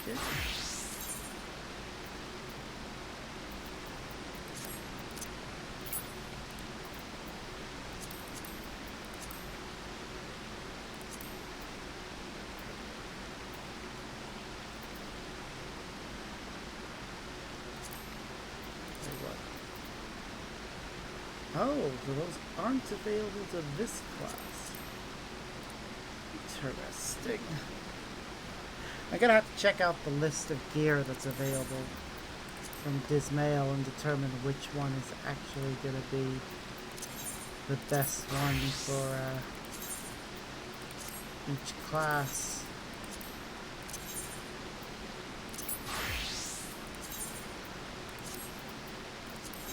Okay. Oh, so those aren't available to this class. Interesting. I'm gonna have to check out the list of gear that's available from Dismail and determine which one is actually gonna be the best one for each class.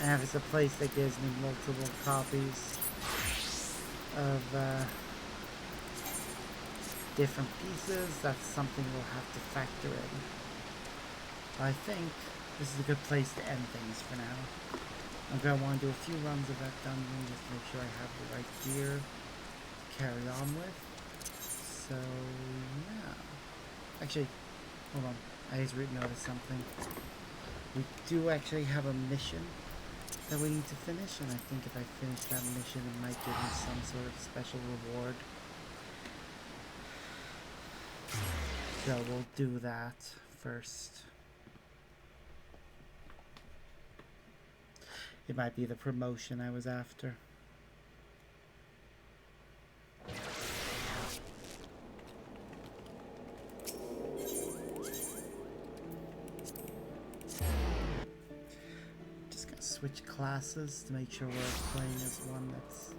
And if it's a place that gives me multiple copies of different pieces, that's something we'll have to factor in. I think this is a good place to end things for now. I'm going to want to do a few runs of that dungeon just to make sure I have the right gear to carry on with. So, yeah. Actually, Hold on, I just noticed something. We do actually have a mission that we need to finish, and I think if I finish that mission, it might give me some sort of special reward. So we'll do that first. It might be the promotion I was after. Just gonna switch classes to make sure we're playing as one that's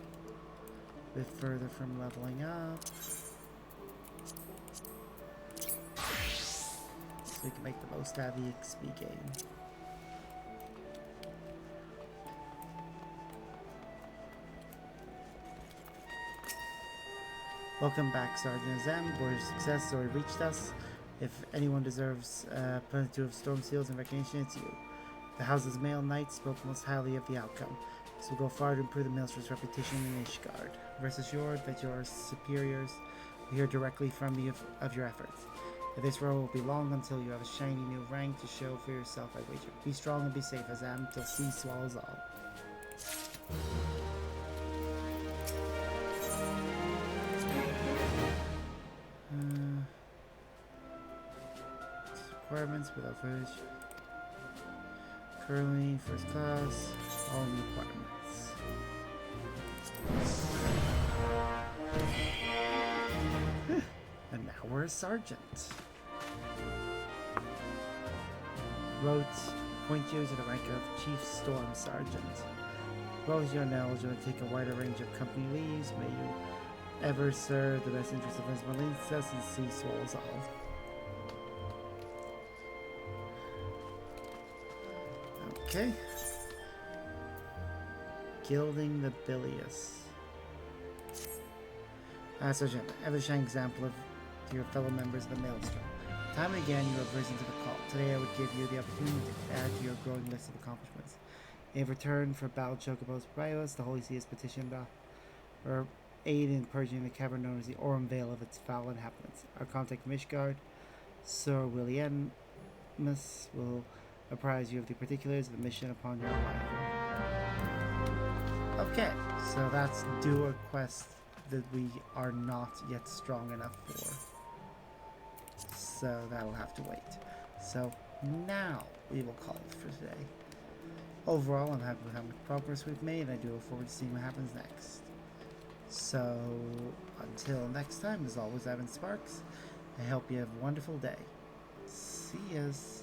a bit further from leveling up. So we can make the most out of the XP gain. Welcome back, Sergeant Azam. Your success has already reached us. If anyone deserves plenitude of storm seals and recognition, it's you. The House's male knights spoke most highly of the outcome. This will go far to improve the Maelstrom's reputation in Ishgard. Rest assured that your superiors will hear directly from you of your efforts. This road will be long until you have a shiny new rank to show for yourself, I wager. Be strong and be safe, Azam, till sea swallows all. Requirements without footage. Currently, first class, all new requirements. And now we're a sergeant. Wrote, appoint you to the rank of Chief Storm Sergeant. Well as you're now eligible to take a wider range of company leaves, may you ever serve the best interests of Esmeralda and sea swallows all. Okay. Gilding the Bilious. Sergeant, ever shining example to your fellow members of the Maelstrom. Time and again you have risen to the call. Today I would give you the opportunity to add to your growing list of accomplishments. In return for battle chocobos Brios, the Holy See has petitioned or aid in purging the cavern known as the Aurum Vale of its foul inhabitants. Our contact from Ishgard, Sir Williamus, will apprise you of the particulars of the mission upon your arrival. Okay, so that's do a quest that we are not yet strong enough for. So that'll have to wait. So now we will call it for today. Overall, I'm happy with how much progress we've made, and I do look forward to seeing what happens next. So until next time, as always, I've been Sparks. I hope you have a wonderful day. See yas.